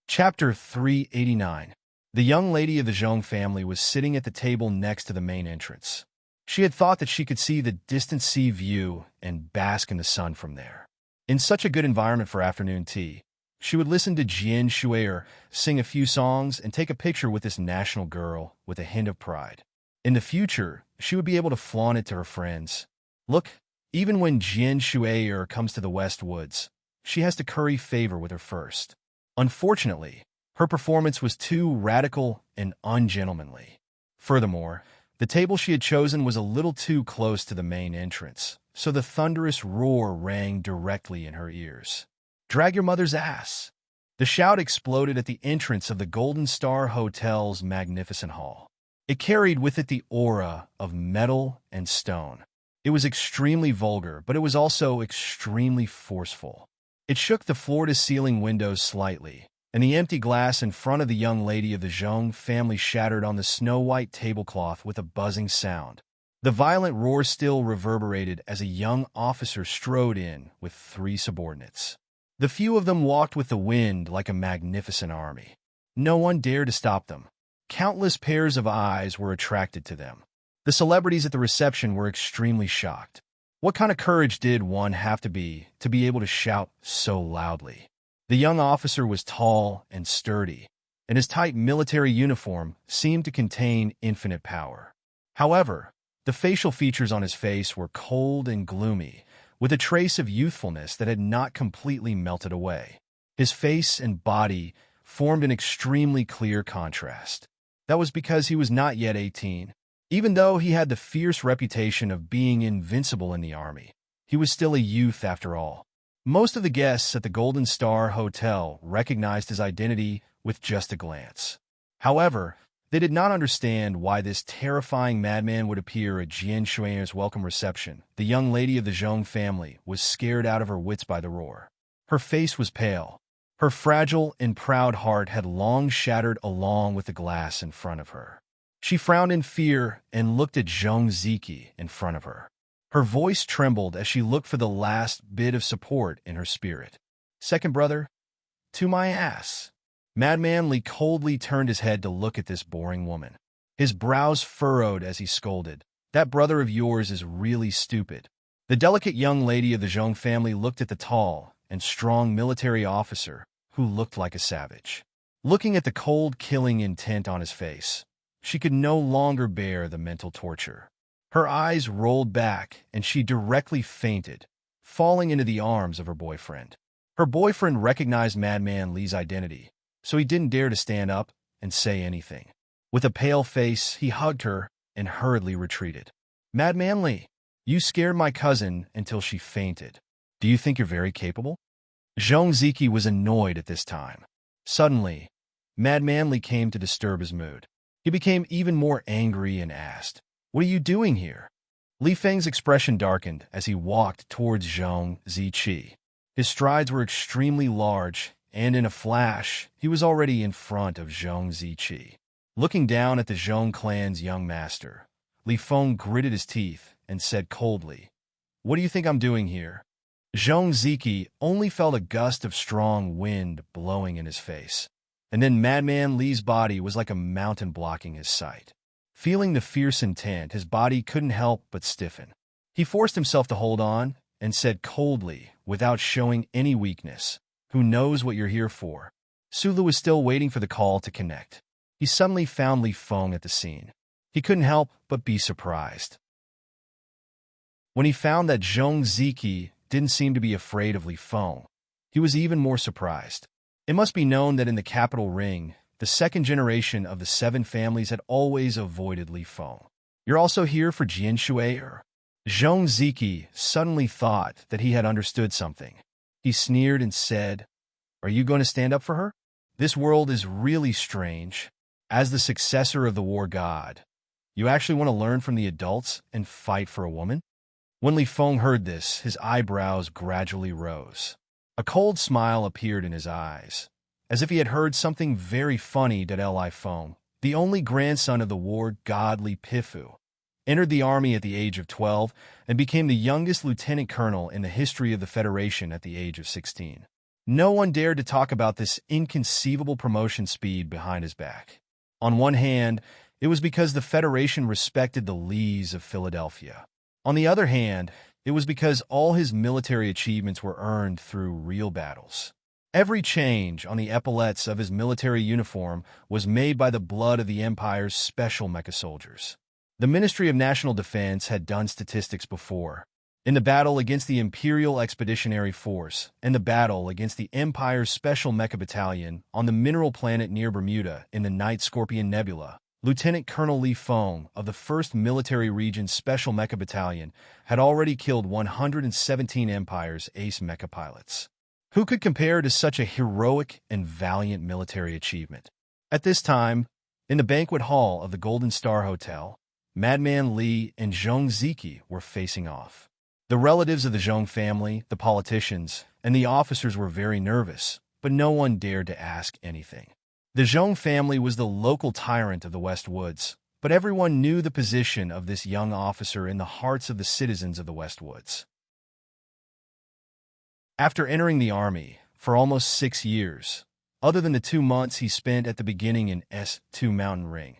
Chapter 389. The young lady of the Zhong family was sitting at the table next to the main entrance. She had thought that she could see the distant sea view and bask in the sun from there. In such a good environment for afternoon tea, she would listen to Jian Shuier sing a few songs and take a picture with this national girl with a hint of pride. In the future, she would be able to flaunt it to her friends. Look, even when Jian Shuier comes to the West Woods, she has to curry favor with her first. Unfortunately, her performance was too radical and ungentlemanly. Furthermore, the table she had chosen was a little too close to the main entrance, so the thunderous roar rang directly in her ears. "Drag your mother's ass." The shout exploded at the entrance of the Golden Star Hotel's magnificent hall. It carried with it the aura of metal and stone. It was extremely vulgar, but it was also extremely forceful. It shook the floor-to-ceiling windows slightly, and the empty glass in front of the young lady of the Zhong family shattered on the snow-white tablecloth with a buzzing sound. The violent roar still reverberated as a young officer strode in with 3 subordinates. The few of them walked with the wind like a magnificent army. No one dared to stop them. Countless pairs of eyes were attracted to them. The celebrities at the reception were extremely shocked. What kind of courage did one have to be able to shout so loudly? The young officer was tall and sturdy, and his tight military uniform seemed to contain infinite power. However, the facial features on his face were cold and gloomy, with a trace of youthfulness that had not completely melted away. His face and body formed an extremely clear contrast. That was because he was not yet 18. Even though he had the fierce reputation of being invincible in the army, he was still a youth after all. Most of the guests at the Golden Star Hotel recognized his identity with just a glance. However, they did not understand why this terrifying madman would appear at Jian Shuiyer's welcome reception. The young lady of the Zhong family was scared out of her wits by the roar. Her face was pale. Her fragile and proud heart had long shattered along with the glass in front of her. She frowned in fear and looked at Zhong Ziqi in front of her. Her voice trembled as she looked for the last bit of support in her spirit. "Second brother, to my ass." Madman Li coldly turned his head to look at this boring woman. His brows furrowed as he scolded. "That brother of yours is really stupid." The delicate young lady of the Zhong family looked at the tall and strong military officer, who looked like a savage. Looking at the cold, killing intent on his face, she could no longer bear the mental torture. Her eyes rolled back, and she directly fainted, falling into the arms of her boyfriend. Her boyfriend recognized Madman Li's identity, so he didn't dare to stand up and say anything. With a pale face, he hugged her and hurriedly retreated. "Madman Li, you scared my cousin until she fainted. Do you think you're very capable?" Zhong Ziqi was annoyed at this time. Suddenly, Madman Li came to disturb his mood. He became even more angry and asked, "What are you doing here?" Li Feng's expression darkened as he walked towards Zhong Ziqi. His strides were extremely large, and in a flash, he was already in front of Zhong Ziqi. Looking down at the Zhong clan's young master, Li Feng gritted his teeth and said coldly, "What do you think I'm doing here?" Zhong Ziqi only felt a gust of strong wind blowing in his face, and then Madman Li's body was like a mountain blocking his sight. Feeling the fierce intent, his body couldn't help but stiffen. He forced himself to hold on and said coldly, without showing any weakness, "Who knows what you're here for?" Sulu was still waiting for the call to connect. He suddenly found Li Feng at the scene. He couldn't help but be surprised. When he found that Zhong Ziki didn't seem to be afraid of Li Feng, he was even more surprised. It must be known that in the capital ring, the second generation of the 7 families had always avoided Li Feng. "You're also here for Jian Shuai?" Zhong Ziki suddenly thought that he had understood something. He sneered and said, "Are you going to stand up for her? This world is really strange. As the successor of the war god, you actually want to learn from the adults and fight for a woman?" When Li Feng heard this, his eyebrows gradually rose. A cold smile appeared in his eyes, as if he had heard something very funny. Li Feng, the only grandson of the war god Li Pifu, entered the army at the age of 12 and became the youngest lieutenant colonel in the history of the Federation at the age of 16. No one dared to talk about this inconceivable promotion speed behind his back. On one hand, it was because the Federation respected the Lees of Philadelphia. On the other hand, it was because all his military achievements were earned through real battles. Every change on the epaulets of his military uniform was made by the blood of the Empire's special mecha soldiers. The Ministry of National Defense had done statistics before. In the battle against the Imperial Expeditionary Force and the battle against the Empire's Special Mecha Battalion on the mineral planet near Bermuda in the Night Scorpion Nebula, Lieutenant Colonel Li Feng of the 1st Military Region Special Mecha Battalion had already killed 117 Empire's ace mecha pilots. Who could compare to such a heroic and valiant military achievement? At this time, in the banquet hall of the Golden Star Hotel, Madman Li and Zhong Ziki were facing off. The relatives of the Zhong family, the politicians, and the officers were very nervous, but no one dared to ask anything. The Zhong family was the local tyrant of the West Woods, but everyone knew the position of this young officer in the hearts of the citizens of the West Woods. After entering the army, for almost 6 years, other than the 2 months he spent at the beginning in S2 Mountain Ring,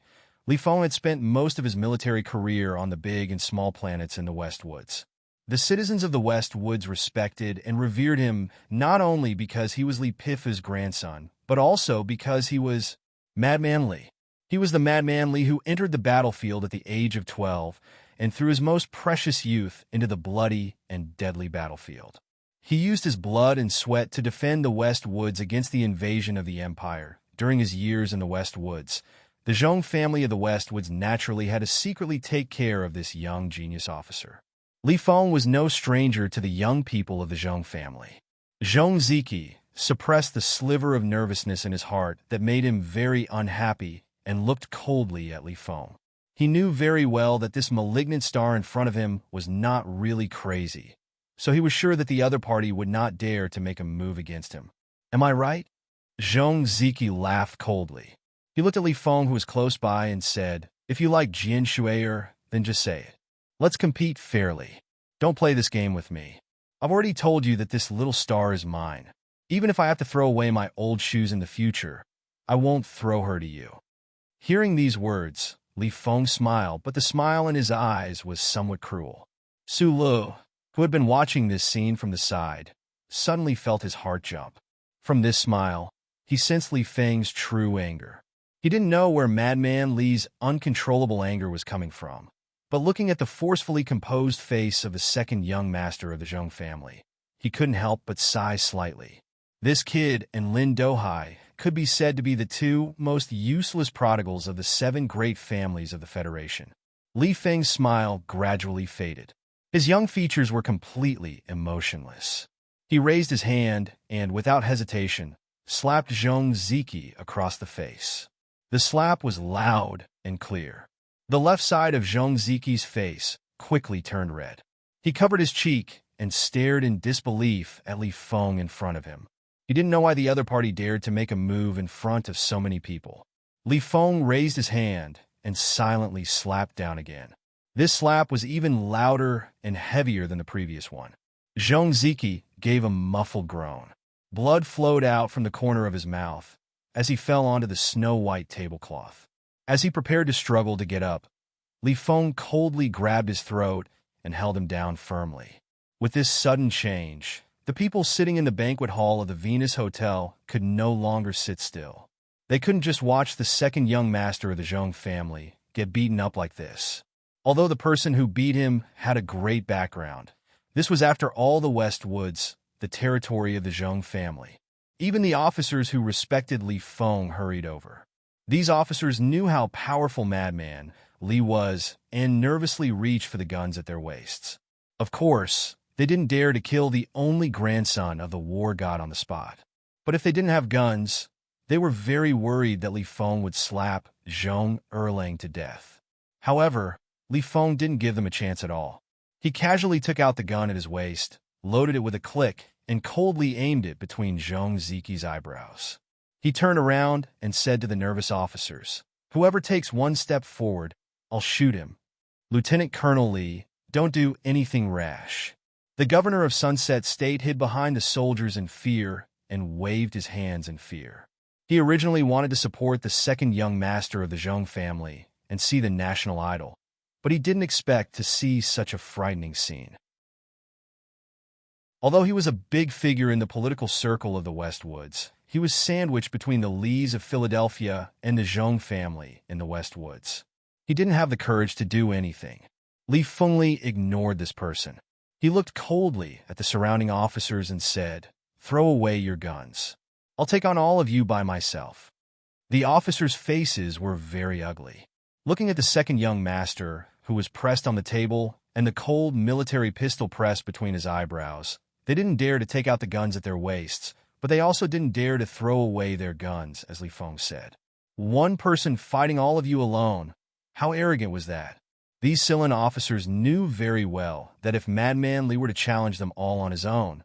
Li Feng had spent most of his military career on the big and small planets in the West Woods. The citizens of the West Woods respected and revered him not only because he was Li Pifu's grandson, but also because he was Madman Li. He was the Madman Li who entered the battlefield at the age of 12 and threw his most precious youth into the bloody and deadly battlefield. He used his blood and sweat to defend the West Woods against the invasion of the Empire. During his years in the West Woods, the Zhong family of the West Woods naturally had to secretly take care of this young genius officer. Li Feng was no stranger to the young people of the Zhong family. Zhong Ziki suppressed the sliver of nervousness in his heart that made him very unhappy and looked coldly at Li Feng. He knew very well that this malignant star in front of him was not really crazy, so he was sure that the other party would not dare to make a move against him. "Am I right?" Zhong Ziki laughed coldly. He looked at Li Feng, who was close by, and said, "If you like Jian Shuai, then just say it. Let's compete fairly. Don't play this game with me. I've already told you that this little star is mine. Even if I have to throw away my old shoes in the future, I won't throw her to you." Hearing these words, Li Feng smiled, but the smile in his eyes was somewhat cruel. Sulu, who had been watching this scene from the side, suddenly felt his heart jump. From this smile, he sensed Li Feng's true anger. He didn't know where Madman Li's uncontrollable anger was coming from, but looking at the forcefully composed face of the second young master of the Zhong family, he couldn't help but sigh slightly. This kid and Lin Dohai could be said to be the 2 most useless prodigals of the 7 great families of the Federation. Li Feng's smile gradually faded. His young features were completely emotionless. He raised his hand and, without hesitation, slapped Zhong Ziki across the face. The slap was loud and clear. The left side of Zhong Ziki's face quickly turned red. He covered his cheek and stared in disbelief at Li Feng in front of him. He didn't know why the other party dared to make a move in front of so many people. Li Feng raised his hand and silently slapped down again. This slap was even louder and heavier than the previous one. Zhong Ziki gave a muffled groan. Blood flowed out from the corner of his mouth as he fell onto the snow-white tablecloth. As he prepared to struggle to get up, Li Feng coldly grabbed his throat and held him down firmly. With this sudden change, the people sitting in the banquet hall of the Venus Hotel could no longer sit still. They couldn't just watch the second young master of the Zhong family get beaten up like this. Although the person who beat him had a great background, this was after all the West Woods, the territory of the Zhong family. Even the officers who respected Li Feng hurried over. These officers knew how powerful madman Li was and nervously reached for the guns at their waists. Of course, they didn't dare to kill the only grandson of the war god on the spot. But if they didn't have guns, they were very worried that Li Feng would slap Zhong Erlang to death. However, Li Feng didn't give them a chance at all. He casually took out the gun at his waist, loaded it with a click, and coldly aimed it between Zhong Ziqi's eyebrows. He turned around and said to the nervous officers, "Whoever takes one step forward, I'll shoot him. Lieutenant Colonel Li, don't do anything rash." The governor of Sunset State hid behind the soldiers in fear and waved his hands in fear. He originally wanted to support the second young master of the Zhong family and see the national idol, but he didn't expect to see such a frightening scene. Although he was a big figure in the political circle of the West Woods, he was sandwiched between the Lees of Philadelphia and the Zhong family in the West Woods. He didn't have the courage to do anything. Li Fengli ignored this person. He looked coldly at the surrounding officers and said, "Throw away your guns. I'll take on all of you by myself." The officers' faces were very ugly. Looking at the second young master, who was pressed on the table, and the cold military pistol pressed between his eyebrows, they didn't dare to take out the guns at their waists, but they also didn't dare to throw away their guns, as Li Feng said. One person fighting all of you alone. How arrogant was that? These Silan officers knew very well that if Madman Li were to challenge them all on his own,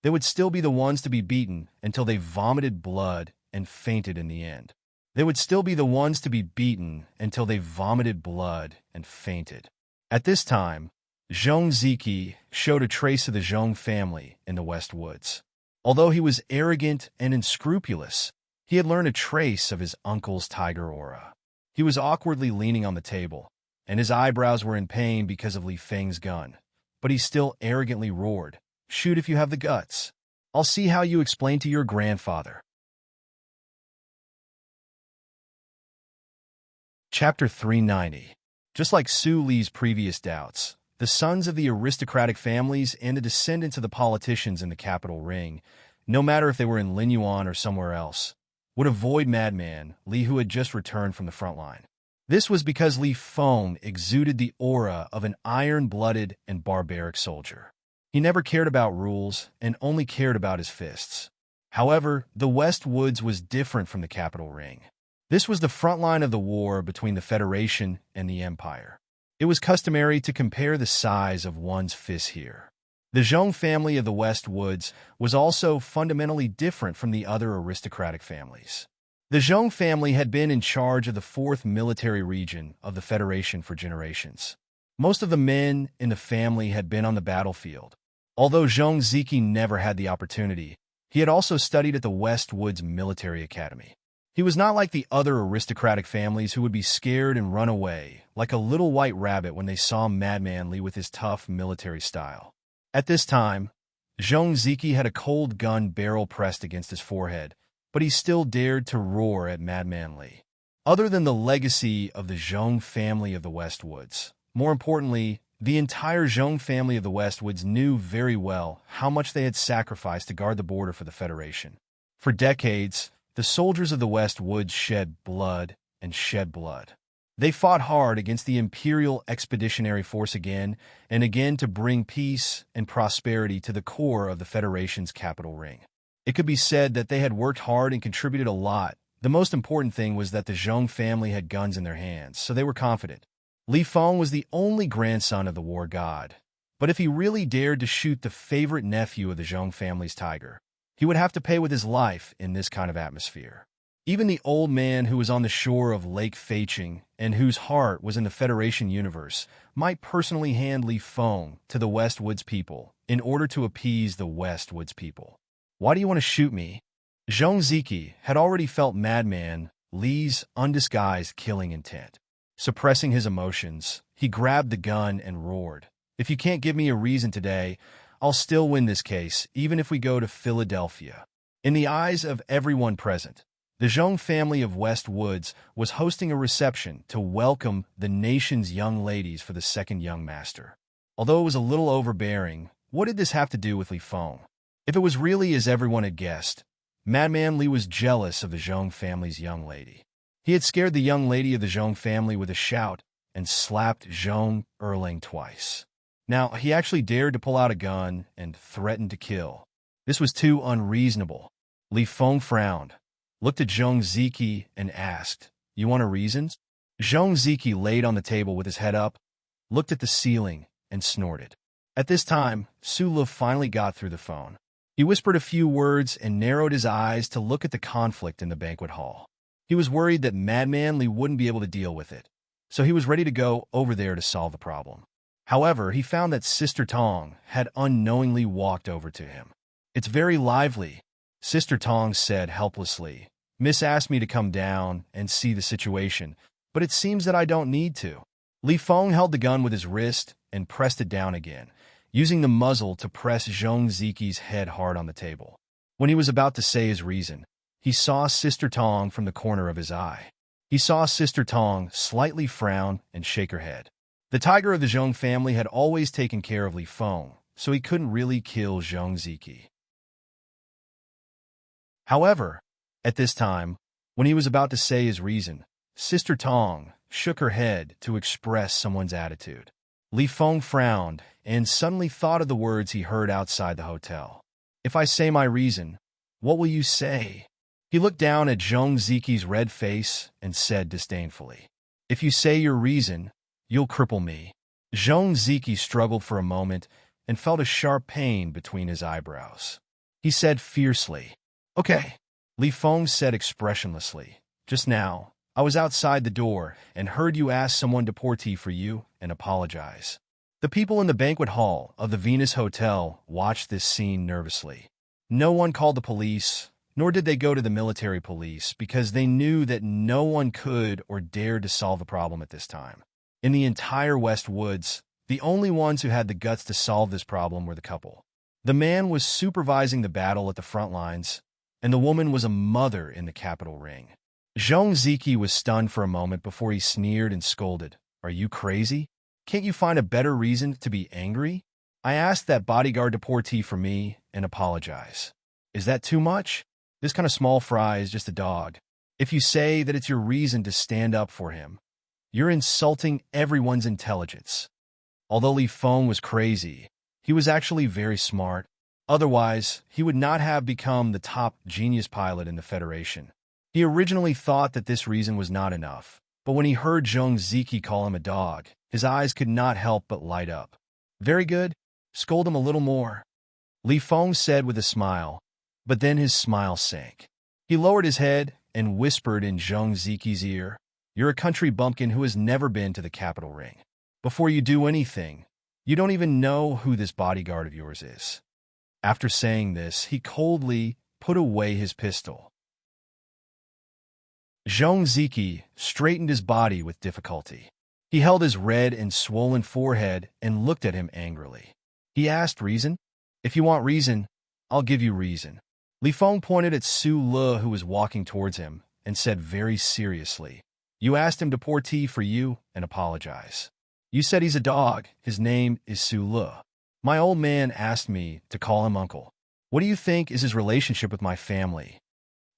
they would still be the ones to be beaten until they vomited blood and fainted in the end. They would still be the ones to be beaten until they vomited blood and fainted. At this time, Zhong Ziqi showed a trace of the Zhong family in the West Woods. Although he was arrogant and unscrupulous, he had learned a trace of his uncle's tiger aura. He was awkwardly leaning on the table, and his eyebrows were in pain because of Li Feng's gun, but he still arrogantly roared, "Shoot if you have the guts. I'll see how you explain to your grandfather." Chapter 390. Just like Su Li's previous doubts, the sons of the aristocratic families and the descendants of the politicians in the capital ring, no matter if they were in Linyuan or somewhere else, would avoid Madman Li, who had just returned from the front line. This was because Li Feng exuded the aura of an iron-blooded and barbaric soldier. He never cared about rules and only cared about his fists. However, the West Woods was different from the capital ring. This was the front line of the war between the Federation and the Empire. It was customary to compare the size of one's fist here. The Zhong family of the West Woods was also fundamentally different from the other aristocratic families. The Zhong family had been in charge of the 4th military region of the Federation for generations. Most of the men in the family had been on the battlefield. Although Zhong Ziqi never had the opportunity, he had also studied at the West Woods Military Academy. He was not like the other aristocratic families who would be scared and run away, like a little white rabbit when they saw Madman Li with his tough military style. At this time, Zhong Ziqi had a cold gun barrel pressed against his forehead, but he still dared to roar at Madman Li. Other than the legacy of the Zhong family of the West Woods, more importantly, the entire Zhong family of the West Woods knew very well how much they had sacrificed to guard the border for the Federation. For decades, the soldiers of the West Woods shed blood and shed blood. They fought hard against the Imperial Expeditionary Force again and again to bring peace and prosperity to the core of the Federation's capital ring. It could be said that they had worked hard and contributed a lot. The most important thing was that the Zhong family had guns in their hands, so they were confident. Li Feng was the only grandson of the war god, but if he really dared to shoot the favorite nephew of the Zhong family's tiger, he would have to pay with his life in this kind of atmosphere. Even the old man who was on the shore of Lake Feiqing and whose heart was in the Federation universe might personally hand Li Feng to the West Woods people in order to appease the West Woods people. "Why do you want to shoot me?" Zhong Ziqi had already felt Madman Li's undisguised killing intent. Suppressing his emotions, he grabbed the gun and roared, If you can't give me a reason today, I'll still win this case, even if we go to Philadelphia." In the eyes of everyone present, the Zhong family of West Woods was hosting a reception to welcome the nation's young ladies for the second young master. Although it was a little overbearing, what did this have to do with Li Feng? If it was really as everyone had guessed, Madman Li was jealous of the Zhong family's young lady. He had scared the young lady of the Zhong family with a shout and slapped Zhong Erling twice. Now, he actually dared to pull out a gun and threaten to kill. This was too unreasonable. Li Feng frowned, looked at Zhong Ziki, and asked, "You want a reason?" Zhong Ziki laid on the table with his head up, looked at the ceiling, and snorted. At this time, Su Le finally got through the phone. He whispered a few words and narrowed his eyes to look at the conflict in the banquet hall. He was worried that Madman Li wouldn't be able to deal with it, so he was ready to go over there to solve the problem. However, he found that Sister Tong had unknowingly walked over to him. "It's very lively," Sister Tong said helplessly. "Miss asked me to come down and see the situation, but it seems that I don't need to." Li Feng held the gun with his wrist and pressed it down again, using the muzzle to press Zhong Ziki's head hard on the table. When he was about to say his reason, he saw Sister Tong from the corner of his eye. He saw Sister Tong slightly frown and shake her head. The tiger of the Zhong family had always taken care of Li Feng, so he couldn't really kill Zhong Ziki. However, at this time, when he was about to say his reason, Sister Tong shook her head to express someone's attitude. Li Feng frowned and suddenly thought of the words he heard outside the hotel. "If I say my reason, what will you say?" He looked down at Zhong Ziki's red face and said disdainfully, "If you say your reason, you'll cripple me." Zhong Ziki struggled for a moment and felt a sharp pain between his eyebrows. He said fiercely, "Okay," Li Feng said expressionlessly. "Just now, I was outside the door and heard you ask someone to pour tea for you and apologize." The people in the banquet hall of the Venus Hotel watched this scene nervously. No one called the police, nor did they go to the military police, because they knew that no one could or dared to solve the problem at this time. In the entire West Woods, the only ones who had the guts to solve this problem were the couple. The man was supervising the battle at the front lines, and the woman was a mother in the capital ring. Zhong Ziki was stunned for a moment before he sneered and scolded, "Are you crazy? Can't you find a better reason to be angry? I asked that bodyguard to pour tea for me and apologize. Is that too much? This kind of small fry is just a dog. If you say that it's your reason to stand up for him, you're insulting everyone's intelligence." Although Li Feng was crazy, he was actually very smart. Otherwise, he would not have become the top genius pilot in the Federation. He originally thought that this reason was not enough, but when he heard Zhong Ziki call him a dog, his eyes could not help but light up. "Very good. Scold him a little more," Li Feng said with a smile, but then his smile sank. He lowered his head and whispered in Zhong Ziki's ear, "You're a country bumpkin who has never been to the capital ring. Before you do anything, you don't even know who this bodyguard of yours is." After saying this, he coldly put away his pistol. Zhong Ziki straightened his body with difficulty. He held his red and swollen forehead and looked at him angrily. He asked, "Reason? If you want reason, I'll give you reason." Li Feng pointed at Su Le, who was walking towards him, and said very seriously, "You asked him to pour tea for you and apologize. You said he's a dog. His name is Su Le. My old man asked me to call him uncle. What do you think is his relationship with my family?"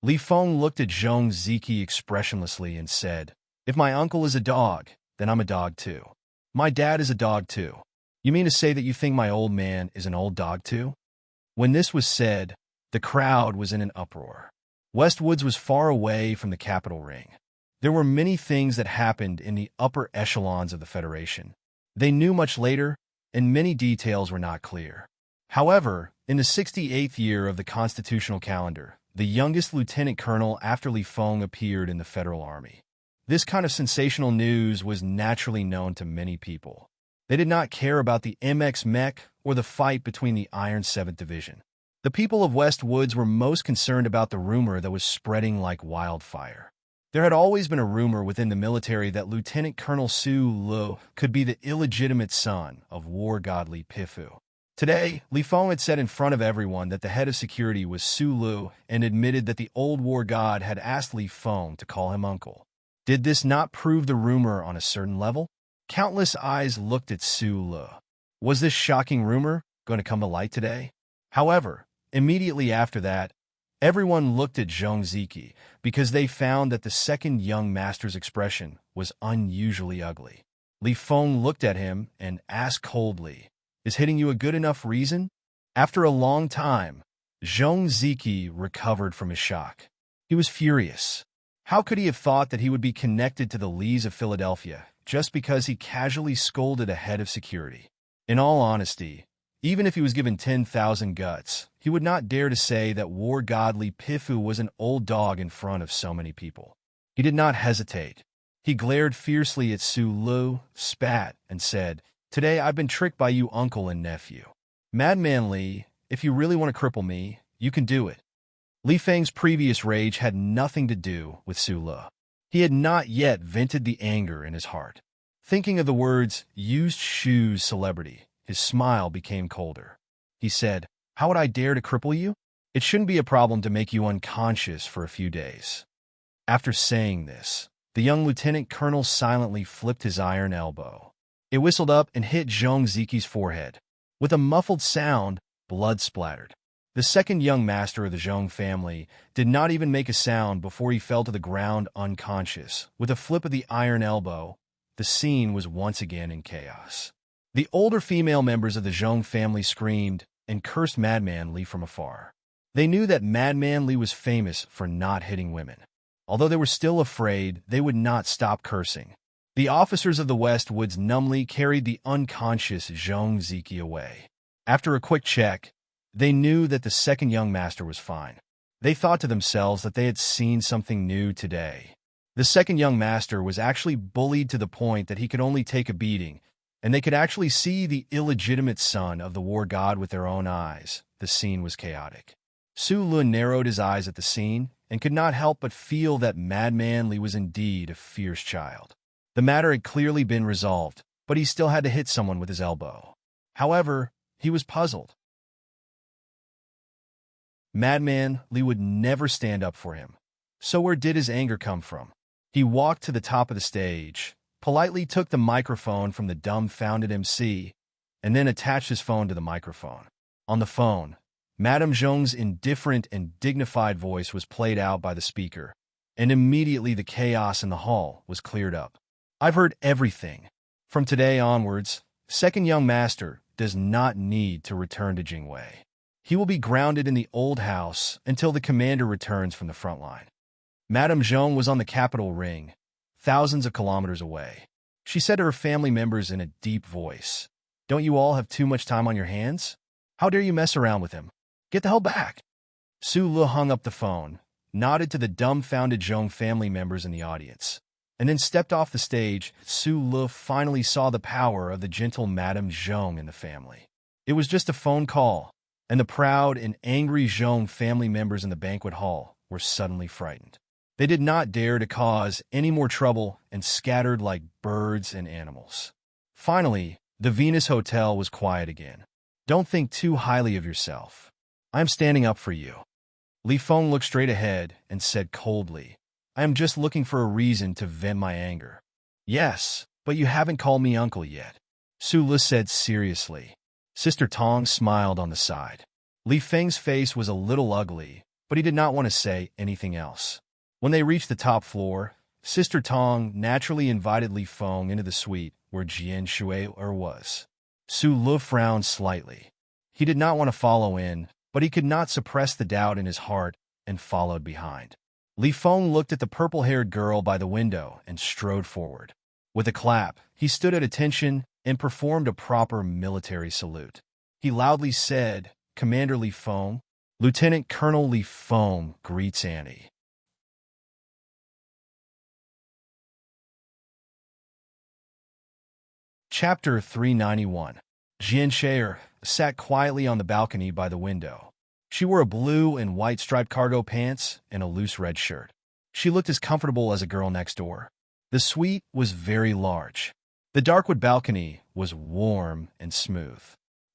Li Feng looked at Zhong Ziki expressionlessly and said, "If my uncle is a dog, then I'm a dog too. My dad is a dog too. You mean to say that you think my old man is an old dog too?" When this was said, the crowd was in an uproar. Westwoods was far away from the capital ring. There were many things that happened in the upper echelons of the Federation. They knew much later, and many details were not clear. However, in the 68th year of the constitutional calendar, the youngest lieutenant colonel after Li Feng appeared in the Federal Army. This kind of sensational news was naturally known to many people. They did not care about the MX mech or the fight between the Iron 7th Division. The people of West Woods were most concerned about the rumor that was spreading like wildfire. There had always been a rumor within the military that Lieutenant Colonel Su Lu could be the illegitimate son of war god Li Pifu. Today, Li Feng had said in front of everyone that the head of security was Su Lu and admitted that the old war god had asked Li Feng to call him uncle. Did this not prove the rumor on a certain level? Countless eyes looked at Su Lu. Was this shocking rumor going to come to light today? However, immediately after that, everyone looked at Zhong Ziki because they found that the second young master's expression was unusually ugly. Li Feng looked at him and asked coldly, "Is hitting you a good enough reason?" After a long time, Zhong Ziki recovered from his shock. He was furious. How could he have thought that he would be connected to the Lees of Philadelphia just because he casually scolded a head of security? In all honesty, even if he was given 10,000 guts, he would not dare to say that war god Li Pifu was an old dog in front of so many people. He did not hesitate. He glared fiercely at Su Lu, spat, and said, "Today I've been tricked by you uncle and nephew. Madman Li, if you really want to cripple me, you can do it." Li Feng's previous rage had nothing to do with Su Lu. He had not yet vented the anger in his heart. Thinking of the words, "used shoes celebrity," his smile became colder. He said, "How would I dare to cripple you? It shouldn't be a problem to make you unconscious for a few days." After saying this, the young lieutenant colonel silently flipped his iron elbow. It whistled up and hit Zhong Ziki's forehead. With a muffled sound, blood splattered. The second young master of the Zhong family did not even make a sound before he fell to the ground unconscious. With a flip of the iron elbow, the scene was once again in chaos. The older female members of the Zhong family screamed and cursed Madman Li from afar. They knew that Madman Li was famous for not hitting women. Although they were still afraid, they would not stop cursing. The officers of the West Woods numbly carried the unconscious Zhong Ziki away. After a quick check, they knew that the second young master was fine. They thought to themselves that they had seen something new today. The second young master was actually bullied to the point that he could only take a beating, and they could actually see the illegitimate son of the war god with their own eyes. The scene was chaotic. Su Lun narrowed his eyes at the scene and could not help but feel that Madman Li was indeed a fierce child. The matter had clearly been resolved, but he still had to hit someone with his elbow. However, he was puzzled. Madman Li would never stand up for him. So where did his anger come from? He walked to the top of the stage, politely took the microphone from the dumbfounded MC, and then attached his phone to the microphone. On the phone, Madame Zhong's indifferent and dignified voice was played out by the speaker, and immediately the chaos in the hall was cleared up. "I've heard everything. From today onwards, second young master does not need to return to Jingwei. He will be grounded in the old house until the commander returns from the front line." Madame Zhong was on the capital ring, thousands of kilometers away. She said to her family members in a deep voice, "Don't you all have too much time on your hands? How dare you mess around with him? Get the hell back." Su Lu hung up the phone, nodded to the dumbfounded Zhong family members in the audience, and then stepped off the stage. Su Lu finally saw the power of the gentle Madame Zhong in the family. It was just a phone call, and the proud and angry Zhong family members in the banquet hall were suddenly frightened. They did not dare to cause any more trouble and scattered like birds and animals. Finally, the Venus Hotel was quiet again. "Don't think too highly of yourself. I am standing up for you." Li Feng looked straight ahead and said coldly, "I am just looking for a reason to vent my anger." "Yes, but you haven't called me uncle yet," Su Lu said seriously. Sister Tong smiled on the side. Li Feng's face was a little ugly, but he did not want to say anything else. When they reached the top floor, Sister Tong naturally invited Li Feng into the suite where Jian Shui was. Su Lu frowned slightly. He did not want to follow in, but he could not suppress the doubt in his heart and followed behind. Li Feng looked at the purple-haired girl by the window and strode forward. With a clap, he stood at attention and performed a proper military salute. He loudly said, "Commander Li Feng, Lieutenant Colonel Li Feng greets Annie." Chapter 391. Jian Shui sat quietly on the balcony by the window. She wore a blue and white striped cargo pants and a loose red shirt. She looked as comfortable as a girl next door. The suite was very large. The darkwood balcony was warm and smooth.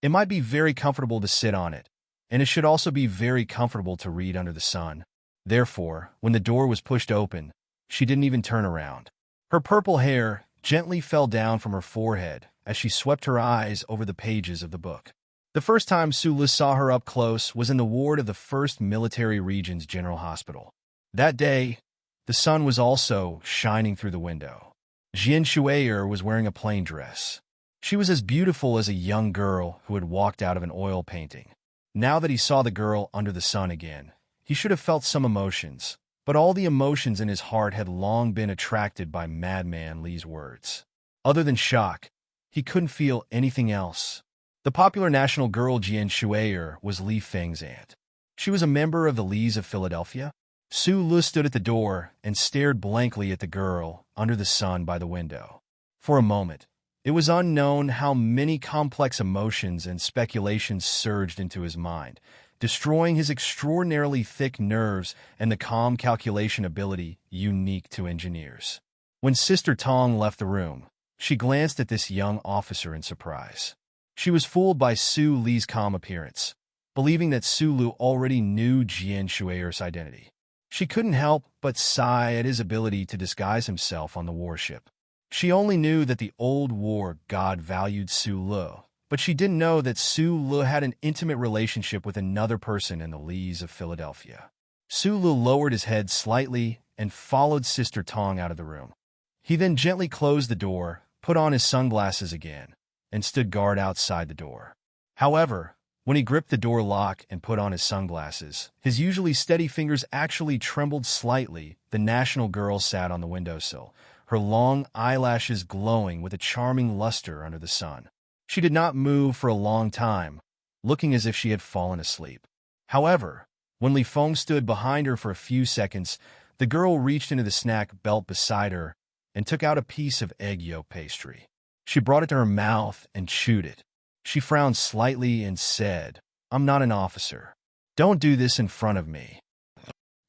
It might be very comfortable to sit on it, and it should also be very comfortable to read under the sun. Therefore, when the door was pushed open, she didn't even turn around. Her purple hair gently fell down from her forehead as she swept her eyes over the pages of the book. The first time Sulu saw her up close was in the ward of the 1st Military Region's General Hospital. That day, the sun was also shining through the window. Jian Shuier was wearing a plain dress. She was as beautiful as a young girl who had walked out of an oil painting. Now that he saw the girl under the sun again, he should have felt some emotions, but all the emotions in his heart had long been attracted by Madman Li's words. Other than shock, he couldn't feel anything else. The popular national girl Jian Shuier was Li Feng's aunt. She was a member of the Lis of Philadelphia. Su Lu stood at the door and stared blankly at the girl under the sun by the window. For a moment, it was unknown how many complex emotions and speculations surged into his mind, destroying his extraordinarily thick nerves and the calm calculation ability unique to engineers. When Sister Tong left the room, she glanced at this young officer in surprise. She was fooled by Su Li's calm appearance, believing that Su Lu already knew Jian Shuier's identity. She couldn't help but sigh at his ability to disguise himself on the warship. She only knew that the old war god valued Su Lu, but she didn't know that Su Lu had an intimate relationship with another person in the Lis of Philadelphia. Su Lu lowered his head slightly and followed Sister Tong out of the room. He then gently closed the door, put on his sunglasses again, and stood guard outside the door. However, when he gripped the door lock and put on his sunglasses, his usually steady fingers actually trembled slightly. The national girl sat on the windowsill, her long eyelashes glowing with a charming luster under the sun. She did not move for a long time, looking as if she had fallen asleep. However, when Li Feng stood behind her for a few seconds, the girl reached into the snack belt beside her and took out a piece of egg yolk pastry. She brought it to her mouth and chewed it. She frowned slightly and said, "I'm not an officer. Don't do this in front of me.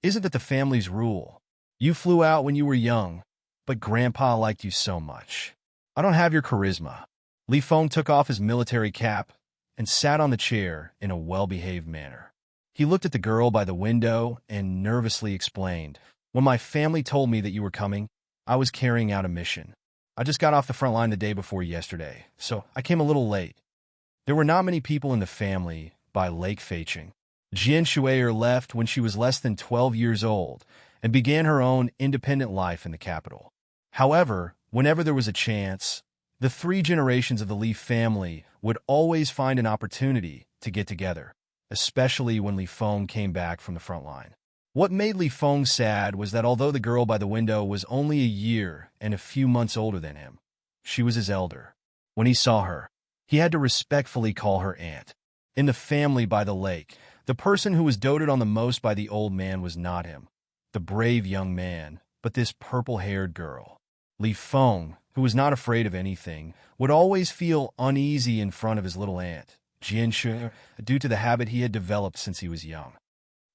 Isn't that the family's rule? You flew out when you were young, but Grandpa liked you so much. I don't have your charisma." Li Feng took off his military cap and sat on the chair in a well-behaved manner. He looked at the girl by the window and nervously explained, "When my family told me that you were coming, I was carrying out a mission. I just got off the front line the day before yesterday, so I came a little late. There were not many people in the family by Lake Feicheng. Jian Shuier left when she was less than 12 years old and began her own independent life in the capital. However, whenever there was a chance, the 3 generations of the Li family would always find an opportunity to get together, especially when Li Feng came back from the front line. What made Li Feng sad was that although the girl by the window was only a year and a few months older than him, she was his elder. When he saw her, he had to respectfully call her aunt. In the family by the lake, the person who was doted on the most by the old man was not him, the brave young man, but this purple-haired girl. Li Feng, who was not afraid of anything, would always feel uneasy in front of his little aunt, Jian Shuier, due to the habit he had developed since he was young.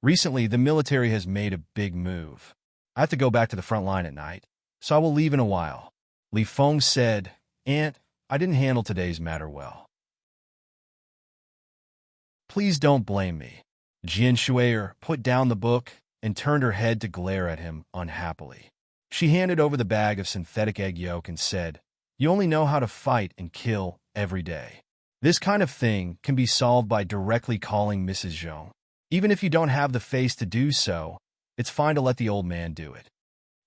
Recently, the military has made a big move. I have to go back to the front line at night, so I will leave in a while. Li Feng said, "Aunt, I didn't handle today's matter well. Please don't blame me." Jian Shuier put down the book and turned her head to glare at him unhappily. She handed over the bag of synthetic egg yolk and said, "You only know how to fight and kill every day. This kind of thing can be solved by directly calling Mrs. Zhong. Even if you don't have the face to do so, it's fine to let the old man do it."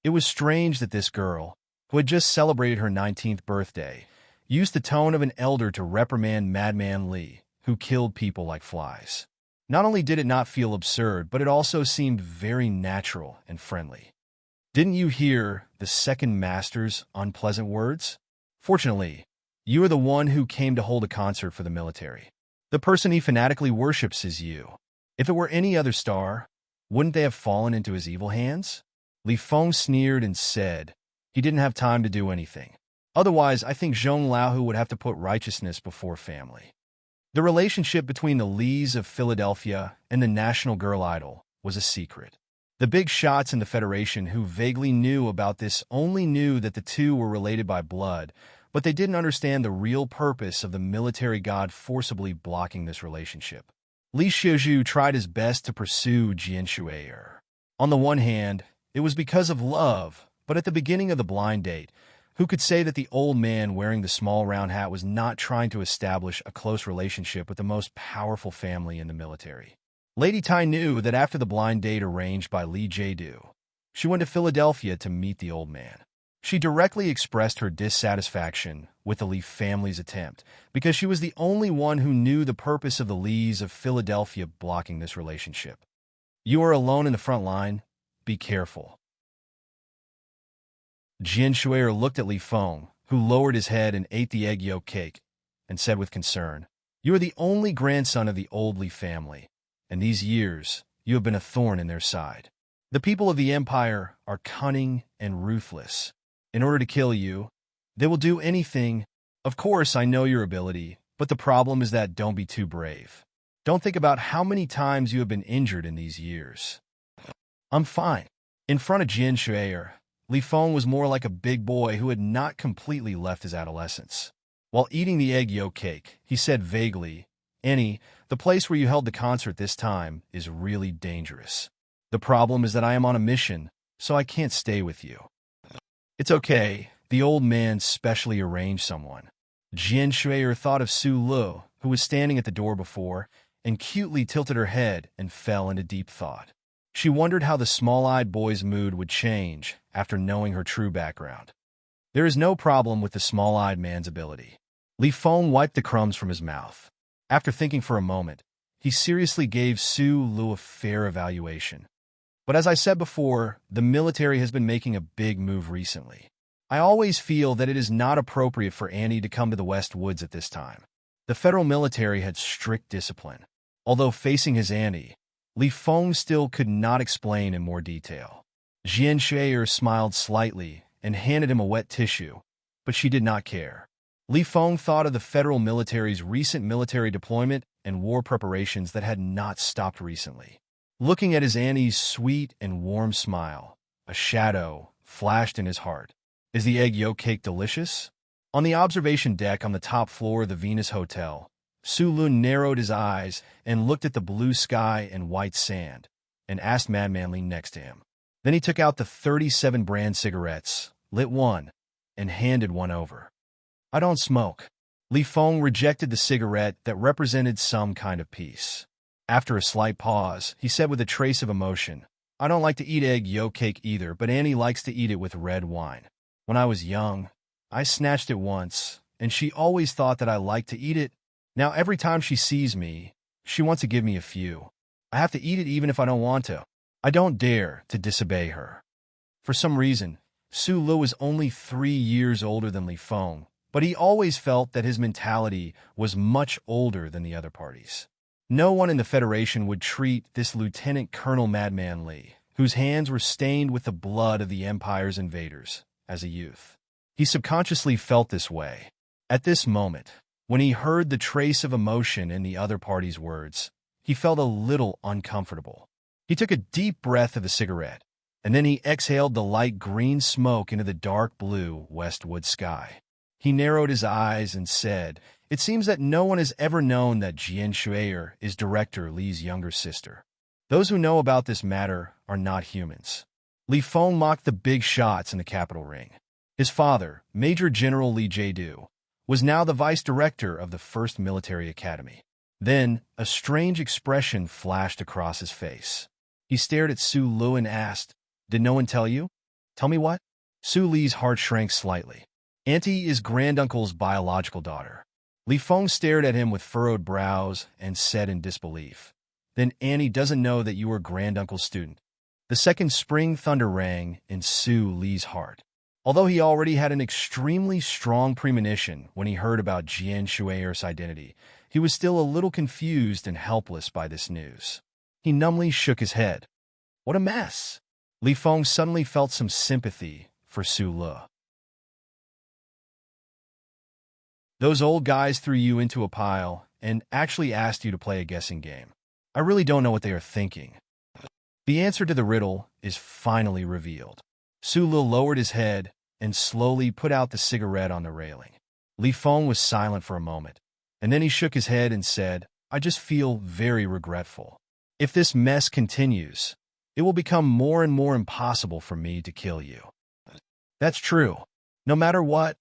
It was strange that this girl, who had just celebrated her 19th birthday, used the tone of an elder to reprimand Madman Li, who killed people like flies. Not only did it not feel absurd, but it also seemed very natural and friendly. "Didn't you hear the second master's unpleasant words? Fortunately, you are the one who came to hold a concert for the military. The person he fanatically worships is you. If it were any other star, wouldn't they have fallen into his evil hands?" Li Feng sneered and said, "He didn't have time to do anything. Otherwise, I think Zhong Laohu would have to put righteousness before family." The relationship between the Lis of Philadelphia and the national girl idol was a secret. The big shots in the Federation who vaguely knew about this only knew that the two were related by blood, but they didn't understand the real purpose of the military god forcibly blocking this relationship. Li Shizhu tried his best to pursue Jian Shui'er. On the one hand, it was because of love, but at the beginning of the blind date, who could say that the old man wearing the small round hat was not trying to establish a close relationship with the most powerful family in the military? Lady Tai knew that after the blind date arranged by Li Jiedu, she went to Philadelphia to meet the old man. She directly expressed her dissatisfaction with the Li family's attempt because she was the only one who knew the purpose of the Lees of Philadelphia blocking this relationship. You are alone in the front line. Be careful. Jian Shui'er looked at Li Feng, who lowered his head and ate the egg yolk cake, and said with concern, "You are the only grandson of the old Li family, and these years you have been a thorn in their side. The people of the Empire are cunning and ruthless. In order to kill you, they will do anything. Of course, I know your ability, but the problem is that don't be too brave. Don't think about how many times you have been injured in these years." "I'm fine." In front of Jian Shui'er, Li Feng was more like a big boy who had not completely left his adolescence. While eating the egg yolk cake, he said vaguely, "Annie, the place where you held the concert this time is really dangerous. The problem is that I am on a mission, so I can't stay with you." "It's okay." The old man specially arranged someone. Jian Shui'er thought of Su Lu, who was standing at the door before, and cutely tilted her head and fell into deep thought. She wondered how the small-eyed boy's mood would change after knowing her true background. There is no problem with the small-eyed man's ability. Li Feng wiped the crumbs from his mouth. After thinking for a moment, he seriously gave Su Lu a fair evaluation. "But as I said before, the military has been making a big move recently. I always feel that it is not appropriate for Annie to come to the West Woods at this time." The federal military had strict discipline. Although facing his Annie, Li Feng still could not explain in more detail. Jian Shui'er smiled slightly and handed him a wet tissue, but she did not care. Li Feng thought of the federal military's recent military deployment and war preparations that had not stopped recently. Looking at his Annie's sweet and warm smile, a shadow flashed in his heart. "Is the egg yolk cake delicious?" On the observation deck on the top floor of the Venus Hotel, Su Lun narrowed his eyes and looked at the blue sky and white sand, and asked Madman leaning next to him. Then he took out the 37 brand cigarettes, lit one, and handed one over. "I don't smoke." Li Feng rejected the cigarette that represented some kind of peace. After a slight pause, he said with a trace of emotion, "I don't like to eat egg yolk cake either, but Annie likes to eat it with red wine. When I was young, I snatched it once, and she always thought that I liked to eat it. Now every time she sees me, she wants to give me a few. I have to eat it even if I don't want to. I don't dare to disobey her." For some reason, Su Lu was only 3 years older than Li Feng, but he always felt that his mentality was much older than the other parties. No one in the Federation would treat this Lieutenant Colonel Madman Li, whose hands were stained with the blood of the Empire's invaders, as a youth. He subconsciously felt this way. At this moment, when he heard the trace of emotion in the other party's words, he felt a little uncomfortable. He took a deep breath of the cigarette, and then he exhaled the light green smoke into the dark blue westwood sky. He narrowed his eyes and said, "It seems that no one has ever known that Jian Shui'er is Director Li's younger sister. Those who know about this matter are not humans." Li Feng mocked the big shots in the capital ring. His father, Major General Li Jiedu, was now the vice director of the 1st Military Academy. Then, a strange expression flashed across his face. He stared at Su Lu and asked, "Did no one tell you?" "Tell me what?" Su Li's heart shrank slightly. "Auntie is granduncle's biological daughter." Li Feng stared at him with furrowed brows and said in disbelief, "Then Annie doesn't know that you are granduncle's student." The second spring thunder rang in Su Li's heart. Although he already had an extremely strong premonition when he heard about Jian Shui'er's identity, he was still a little confused and helpless by this news. He numbly shook his head. What a mess! Li Feng suddenly felt some sympathy for Su Lu. Those old guys threw you into a pile and actually asked you to play a guessing game. I really don't know what they are thinking. The answer to the riddle is finally revealed. Su Lu lowered his head and slowly put out the cigarette on the railing. Li Feng was silent for a moment, and then he shook his head and said, I just feel very regretful. If this mess continues, it will become more and more impossible for me to kill you. That's true. No matter what,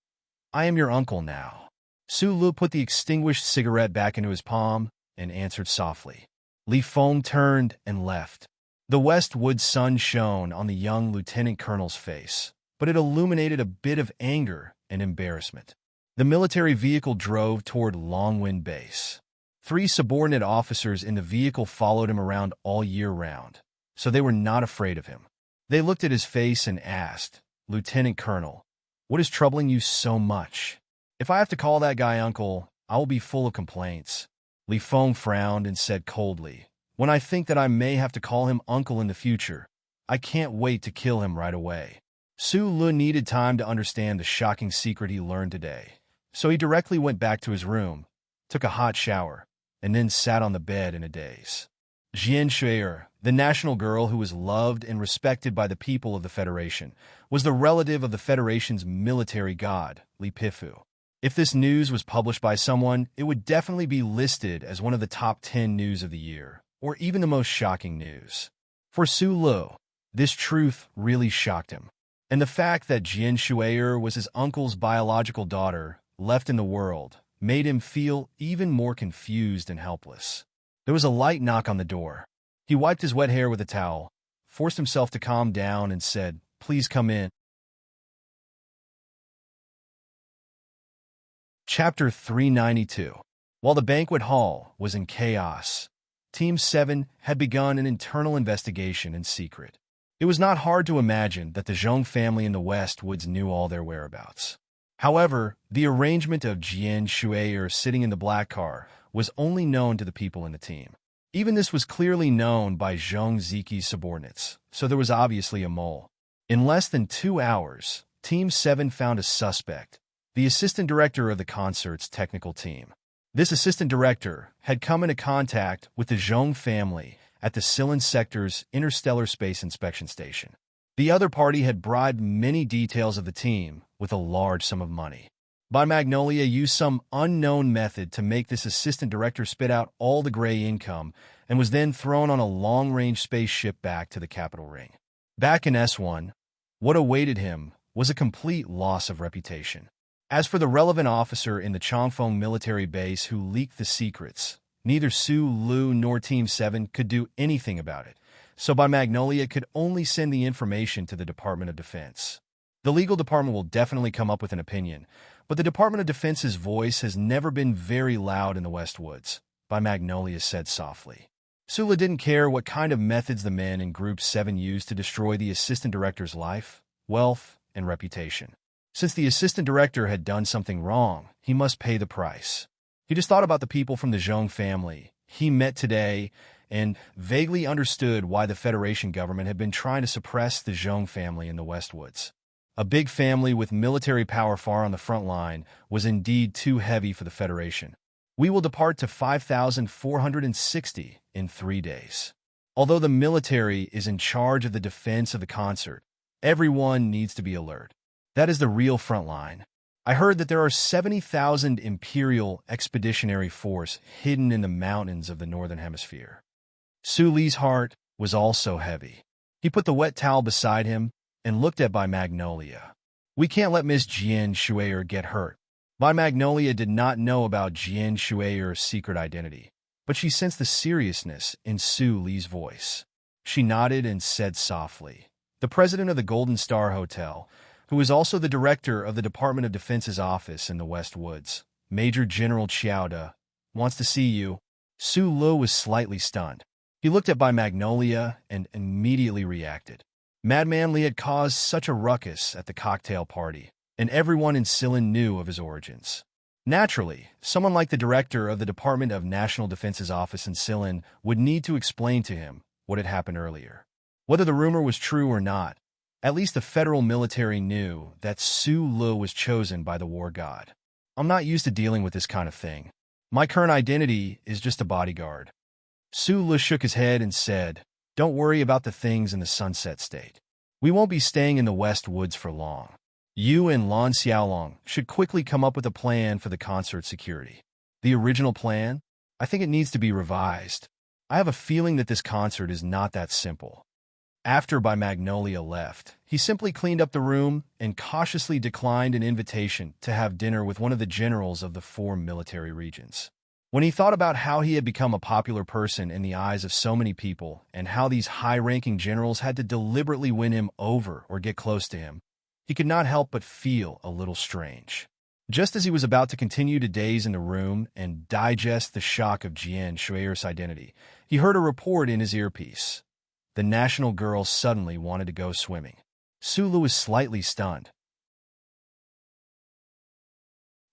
I am your uncle now. Su Lu put the extinguished cigarette back into his palm and answered softly. Li Feng turned and left. The Westwood sun shone on the young lieutenant colonel's face, but it illuminated a bit of anger and embarrassment. The military vehicle drove toward Longwind Base. 3 subordinate officers in the vehicle followed him around all year round, so they were not afraid of him. They looked at his face and asked, Lieutenant Colonel, what is troubling you so much? If I have to call that guy uncle, I will be full of complaints. Li Feng frowned and said coldly, when I think that I may have to call him uncle in the future, I can't wait to kill him right away. Su Lu needed time to understand the shocking secret he learned today, so he directly went back to his room, took a hot shower, and then sat on the bed in a daze. Jian Shui'er, the national girl who was loved and respected by the people of the Federation, was the relative of the Federation's military god, Li Pifu. If this news was published by someone, it would definitely be listed as one of the top 10 news of the year, or even the most shocking news. For Su Lu, this truth really shocked him. And the fact that Jian Shui'er was his uncle's biological daughter, left in the world, made him feel even more confused and helpless. There was a light knock on the door. He wiped his wet hair with a towel, forced himself to calm down, and said, Please come in. Chapter 392. While the banquet hall was in chaos, Team 7 had begun an internal investigation in secret. It was not hard to imagine that the Zhong family in the Westwoods knew all their whereabouts. However, the arrangement of Jian Shui'er sitting in the black car was only known to the people in the team. Even this was clearly known by Zhong Ziqi's subordinates, so there was obviously a mole. In less than 2 hours, Team 7 found a suspect, the assistant director of the concert's technical team. This assistant director had come into contact with the Zhong family at the Silin Sector's Interstellar Space Inspection Station. The other party had bribed many details of the team with a large sum of money. By Magnolia used some unknown method to make this assistant director spit out all the gray income and was then thrown on a long-range spaceship back to the capital ring. Back in S1, what awaited him was a complete loss of reputation. As for the relevant officer in the Changfeng military base who leaked the secrets, neither Su Lu nor Team 7 could do anything about it, so by Magnolia could only send the information to the Department of Defense. The legal department will definitely come up with an opinion, but the Department of Defense's voice has never been very loud in the Westwoods, by Magnolia said softly. Sula didn't care what kind of methods the men in Group 7 used to destroy the assistant director's life, wealth, and reputation. Since the assistant director had done something wrong, he must pay the price. He just thought about the people from the Zhong family he met today and vaguely understood why the Federation government had been trying to suppress the Zhong family in the Westwoods. A big family with military power far on the front line was indeed too heavy for the Federation. We will depart to 5,460 in 3 days. Although the military is in charge of the defense of the concert, everyone needs to be alert. That is the real front line. I heard that there are 70,000 Imperial Expeditionary Force hidden in the mountains of the Northern Hemisphere. Su Li's heart was also heavy. He put the wet towel beside him and looked at By Magnolia. We can't let Miss Jian Shui'er get hurt. By Magnolia did not know about Jian Shui'er's secret identity, but she sensed the seriousness in Su Li's voice. She nodded and said softly, The president of the Golden Star Hotel, who is also the director of the Department of Defense's office in the Westwoods, Major General Chiaoda, wants to see you. Su Lu was slightly stunned. He looked at By Magnolia and immediately reacted. Madman Li had caused such a ruckus at the cocktail party, and everyone in Silin knew of his origins. Naturally, someone like the director of the Department of National Defense's office in Silin would need to explain to him what had happened earlier. Whether the rumor was true or not, at least the federal military knew that Su Lu was chosen by the war god. I'm not used to dealing with this kind of thing. My current identity is just a bodyguard. Su Lu shook his head and said, Don't worry about the things in the Sunset State. We won't be staying in the West Woods for long. You and Lan Xiaolong should quickly come up with a plan for the concert security. The original plan? I think it needs to be revised. I have a feeling that this concert is not that simple. After By Magnolia left, he simply cleaned up the room and cautiously declined an invitation to have dinner with one of the generals of the 4 military regions. When he thought about how he had become a popular person in the eyes of so many people and how these high-ranking generals had to deliberately win him over or get close to him, he could not help but feel a little strange. Just as he was about to continue to daze in the room and digest the shock of Jian Shui's identity, he heard a report in his earpiece. The national girl suddenly wanted to go swimming. Sulu was slightly stunned.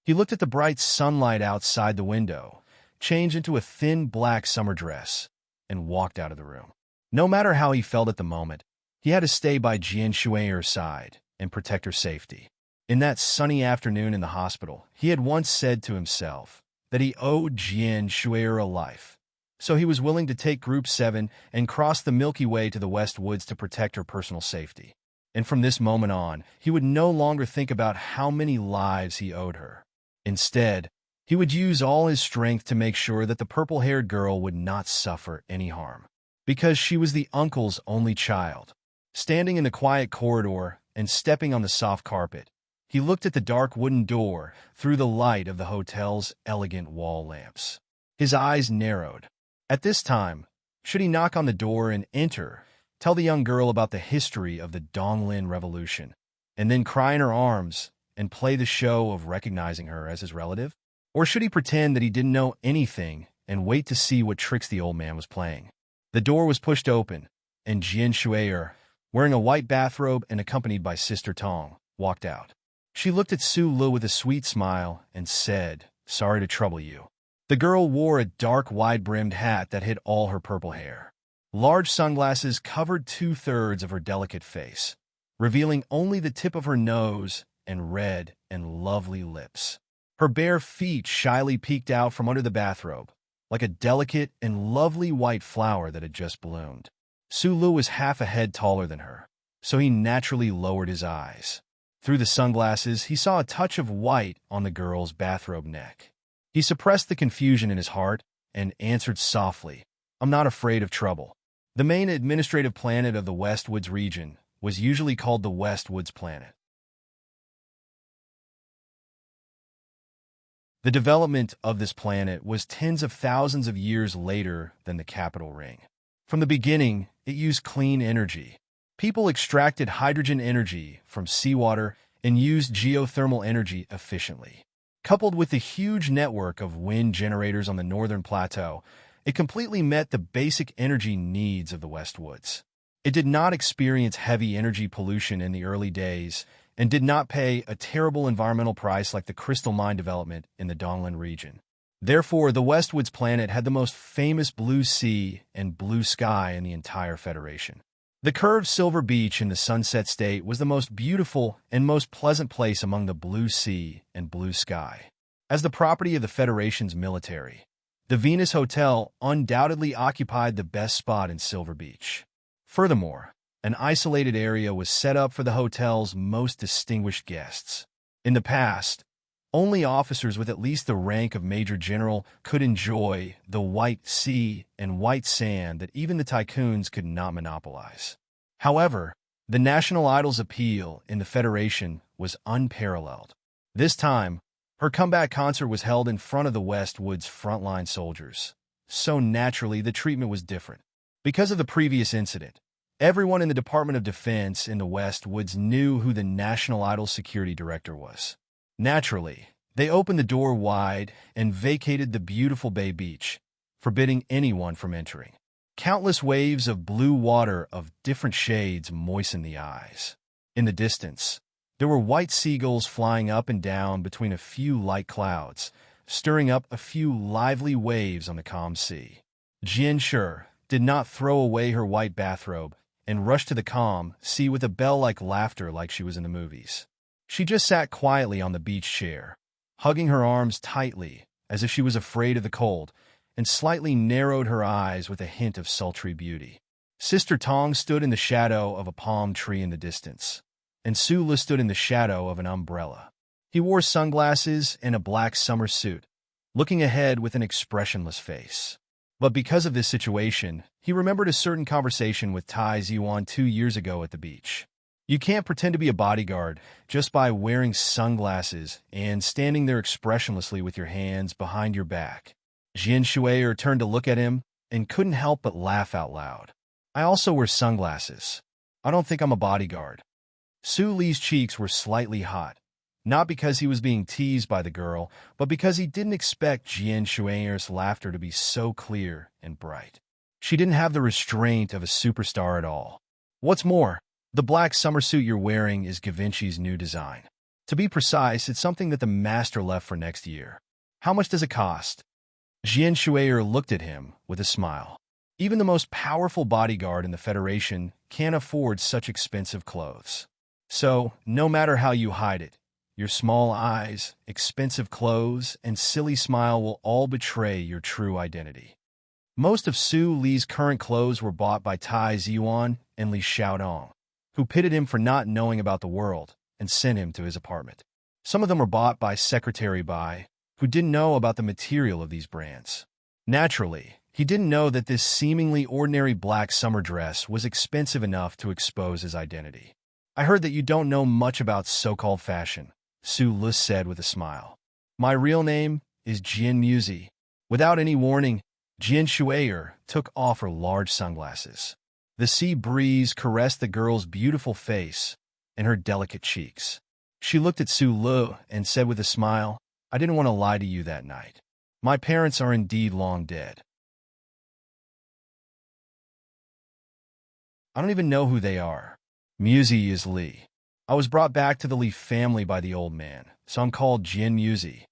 He looked at the bright sunlight outside the window, changed into a thin black summer dress, and walked out of the room. No matter how he felt at the moment, he had to stay by Jian Shui's side and protect her safety. In that sunny afternoon in the hospital, he had once said to himself that he owed Jian Shui a life. So he was willing to take Group 7 and cross the Milky Way to the West Woods to protect her personal safety. And from this moment on, he would no longer think about how many lives he owed her. Instead, he would use all his strength to make sure that the purple-haired girl would not suffer any harm. Because she was the uncle's only child. Standing in the quiet corridor and stepping on the soft carpet, he looked at the dark wooden door through the light of the hotel's elegant wall lamps. His eyes narrowed. At this time, should he knock on the door and enter, tell the young girl about the history of the Donglin Revolution, and then cry in her arms and play the show of recognizing her as his relative? Or should he pretend that he didn't know anything and wait to see what tricks the old man was playing? The door was pushed open, and Jian Shui'er, wearing a white bathrobe and accompanied by Sister Tong, walked out. She looked at Su Lu with a sweet smile and said, "Sorry to trouble you." The girl wore a dark, wide-brimmed hat that hid all her purple hair. Large sunglasses covered 2/3 of her delicate face, revealing only the tip of her nose and red and lovely lips. Her bare feet shyly peeked out from under the bathrobe, like a delicate and lovely white flower that had just bloomed. Su Lu was half a head taller than her, so he naturally lowered his eyes. Through the sunglasses, he saw a touch of white on the girl's bathrobe neck. He suppressed the confusion in his heart and answered softly, "I'm not afraid of trouble." The main administrative planet of the West Woods region was usually called the West Woods Planet. The development of this planet was tens of thousands of years later than the capital ring. From the beginning, it used clean energy. People extracted hydrogen energy from seawater and used geothermal energy efficiently. Coupled with the huge network of wind generators on the northern plateau, it completely met the basic energy needs of the West Woods. It did not experience heavy energy pollution in the early days and did not pay a terrible environmental price like the crystal mine development in the Donglin region. Therefore, the West Woods planet had the most famous blue sea and blue sky in the entire Federation. The curved silver beach in the Sunset State was the most beautiful and most pleasant place among the blue sea and blue sky. As the property of the Federation's military, the Venus Hotel undoubtedly occupied the best spot in Silver Beach. Furthermore, an isolated area was set up for the hotel's most distinguished guests. In the past, only officers with at least the rank of Major General could enjoy the white sea and white sand that even the tycoons could not monopolize. However, the national idol's appeal in the Federation was unparalleled. This time, her comeback concert was held in front of the West Woods frontline soldiers. So naturally, the treatment was different. Because of the previous incident, everyone in the Department of Defense in the West Woods knew who the national idol's security director was. Naturally, they opened the door wide and vacated the beautiful Bay Beach, forbidding anyone from entering. Countless waves of blue water of different shades moistened the eyes. In the distance, there were white seagulls flying up and down between a few light clouds, stirring up a few lively waves on the calm sea. Jian Shi did not throw away her white bathrobe and rush to the calm sea with a bell-like laughter like she was in the movies. She just sat quietly on the beach chair, hugging her arms tightly as if she was afraid of the cold, and slightly narrowed her eyes with a hint of sultry beauty. Sister Tong stood in the shadow of a palm tree in the distance, and Su Le stood in the shadow of an umbrella. He wore sunglasses and a black summer suit, looking ahead with an expressionless face. But because of this situation, he remembered a certain conversation with Tai Ziwan 2 years ago at the beach. You can't pretend to be a bodyguard just by wearing sunglasses and standing there expressionlessly with your hands behind your back. Jian Shuier turned to look at him and couldn't help but laugh out loud. I also wear sunglasses. I don't think I'm a bodyguard. Su Li's cheeks were slightly hot, not because he was being teased by the girl, but because he didn't expect Jian Shuiyer's laughter to be so clear and bright. She didn't have the restraint of a superstar at all. What's more, the black summer suit you're wearing is Givenchy's new design. To be precise, it's something that the master left for next year. How much does it cost? Jian Shuier looked at him with a smile. Even the most powerful bodyguard in the Federation can't afford such expensive clothes. So, no matter how you hide it, your small eyes, expensive clothes, and silly smile will all betray your true identity. Most of Su Li's current clothes were bought by Tai Ziwan and Li Xiaodong, who pitted him for not knowing about the world and sent him to his apartment. Some of them were bought by Secretary Bai, who didn't know about the material of these brands. Naturally, he didn't know that this seemingly ordinary black summer dress was expensive enough to expose his identity. I heard that you don't know much about so-called fashion, Su Le said with a smile. My real name is Jian Muzi. Without any warning, Jian Shuier took off her large sunglasses. The sea breeze caressed the girl's beautiful face and her delicate cheeks. She looked at Su Le and said with a smile, I didn't want to lie to you that night. My parents are indeed long dead. I don't even know who they are. Muzi is Li. I was brought back to the Li family by the old man, so I'm called Jian Muzi.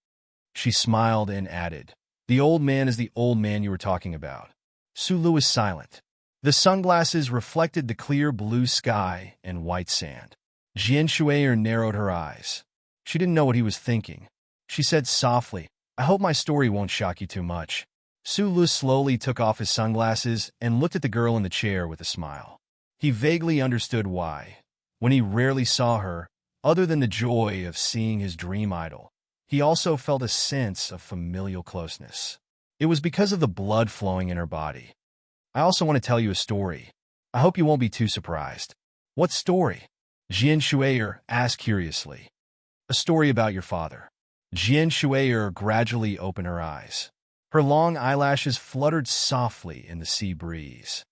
She smiled and added, the old man is the old man you were talking about. Su Le was silent. The sunglasses reflected the clear blue sky and white sand. Jian Shuier narrowed her eyes. She didn't know what he was thinking. She said softly, I hope my story won't shock you too much. Su Le slowly took off his sunglasses and looked at the girl in the chair with a smile. He vaguely understood why. When he rarely saw her, other than the joy of seeing his dream idol, he also felt a sense of familial closeness. It was because of the blood flowing in her body. I also want to tell you a story. I hope you won't be too surprised. What story? Jian Shuier asked curiously. A story about your father. Jian Shuier gradually opened her eyes. Her long eyelashes fluttered softly in the sea breeze.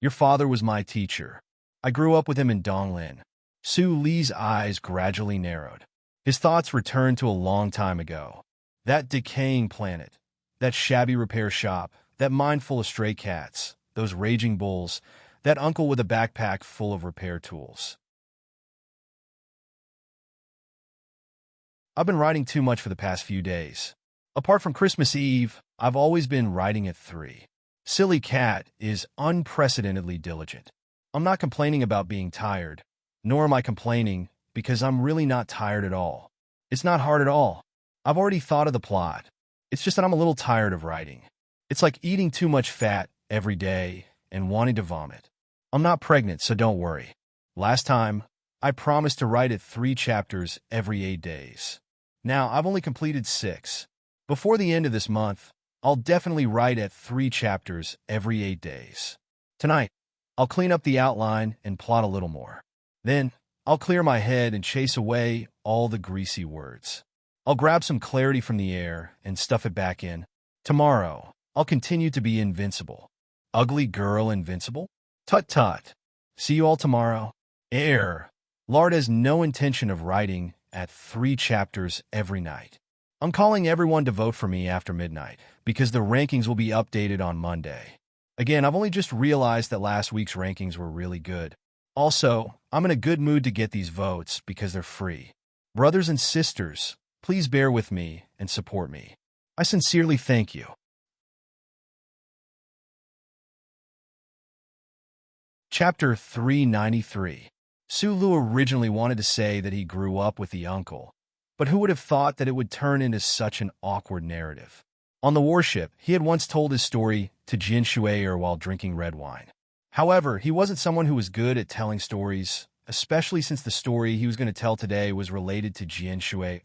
Your father was my teacher. I grew up with him in Donglin. Su Li's eyes gradually narrowed. His thoughts returned to a long time ago. That decaying planet, that shabby repair shop, that mine full of stray cats, those raging bulls, that uncle with a backpack full of repair tools. I've been writing too much for the past few days. Apart from Christmas Eve, I've always been writing at 3. Silly Cat is unprecedentedly diligent. I'm not complaining about being tired, nor am I complaining because I'm really not tired at all. It's not hard at all. I've already thought of the plot. It's just that I'm a little tired of writing. It's like eating too much fat every day and wanting to vomit. I'm not pregnant, so don't worry. Last time, I promised to write at 3 chapters every 8 days. Now, I've only completed 6. Before the end of this month, I'll definitely write at 3 chapters every 8 days. Tonight, I'll clean up the outline and plot a little more. Then, I'll clear my head and chase away all the greasy words. I'll grab some clarity from the air and stuff it back in. Tomorrow, I'll continue to be invincible. Ugly girl invincible? Tut-tut. See you all tomorrow. Lard has no intention of writing at 3 chapters every night. I'm calling everyone to vote for me after midnight, because the rankings will be updated on Monday. Again, I've only just realized that last week's rankings were really good. Also, I'm in a good mood to get these votes because they're free. Brothers and sisters, please bear with me and support me. I sincerely thank you. Chapter 393. Su Lu originally wanted to say that he grew up with the uncle, but who would have thought that it would turn into such an awkward narrative? On the warship, he had once told his story to Jin Shuier while drinking red wine. However, he wasn't someone who was good at telling stories, especially since the story he was going to tell today was related to Jian Shui.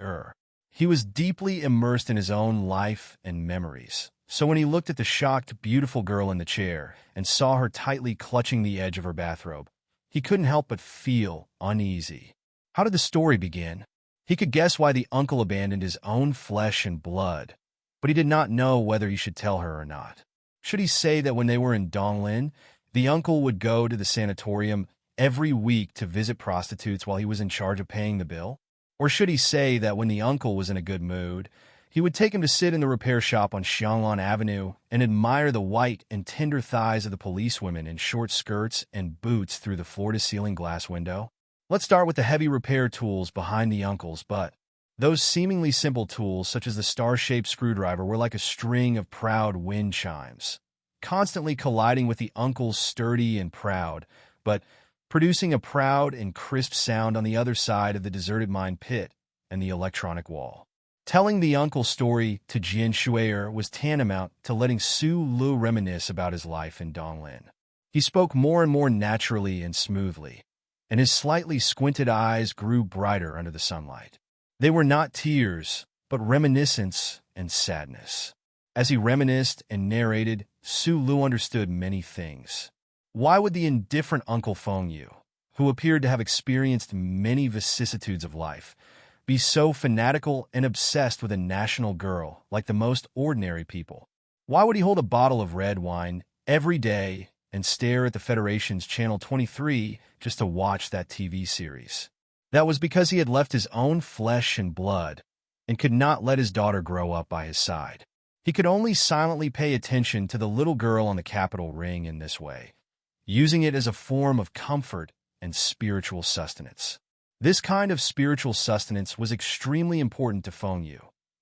He was deeply immersed in his own life and memories. So when he looked at the shocked, beautiful girl in the chair and saw her tightly clutching the edge of her bathrobe, he couldn't help but feel uneasy. How did the story begin? He could guess why the uncle abandoned his own flesh and blood, but he did not know whether he should tell her or not. Should he say that when they were in Donglin, the uncle would go to the sanatorium every week to visit prostitutes while he was in charge of paying the bill? Or should he say that when the uncle was in a good mood, he would take him to sit in the repair shop on Xianglan Avenue and admire the white and tender thighs of the policewomen in short skirts and boots through the floor-to-ceiling glass window? Let's start with the heavy repair tools behind the uncle's butt. Those seemingly simple tools, such as the star-shaped screwdriver, were like a string of proud wind chimes, constantly colliding with the uncle's sturdy and proud, but producing a proud and crisp sound on the other side of the deserted mine pit and the electronic wall. Telling the uncle's story to Jian Shui was tantamount to letting Su Lu reminisce about his life in Donglin. He spoke more and more naturally and smoothly, and his slightly squinted eyes grew brighter under the sunlight. They were not tears, but reminiscence and sadness. As he reminisced and narrated, Su Lu understood many things. Why would the indifferent Uncle Feng Yu, who appeared to have experienced many vicissitudes of life, be so fanatical and obsessed with a national girl like the most ordinary people? Why would he hold a bottle of red wine every day and stare at the Federation's Channel 23 just to watch that TV series? That was because he had left his own flesh and blood and could not let his daughter grow up by his side. He could only silently pay attention to the little girl on the Capitol ring in this way, using it as a form of comfort and spiritual sustenance. This kind of spiritual sustenance was extremely important to Feng Yu,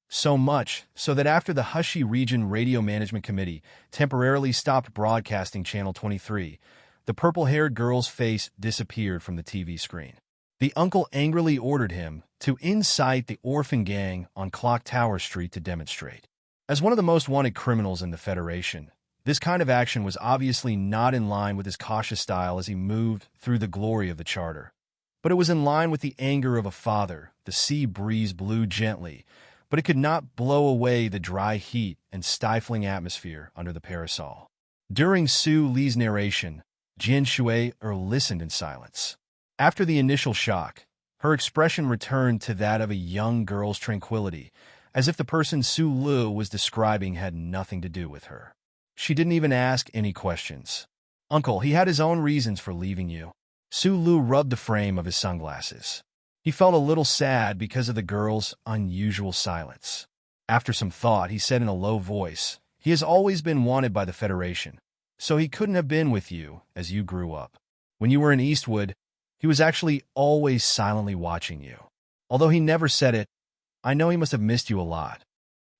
so much so that after the Hushi Region Radio Management Committee temporarily stopped broadcasting Channel 23, the purple-haired girl's face disappeared from the TV screen. The uncle angrily ordered him to incite the orphan gang on Clock Tower Street to demonstrate. As one of the most wanted criminals in the Federation, this kind of action was obviously not in line with his cautious style as he moved through the glory of the charter. But it was in line with the anger of a father. The sea breeze blew gently, but it could not blow away the dry heat and stifling atmosphere under the parasol. During Su Li's narration, Jian Shui listened in silence. After the initial shock, her expression returned to that of a young girl's tranquility, as if the person Su Lu was describing had nothing to do with her. She didn't even ask any questions. "Uncle, he had his own reasons for leaving you." Su Lu rubbed the frame of his sunglasses. He felt a little sad because of the girl's unusual silence. After some thought, he said in a low voice, "He has always been wanted by the Federation, so he couldn't have been with you as you grew up. When you were in Eastwood, he was actually always silently watching you. Although he never said it, I know he must have missed you a lot."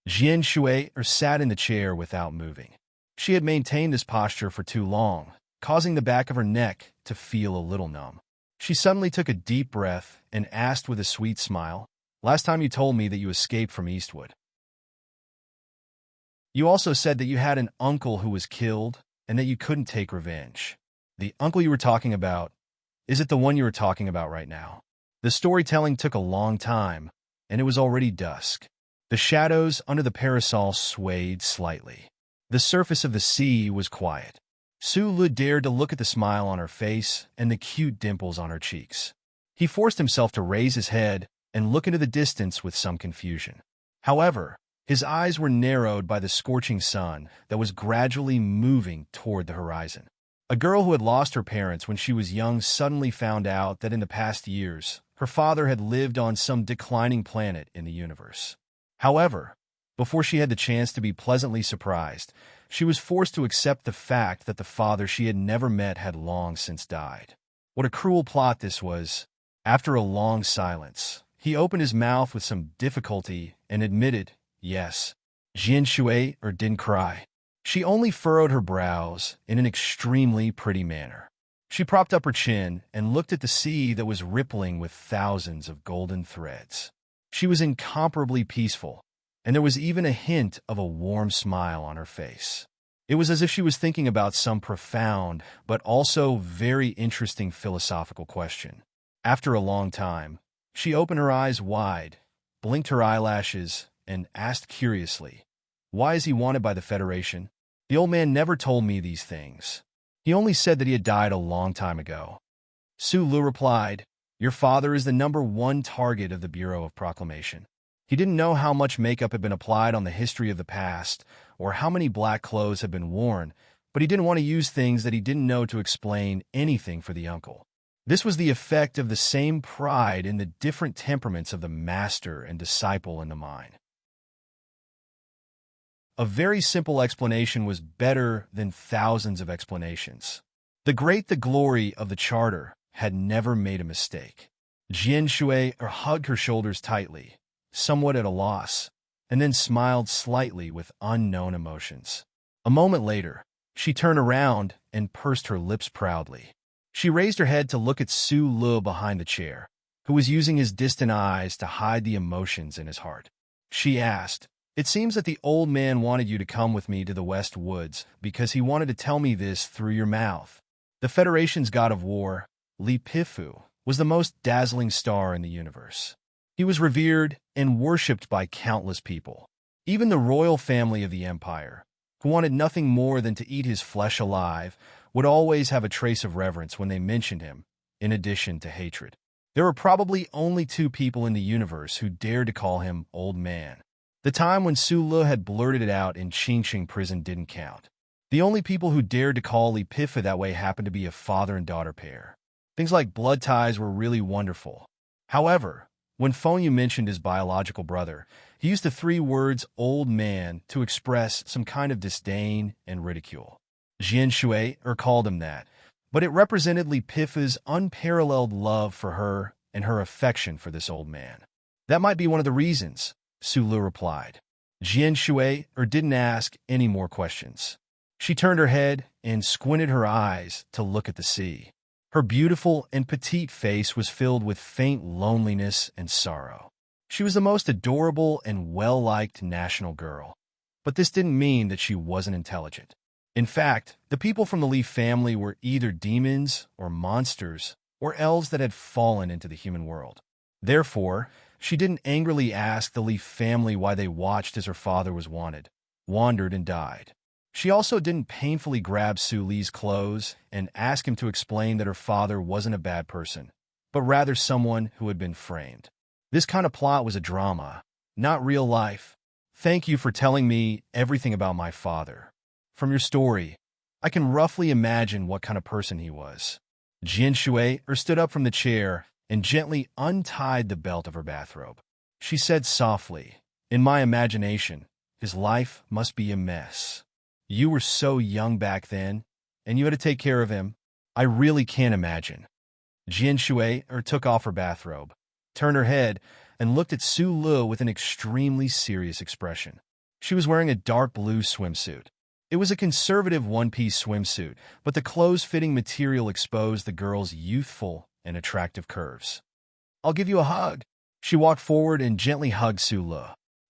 Jian Shui sat in the chair without moving. She had maintained this posture for too long, causing the back of her neck to feel a little numb. She suddenly took a deep breath and asked with a sweet smile, "Last time you told me that you escaped from Eastwood. You also said that you had an uncle who was killed and that you couldn't take revenge. The uncle you were talking about, is it the one you were talking about right now?" The storytelling took a long time, and it was already dusk. The shadows under the parasol swayed slightly. The surface of the sea was quiet. Su Lu dared to look at the smile on her face and the cute dimples on her cheeks. He forced himself to raise his head and look into the distance with some confusion. However, his eyes were narrowed by the scorching sun that was gradually moving toward the horizon. A girl who had lost her parents when she was young suddenly found out that in the past years, her father had lived on some declining planet in the universe. However, before she had the chance to be pleasantly surprised, she was forced to accept the fact that the father she had never met had long since died. What a cruel plot this was. After a long silence, he opened his mouth with some difficulty and admitted, "Yes." Jian Shui didn't cry. She only furrowed her brows in an extremely pretty manner. She propped up her chin and looked at the sea that was rippling with thousands of golden threads. She was incomparably peaceful, and there was even a hint of a warm smile on her face. It was as if she was thinking about some profound, but also very interesting philosophical question. After a long time, she opened her eyes wide, blinked her eyelashes, and asked curiously, "Why is he wanted by the Federation?" The old man never told me these things. He only said that he had died a long time ago. Su Lu replied, "Your father is the #1 target of the Bureau of Proclamation." He didn't know how much makeup had been applied on the history of the past, or how many black clothes had been worn, but he didn't want to use things that he didn't know to explain anything for the uncle. This was the effect of the same pride in the different temperaments of the master and disciple in the mind. A very simple explanation was better than thousands of explanations. The glory of the charter had never made a mistake. Jian Shui hugged her shoulders tightly, somewhat at a loss, and then smiled slightly with unknown emotions. A moment later, she turned around and pursed her lips proudly. She raised her head to look at Su Lu behind the chair, who was using his distant eyes to hide the emotions in his heart. She asked, "It seems that the old man wanted you to come with me to the West Woods because he wanted to tell me this through your mouth." The Federation's god of war, Li Pifu, was the most dazzling star in the universe. He was revered and worshipped by countless people. Even the royal family of the empire, who wanted nothing more than to eat his flesh alive, would always have a trace of reverence when they mentioned him, in addition to hatred. There were probably only 2 people in the universe who dared to call him Old Man. The time when Su Lu had blurted it out in Qingqing prison didn't count. The only people who dared to call Li Pifu that way happened to be a father and daughter pair. Things like blood ties were really wonderful. However, when Fengyu mentioned his biological brother, he used the 3 words "old man" to express some kind of disdain and ridicule. Jian Shui called him that, but it represented Li Pifu's unparalleled love for her and her affection for this old man. "That might be one of the reasons," Su Lu replied. Jian Shui didn't ask any more questions. She turned her head and squinted her eyes to look at the sea. Her beautiful and petite face was filled with faint loneliness and sorrow. She was the most adorable and well-liked national girl, but this didn't mean that she wasn't intelligent. In fact, the people from the Li family were either demons or monsters or elves that had fallen into the human world. Therefore, she didn't angrily ask the Li family why they watched as her father was wandered and died. She also didn't painfully grab Su Li's clothes and ask him to explain that her father wasn't a bad person, but rather someone who had been framed. This kind of plot was a drama, not real life. "Thank you for telling me everything about my father. From your story, I can roughly imagine what kind of person he was." Jian Shui stood up from the chair and gently untied the belt of her bathrobe. She said softly, "In my imagination, his life must be a mess. You were so young back then, and you had to take care of him. I really can't imagine." Jian Shui took off her bathrobe, turned her head, and looked at Su Lu with an extremely serious expression. She was wearing a dark blue swimsuit. It was a conservative one-piece swimsuit, but the clothes-fitting material exposed the girl's youthful and attractive curves. "I'll give you a hug." She walked forward and gently hugged Su Lu.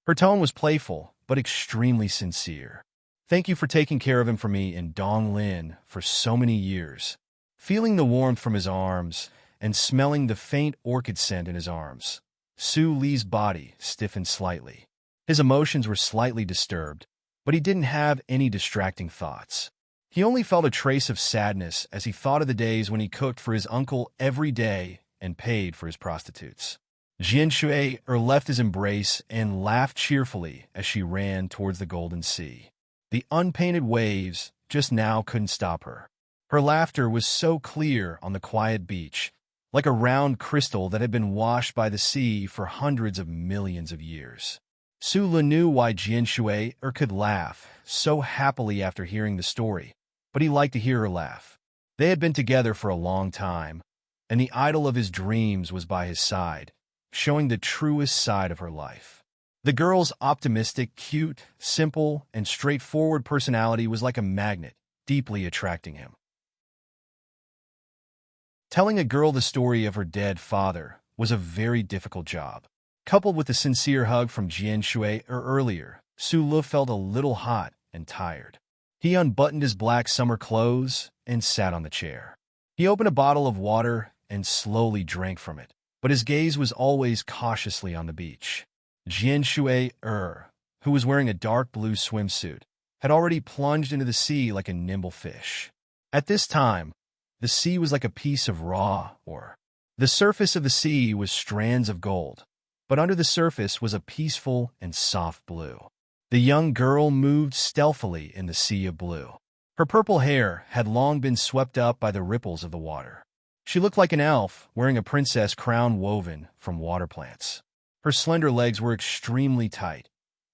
Her tone was playful, but extremely sincere. "Thank you for taking care of him for me in Donglin for so many years." Feeling the warmth from his arms and smelling the faint orchid scent in his arms, Su Li's body stiffened slightly. His emotions were slightly disturbed, but he didn't have any distracting thoughts. He only felt a trace of sadness as he thought of the days when he cooked for his uncle every day and paid for his prostitutes. Jian Shui left his embrace and laughed cheerfully as she ran towards the golden sea. The unpainted waves just now couldn't stop her. Her laughter was so clear on the quiet beach, like a round crystal that had been washed by the sea for hundreds of millions of years. Su Lu knew why Jian Shui could laugh so happily after hearing the story, but he liked to hear her laugh. They had been together for a long time, and the idol of his dreams was by his side, showing the truest side of her life. The girl's optimistic, cute, simple, and straightforward personality was like a magnet, deeply attracting him. Telling a girl the story of her dead father was a very difficult job. Coupled with the sincere hug from Jian Shui earlier, Su Lu felt a little hot and tired. He unbuttoned his black summer clothes and sat on the chair. He opened a bottle of water and slowly drank from it, but his gaze was always cautiously on the beach. Jian Shui-er, who was wearing a dark blue swimsuit, had already plunged into the sea like a nimble fish. At this time, the sea was like a piece of raw ore. The surface of the sea was strands of gold, but under the surface was a peaceful and soft blue. The young girl moved stealthily in the sea of blue. Her purple hair had long been swept up by the ripples of the water. She looked like an elf wearing a princess crown woven from water plants. Her slender legs were extremely tight,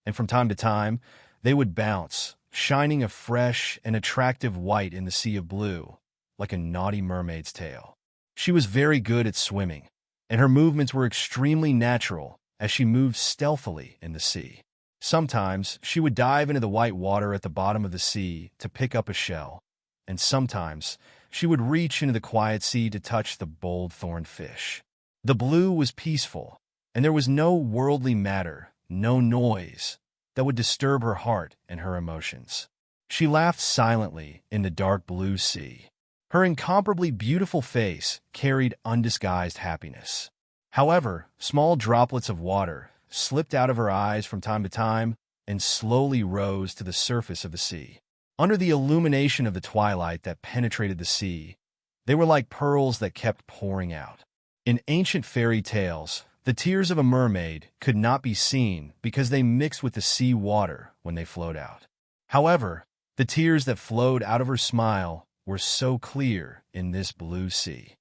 and from time to time, they would bounce, shining a fresh and attractive white in the sea of blue, like a naughty mermaid's tail. She was very good at swimming, and her movements were extremely natural as she moved stealthily in the sea. Sometimes she would dive into the white water at the bottom of the sea to pick up a shell, and sometimes she would reach into the quiet sea to touch the bold thorn fish. The blue was peaceful, and there was no worldly matter, no noise, that would disturb her heart and her emotions. She laughed silently in the dark blue sea. Her incomparably beautiful face carried undisguised happiness. However, small droplets of water slipped out of her eyes from time to time and slowly rose to the surface of the sea. Under the illumination of the twilight that penetrated the sea, they were like pearls that kept pouring out. In ancient fairy tales, the tears of a mermaid could not be seen because they mixed with the sea water when they flowed out. However, the tears that flowed out of her smile were so clear in this blue sea.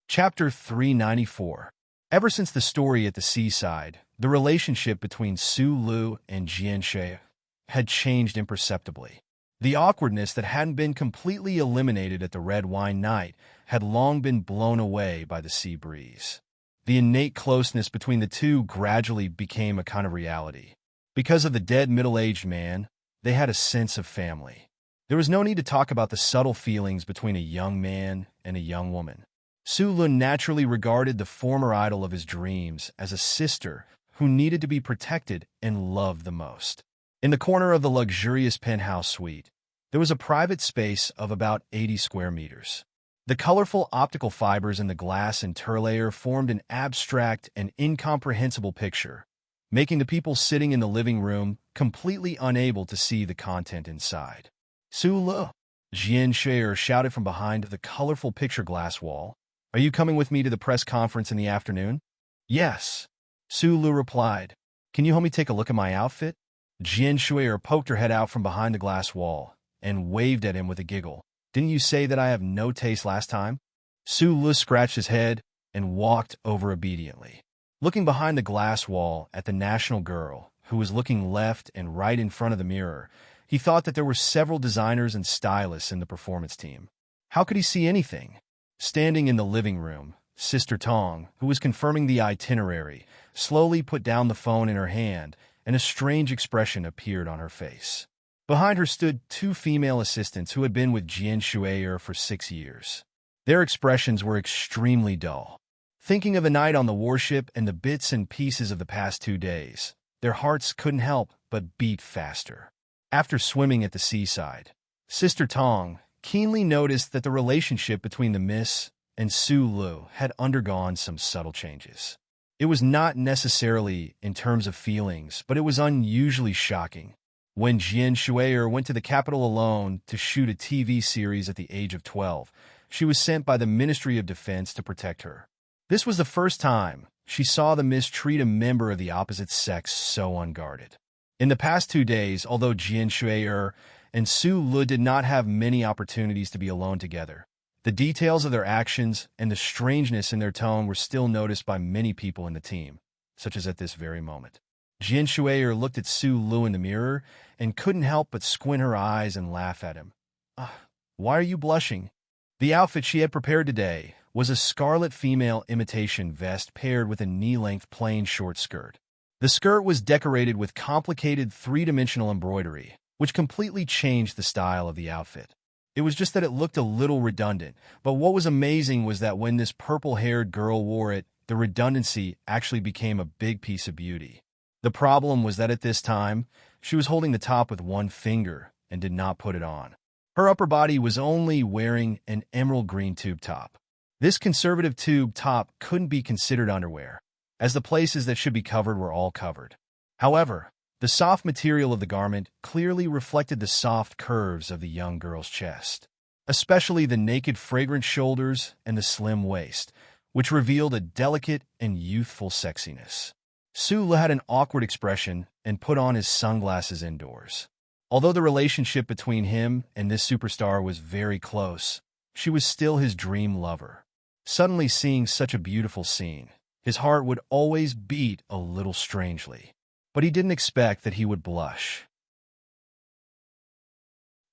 Chapter 394. Ever since the story at the seaside, the relationship between Su Lu and Jian Shui had changed imperceptibly. The awkwardness that hadn't been completely eliminated at the red wine night had long been blown away by the sea breeze. The innate closeness between the two gradually became a kind of reality. Because of the dead middle-aged man, they had a sense of family. There was no need to talk about the subtle feelings between a young man and a young woman. Su Lun naturally regarded the former idol of his dreams as a sister who needed to be protected and loved the most. In the corner of the luxurious penthouse suite, there was a private space of about 80 square meters. The colorful optical fibers in the glass interlayer formed an abstract and incomprehensible picture, making the people sitting in the living room completely unable to see the content inside. Su Lu, Jian Shui shouted from behind the colorful picture glass wall. Are you coming with me to the press conference in the afternoon? Yes, Su Lu replied. Can you help me take a look at my outfit? Jian Shui poked her head out from behind the glass wall and waved at him with a giggle. Didn't you say that I have no taste last time? Su Lu scratched his head and walked over obediently. Looking behind the glass wall at the national girl, who was looking left and right in front of the mirror, he thought that there were several designers and stylists in the performance team. How could he see anything? Standing in the living room, Sister Tong, who was confirming the itinerary, slowly put down the phone in her hand, and a strange expression appeared on her face. Behind her stood two female assistants who had been with Jian Shui for 6 years. Their expressions were extremely dull. Thinking of the night on the warship and the bits and pieces of the past 2 days, their hearts couldn't help but beat faster. After swimming at the seaside, Sister Tong keenly noticed that the relationship between the Miss and Su Lu had undergone some subtle changes. It was not necessarily in terms of feelings, but it was unusually shocking. When Jian Shui went to the capital alone to shoot a TV series at the age of 12, she was sent by the Ministry of Defense to protect her. This was the first time she saw the Miss treat a member of the opposite sex so unguarded. In the past 2 days, although Jian Shui and Su Lu did not have many opportunities to be alone together, the details of their actions and the strangeness in their tone were still noticed by many people in the team, such as at this very moment. Jian Shui looked at Su Lu in the mirror and couldn't help but squint her eyes and laugh at him. Why are you blushing? The outfit she had prepared today was a scarlet female imitation vest paired with a knee-length plain short skirt. The skirt was decorated with complicated three-dimensional embroidery, which completely changed the style of the outfit. It was just that it looked a little redundant, but what was amazing was that when this purple-haired girl wore it, the redundancy actually became a big piece of beauty. The problem was that at this time, she was holding the top with one finger and did not put it on. Her upper body was only wearing an emerald green tube top. This conservative tube top couldn't be considered underwear, as the places that should be covered were all covered. However, the soft material of the garment clearly reflected the soft curves of the young girl's chest, especially the naked, fragrant shoulders and the slim waist, which revealed a delicate and youthful sexiness. Sula had an awkward expression and put on his sunglasses indoors. Although the relationship between him and this superstar was very close, she was still his dream lover. Suddenly seeing such a beautiful scene, his heart would always beat a little strangely, but he didn't expect that he would blush.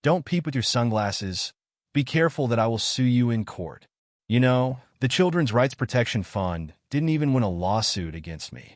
"Don't peep with your sunglasses. Be careful that I will sue you in court. You know, the Children's Rights Protection Fund didn't even win a lawsuit against me."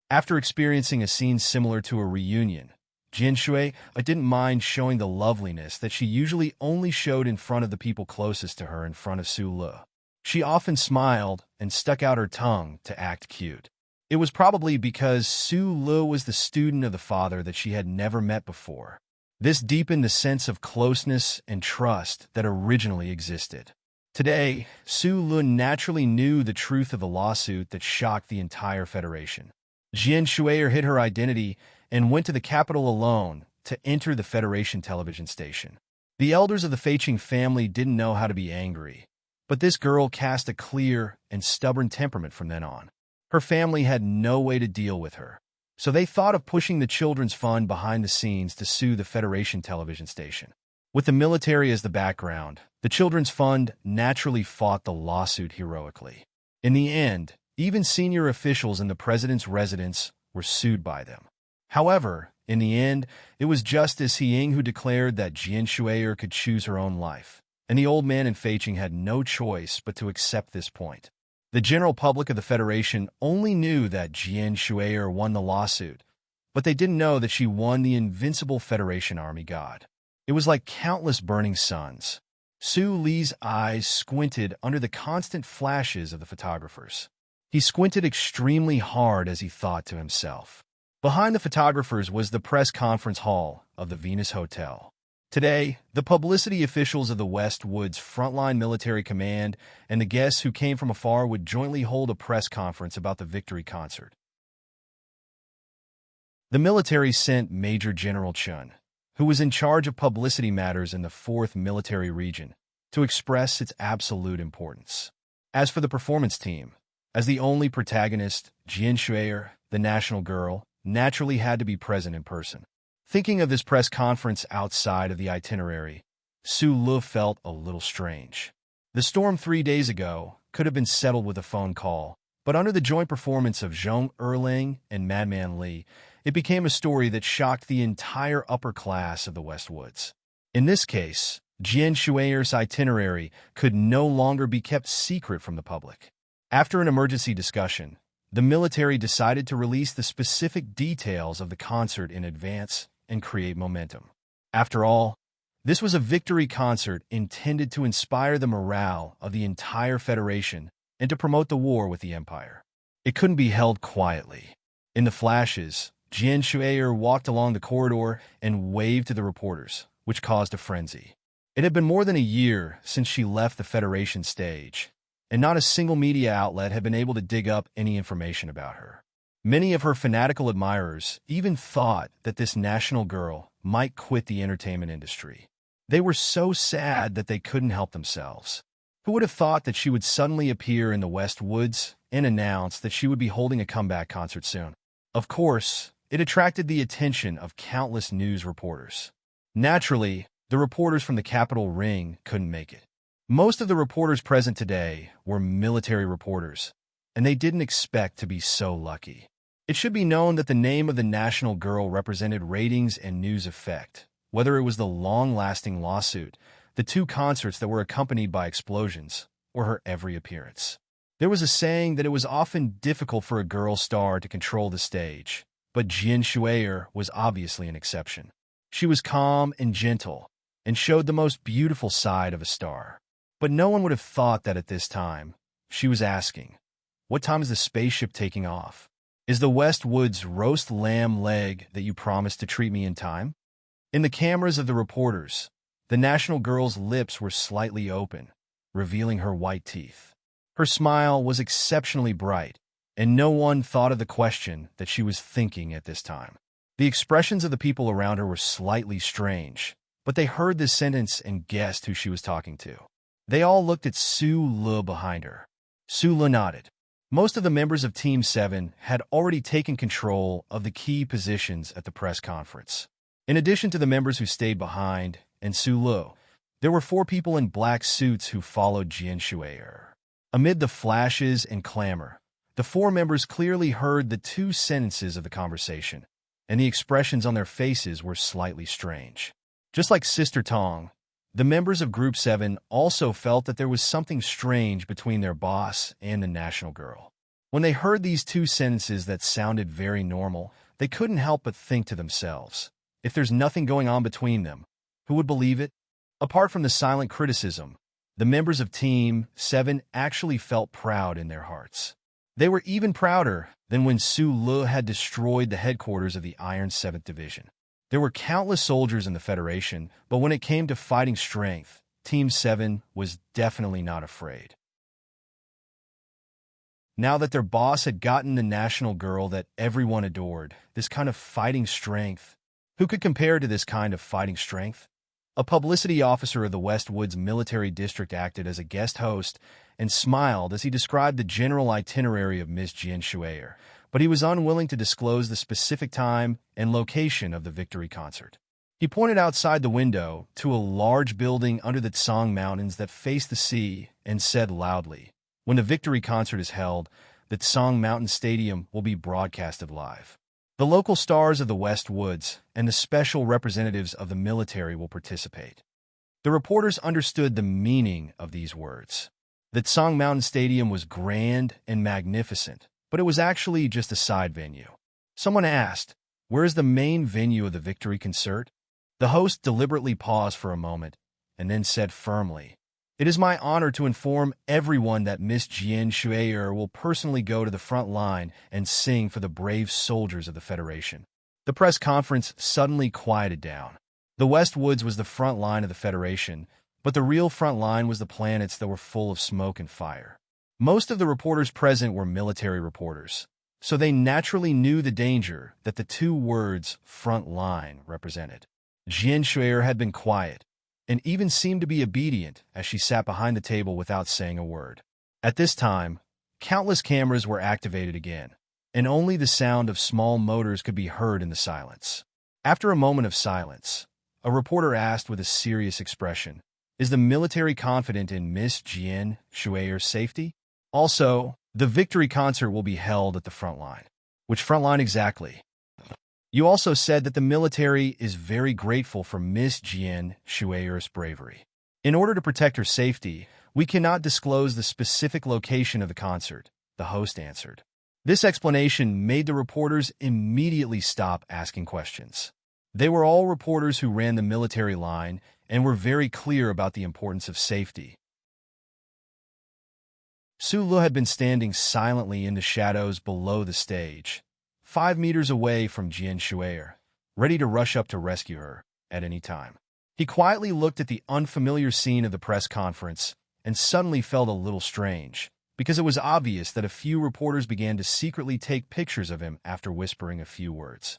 After experiencing a scene similar to a reunion, Jin Shui didn't mind showing the loveliness that she usually only showed in front of the people closest to her in front of Su Le. She often smiled and stuck out her tongue to act cute. It was probably because Su Le was the student of the father that she had never met before. This deepened the sense of closeness and trust that originally existed. Today, Su Le naturally knew the truth of the lawsuit that shocked the entire Federation. Jian Shuier hid her identity and went to the capital alone to enter the Federation television station. The elders of the Feiqing family didn't know how to be angry, but this girl cast a clear and stubborn temperament from then on. Her family had no way to deal with her, so they thought of pushing the Children's Fund behind the scenes to sue the Federation television station. With the military as the background, the Children's Fund naturally fought the lawsuit heroically. In the end, even senior officials in the president's residence were sued by them. However, in the end, it was Justice Hiying who declared that Jian Shuier could choose her own life, and the old man in Feiqing had no choice but to accept this point. The general public of the Federation only knew that Jian Shuier won the lawsuit, but they didn't know that she won the invincible Federation army god. It was like countless burning suns. Su Li's eyes squinted under the constant flashes of the photographers. He squinted extremely hard as he thought to himself. Behind the photographers was the press conference hall of the Venus Hotel. Today, the publicity officials of the West Woods Frontline Military Command and the guests who came from afar would jointly hold a press conference about the victory concert. The military sent Major General Chun, who was in charge of publicity matters in the 4th Military Region, to express its absolute importance. As for the performance team, as the only protagonist, Jian Shuier, the national girl, naturally had to be present in person. Thinking of this press conference outside of the itinerary, Su Le felt a little strange. The storm 3 days ago could have been settled with a phone call, but under the joint performance of Zhong Erling and Madman Li, it became a story that shocked the entire upper class of the West Woods. In this case, Jian Shuiyer's itinerary could no longer be kept secret from the public. After an emergency discussion, the military decided to release the specific details of the concert in advance and create momentum. After all, this was a victory concert intended to inspire the morale of the entire Federation and to promote the war with the Empire. It couldn't be held quietly. In the flashes, Jian Shuier walked along the corridor and waved to the reporters, which caused a frenzy. It had been more than a year since she left the Federation stage, and not a single media outlet had been able to dig up any information about her. Many of her fanatical admirers even thought that this national girl might quit the entertainment industry. They were so sad that they couldn't help themselves. Who would have thought that she would suddenly appear in the West Woods and announce that she would be holding a comeback concert soon? Of course, it attracted the attention of countless news reporters. Naturally, the reporters from the Capitol Ring couldn't make it. Most of the reporters present today were military reporters, and they didn't expect to be so lucky. It should be known that the name of the national girl represented ratings and news effect, whether it was the long-lasting lawsuit, the 2 concerts that were accompanied by explosions, or her every appearance. There was a saying that it was often difficult for a girl star to control the stage, but Jian Shuier was obviously an exception. She was calm and gentle, and showed the most beautiful side of a star. But no one would have thought that at this time, she was asking, "What time is the spaceship taking off?" Is the West Woods roast lamb leg that you promised to treat me in time? In the cameras of the reporters, the national girl's lips were slightly open, revealing her white teeth. Her smile was exceptionally bright, and no one thought of the question that she was thinking at this time. The expressions of the people around her were slightly strange, but they heard this sentence and guessed who she was talking to. They all looked at Sue Le behind her. Sue Le nodded. Most of the members of Team 7 had already taken control of the key positions at the press conference. In addition to the members who stayed behind and Sue Le, there were 4 people in black suits who followed Jian Shuier. Amid the flashes and clamor, the 4 members clearly heard the 2 sentences of the conversation, and the expressions on their faces were slightly strange. Just like Sister Tong, the members of Group 7 also felt that there was something strange between their boss and the national girl. When they heard these 2 sentences that sounded very normal, they couldn't help but think to themselves, if there's nothing going on between them, who would believe it? Apart from the silent criticism, the members of Team 7 actually felt proud in their hearts. They were even prouder than when Sue Le had destroyed the headquarters of the Iron 7th Division. There were countless soldiers in the Federation, but when it came to fighting strength, Team 7 was definitely not afraid. Now that their boss had gotten the national girl that everyone adored, this kind of fighting strength, who could compare to this kind of fighting strength? A publicity officer of the West Woods Military District acted as a guest host and smiled as he described the general itinerary of Miss Jian Shuier, but he was unwilling to disclose the specific time and location of the victory concert. He pointed outside the window to a large building under the Tsang Mountains that faced the sea and said loudly, "When the victory concert is held, the Tsang Mountain Stadium will be broadcasted live. The local stars of the West Woods and the special representatives of the military will participate." The reporters understood the meaning of these words. The Tsang Mountain Stadium was grand and magnificent, but it was actually just a side venue. Someone asked, "Where is the main venue of the victory concert?" The host deliberately paused for a moment and then said firmly, "It is my honor to inform everyone that Miss Jian Shuier will personally go to the front line and sing for the brave soldiers of the Federation." The press conference suddenly quieted down. The West Woods was the front line of the Federation, but the real front line was the planets that were full of smoke and fire. Most of the reporters present were military reporters, so they naturally knew the danger that the 2 words front line represented. Jian Shuier had been quiet, and even seemed to be obedient as she sat behind the table without saying a word. At this time, countless cameras were activated again, and only the sound of small motors could be heard in the silence. After a moment of silence, a reporter asked with a serious expression, "Is the military confident in Miss Jian Shuier's safety? Also, the victory concert will be held at the front line." "Which front line exactly?" "You also said that the military is very grateful for Miss Jian Shuier's bravery. In order to protect her safety, we cannot disclose the specific location of the concert," the host answered. This explanation made the reporters immediately stop asking questions. They were all reporters who ran the military line and were very clear about the importance of safety. Sue Le had been standing silently in the shadows below the stage, 5 meters away from Jian Shuier, ready to rush up to rescue her at any time. He quietly looked at the unfamiliar scene of the press conference and suddenly felt a little strange, because it was obvious that a few reporters began to secretly take pictures of him after whispering a few words.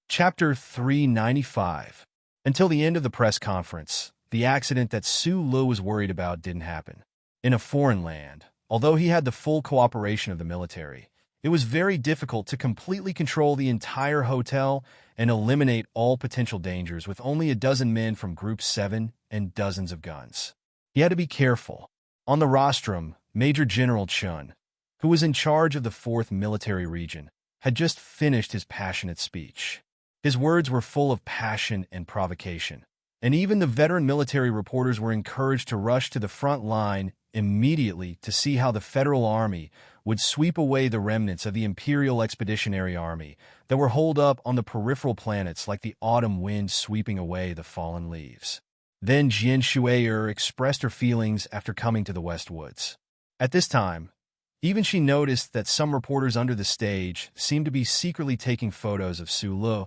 Chapter 395. Until the end of the press conference, the accident that Sue Le was worried about didn't happen. In a foreign land, although he had the full cooperation of the military, it was very difficult to completely control the entire hotel and eliminate all potential dangers with only a dozen men from Group 7 and dozens of guns. He had to be careful. On the rostrum, Major General Chun, who was in charge of the 4th Military Region, had just finished his passionate speech. His words were full of passion and provocation, and even the veteran military reporters were encouraged to rush to the front line immediately to see how the Federal Army would sweep away the remnants of the Imperial Expeditionary Army that were holed up on the peripheral planets like the autumn wind sweeping away the fallen leaves. Then Jian Shuier expressed her feelings after coming to the West Woods. At this time, even she noticed that some reporters under the stage seemed to be secretly taking photos of Su Lu,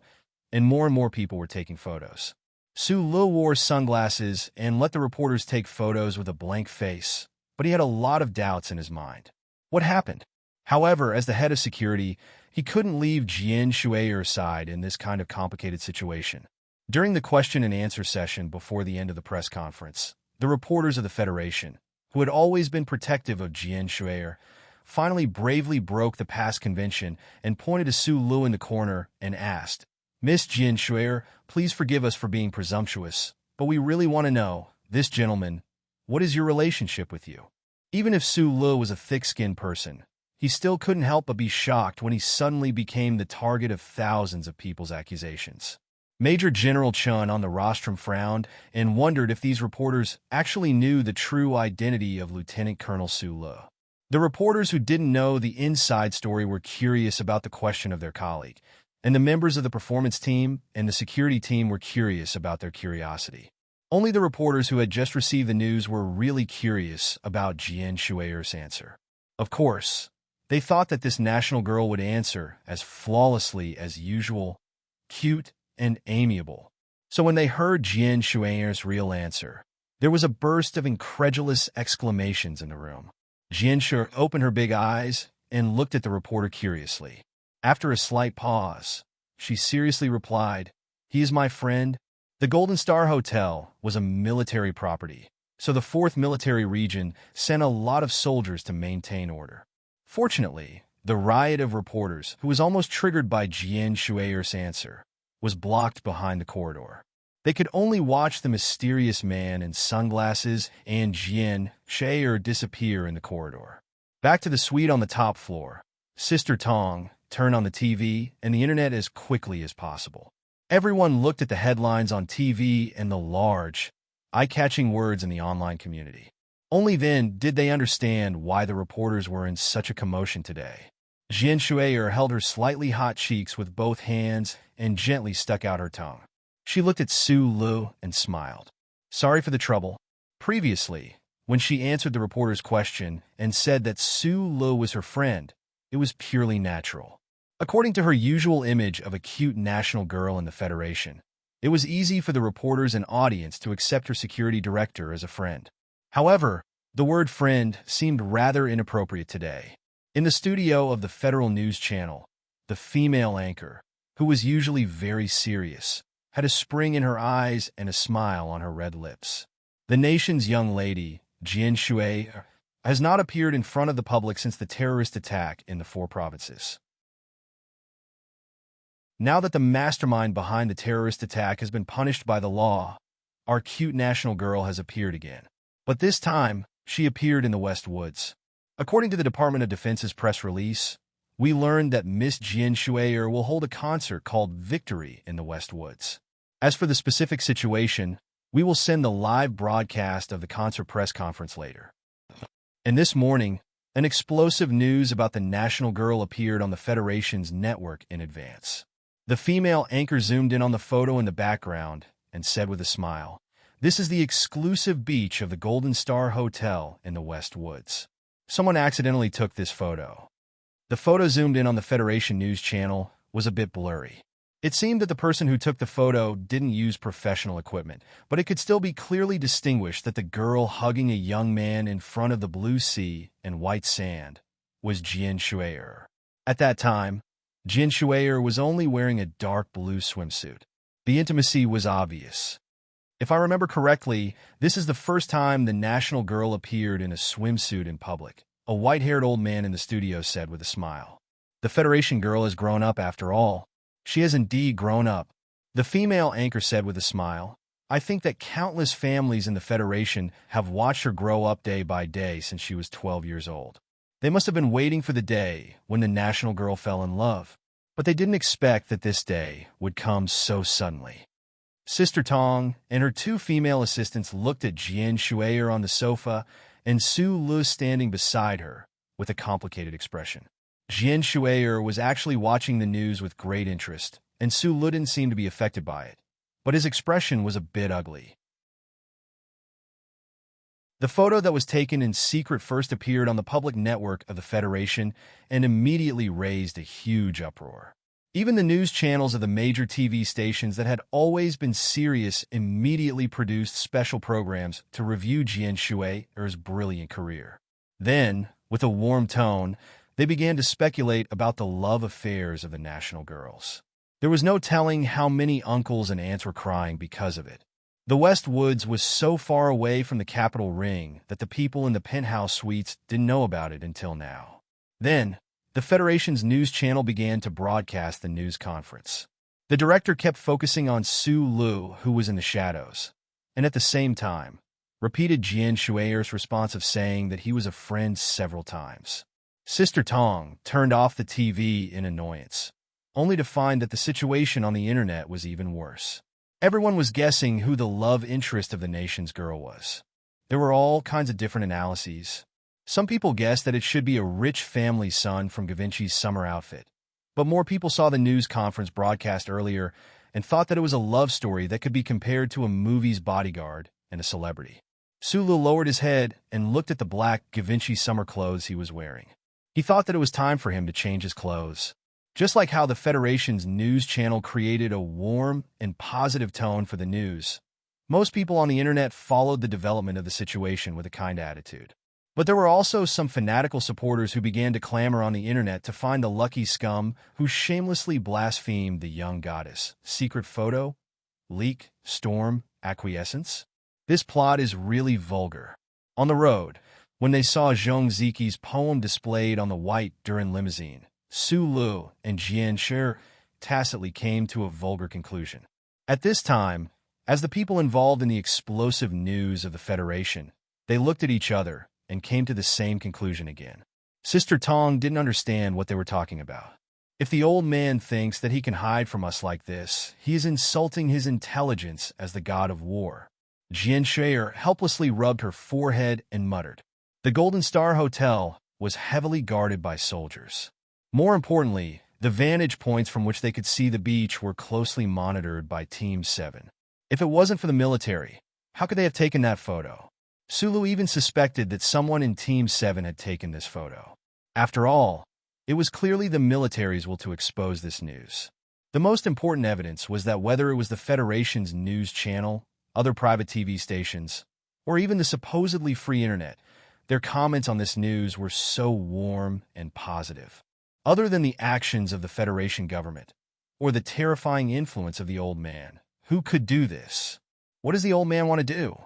and more people were taking photos. Su Lu wore sunglasses and let the reporters take photos with a blank face, but he had a lot of doubts in his mind. What happened? However, as the head of security, he couldn't leave Jian Shuier aside in this kind of complicated situation. During the question and answer session before the end of the press conference, the reporters of the Federation, who had always been protective of Jian Shuier, finally bravely broke the past convention and pointed to Su Lu in the corner and asked, "Miss Jian Shuier, please forgive us for being presumptuous, but we really want to know, this gentleman, what is your relationship with you?" Even if Su Lu was a thick-skinned person, he still couldn't help but be shocked when he suddenly became the target of thousands of people's accusations. Major General Chun on the rostrum frowned and wondered if these reporters actually knew the true identity of Lieutenant Colonel Su Lu. The reporters who didn't know the inside story were curious about the question of their colleague, and the members of the performance team and the security team were curious about their curiosity. Only the reporters who had just received the news were really curious about Jian Shuiyer's answer. Of course, they thought that this national girl would answer as flawlessly as usual, cute and amiable. So when they heard Jian Shuiyer's real answer, there was a burst of incredulous exclamations in the room. Jian Shuier opened her big eyes and looked at the reporter curiously. After a slight pause, she seriously replied, "He is my friend." The Golden Star Hotel was a military property, so the 4th Military Region sent a lot of soldiers to maintain order. Fortunately, the riot of reporters, who was almost triggered by Jian Shuiyer's answer, was blocked behind the corridor. They could only watch the mysterious man in sunglasses and Jian Shuier disappear in the corridor. Back to the suite on the top floor, Sister Tong turned on the TV and the internet as quickly as possible. Everyone looked at the headlines on TV and the large, eye-catching words in the online community. Only then did they understand why the reporters were in such a commotion today. Jian Shuier held her slightly hot cheeks with both hands and gently stuck out her tongue. She looked at Su Lu and smiled. Sorry for the trouble. Previously, when she answered the reporter's question and said that Su Lu was her friend, it was purely natural. According to her usual image of a cute national girl in the Federation, it was easy for the reporters and audience to accept her security director as a friend. However, the word friend seemed rather inappropriate today. In the studio of the Federal News Channel, the female anchor, who was usually very serious, had a spring in her eyes and a smile on her red lips. The nation's young lady, Jian Shuier, has not appeared in front of the public since the terrorist attack in the 4 provinces. Now that the mastermind behind the terrorist attack has been punished by the law, our cute national girl has appeared again. But this time, she appeared in the West Woods. According to the Department of Defense's press release, we learned that Miss Jian Shuier will hold a concert called Victory in the West Woods. As for the specific situation, we will send the live broadcast of the concert press conference later. And this morning, an explosive news about the national girl appeared on the Federation's network in advance. The female anchor zoomed in on the photo in the background and said with a smile, "This is the exclusive beach of the Golden Star Hotel in the West Woods." Someone accidentally took this photo. The photo zoomed in on the Federation News Channel was a bit blurry. It seemed that the person who took the photo didn't use professional equipment, but it could still be clearly distinguished that the girl hugging a young man in front of the blue sea and white sand was Jian Shuier. At that time, Jian Shuier was only wearing a dark blue swimsuit. The intimacy was obvious. If I remember correctly, this is the first time the national girl appeared in a swimsuit in public, a white-haired old man in the studio said with a smile. The Federation girl has grown up after all. She has indeed grown up. The female anchor said with a smile, "I think that countless families in the Federation have watched her grow up day by day since she was 12 years old. They must have been waiting for the day when the national girl fell in love, but they didn't expect that this day would come so suddenly." Sister Tong and her 2 female assistants looked at Jian Shuier on the sofa and Su Lu standing beside her with a complicated expression. Jian Shuier was actually watching the news with great interest, and Su Lu didn't seem to be affected by it, but his expression was a bit ugly. The photo that was taken in secret first appeared on the public network of the Federation and immediately raised a huge uproar. Even the news channels of the major TV stations that had always been serious immediately produced special programs to review Jian Shui's brilliant career. Then, with a warm tone, they began to speculate about the love affairs of the national girls. There was no telling how many uncles and aunts were crying because of it. The West Woods was so far away from the capital ring that the people in the penthouse suites didn't know about it until now. Then, the Federation's news channel began to broadcast the news conference. The director kept focusing on Su Lu, who was in the shadows, and at the same time, repeated Jian Shui's response of saying that he was a friend several times. Sister Tong turned off the TV in annoyance, only to find that the situation on the internet was even worse. Everyone was guessing who the love interest of the nation's girl was. There were all kinds of different analyses. Some people guessed that it should be a rich family son from Givenchy's summer outfit. But more people saw the news conference broadcast earlier and thought that it was a love story that could be compared to a movie's bodyguard and a celebrity. Sulu lowered his head and looked at the black Givenchy summer clothes he was wearing. He thought that it was time for him to change his clothes. Just like how the Federation's news channel created a warm and positive tone for the news, most people on the internet followed the development of the situation with a kind attitude. But there were also some fanatical supporters who began to clamor on the internet to find the lucky scum who shamelessly blasphemed the young goddess. Secret photo? Leak? Storm? Acquiescence? This plot is really vulgar. On the road, when they saw Zhong Ziqi's poem displayed on the white Duran limousine, Su Lu and Jian Shui tacitly came to a vulgar conclusion. At this time, as the people involved in the explosive news of the Federation, they looked at each other and came to the same conclusion again. Sister Tong didn't understand what they were talking about. If the old man thinks that he can hide from us like this, he is insulting his intelligence as the god of war. Jian Shui helplessly rubbed her forehead and muttered. The Golden Star Hotel was heavily guarded by soldiers. More importantly, the vantage points from which they could see the beach were closely monitored by Team 7. If it wasn't for the military, how could they have taken that photo? Sulu even suspected that someone in Team 7 had taken this photo. After all, it was clearly the military's will to expose this news. The most important evidence was that whether it was the Federation's news channel, other private TV stations, or even the supposedly free internet, their comments on this news were so warm and positive. Other than the actions of the Federation government, or the terrifying influence of the old man, who could do this? What does the old man want to do?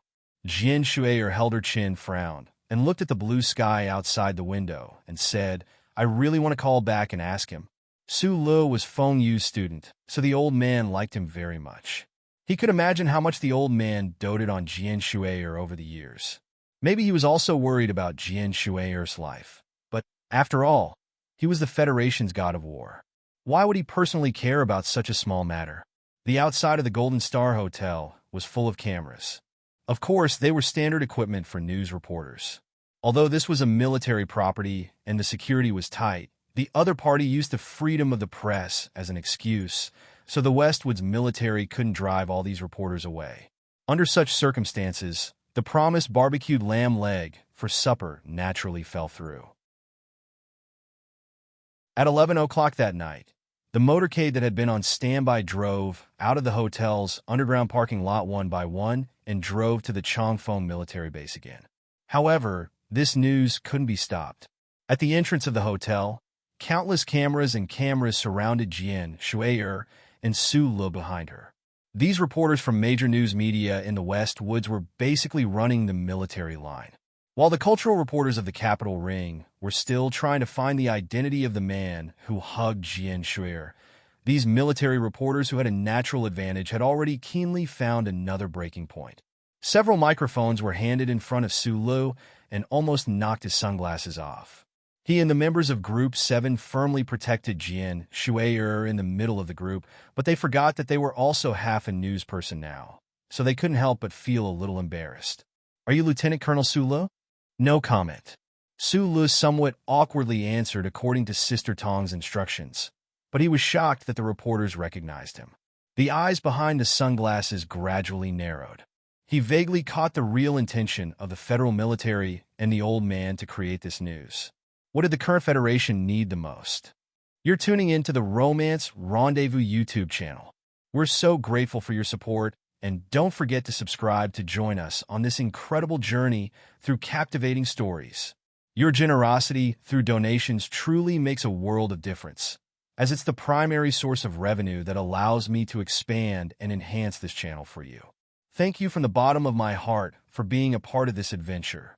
Jian Shui held her chin, frowned, and looked at the blue sky outside the window and said, I really want to call back and ask him. Su Lu was Feng Yu's student, so the old man liked him very much. He could imagine how much the old man doted on Jian Shui over the years. Maybe he was also worried about Jian Shui's life. But, after all, he was the Federation's god of war. Why would he personally care about such a small matter? The outside of the Golden Star Hotel was full of cameras. Of course, they were standard equipment for news reporters. Although this was a military property and the security was tight, the other party used the freedom of the press as an excuse, so the Westwood's military couldn't drive all these reporters away. Under such circumstances, the promised barbecued lamb leg for supper naturally fell through. At 11 o'clock that night, the motorcade that had been on standby drove out of the hotel's underground parking lot one by one and drove to the Chongfeng military base again. However, this news couldn't be stopped. At the entrance of the hotel, countless cameras surrounded Jian Shui and Su Lu behind her. These reporters from major news media in the West Woods were basically running the military line, while the cultural reporters of the capital ring were still trying to find the identity of the man who hugged Jian Shui. These military reporters who had a natural advantage had already keenly found another breaking point. Several microphones were handed in front of Su Lu and almost knocked his sunglasses off. He and the members of Group 7 firmly protected Jian Shui in the middle of the group, but they forgot that they were also half a news person now, so they couldn't help but feel a little embarrassed. Are you Lieutenant Colonel Su Lu? No comment. Su Lu somewhat awkwardly answered according to Sister Tong's instructions, but he was shocked that the reporters recognized him. The eyes behind the sunglasses gradually narrowed. He vaguely caught the real intention of the federal military and the old man to create this news. What did the current Federation need the most? You're tuning in to the Romance Rendezvous YouTube channel. We're so grateful for your support, and don't forget to subscribe to join us on this incredible journey through captivating stories. Your generosity through donations truly makes a world of difference, as it's the primary source of revenue that allows me to expand and enhance this channel for you. Thank you from the bottom of my heart for being a part of this adventure.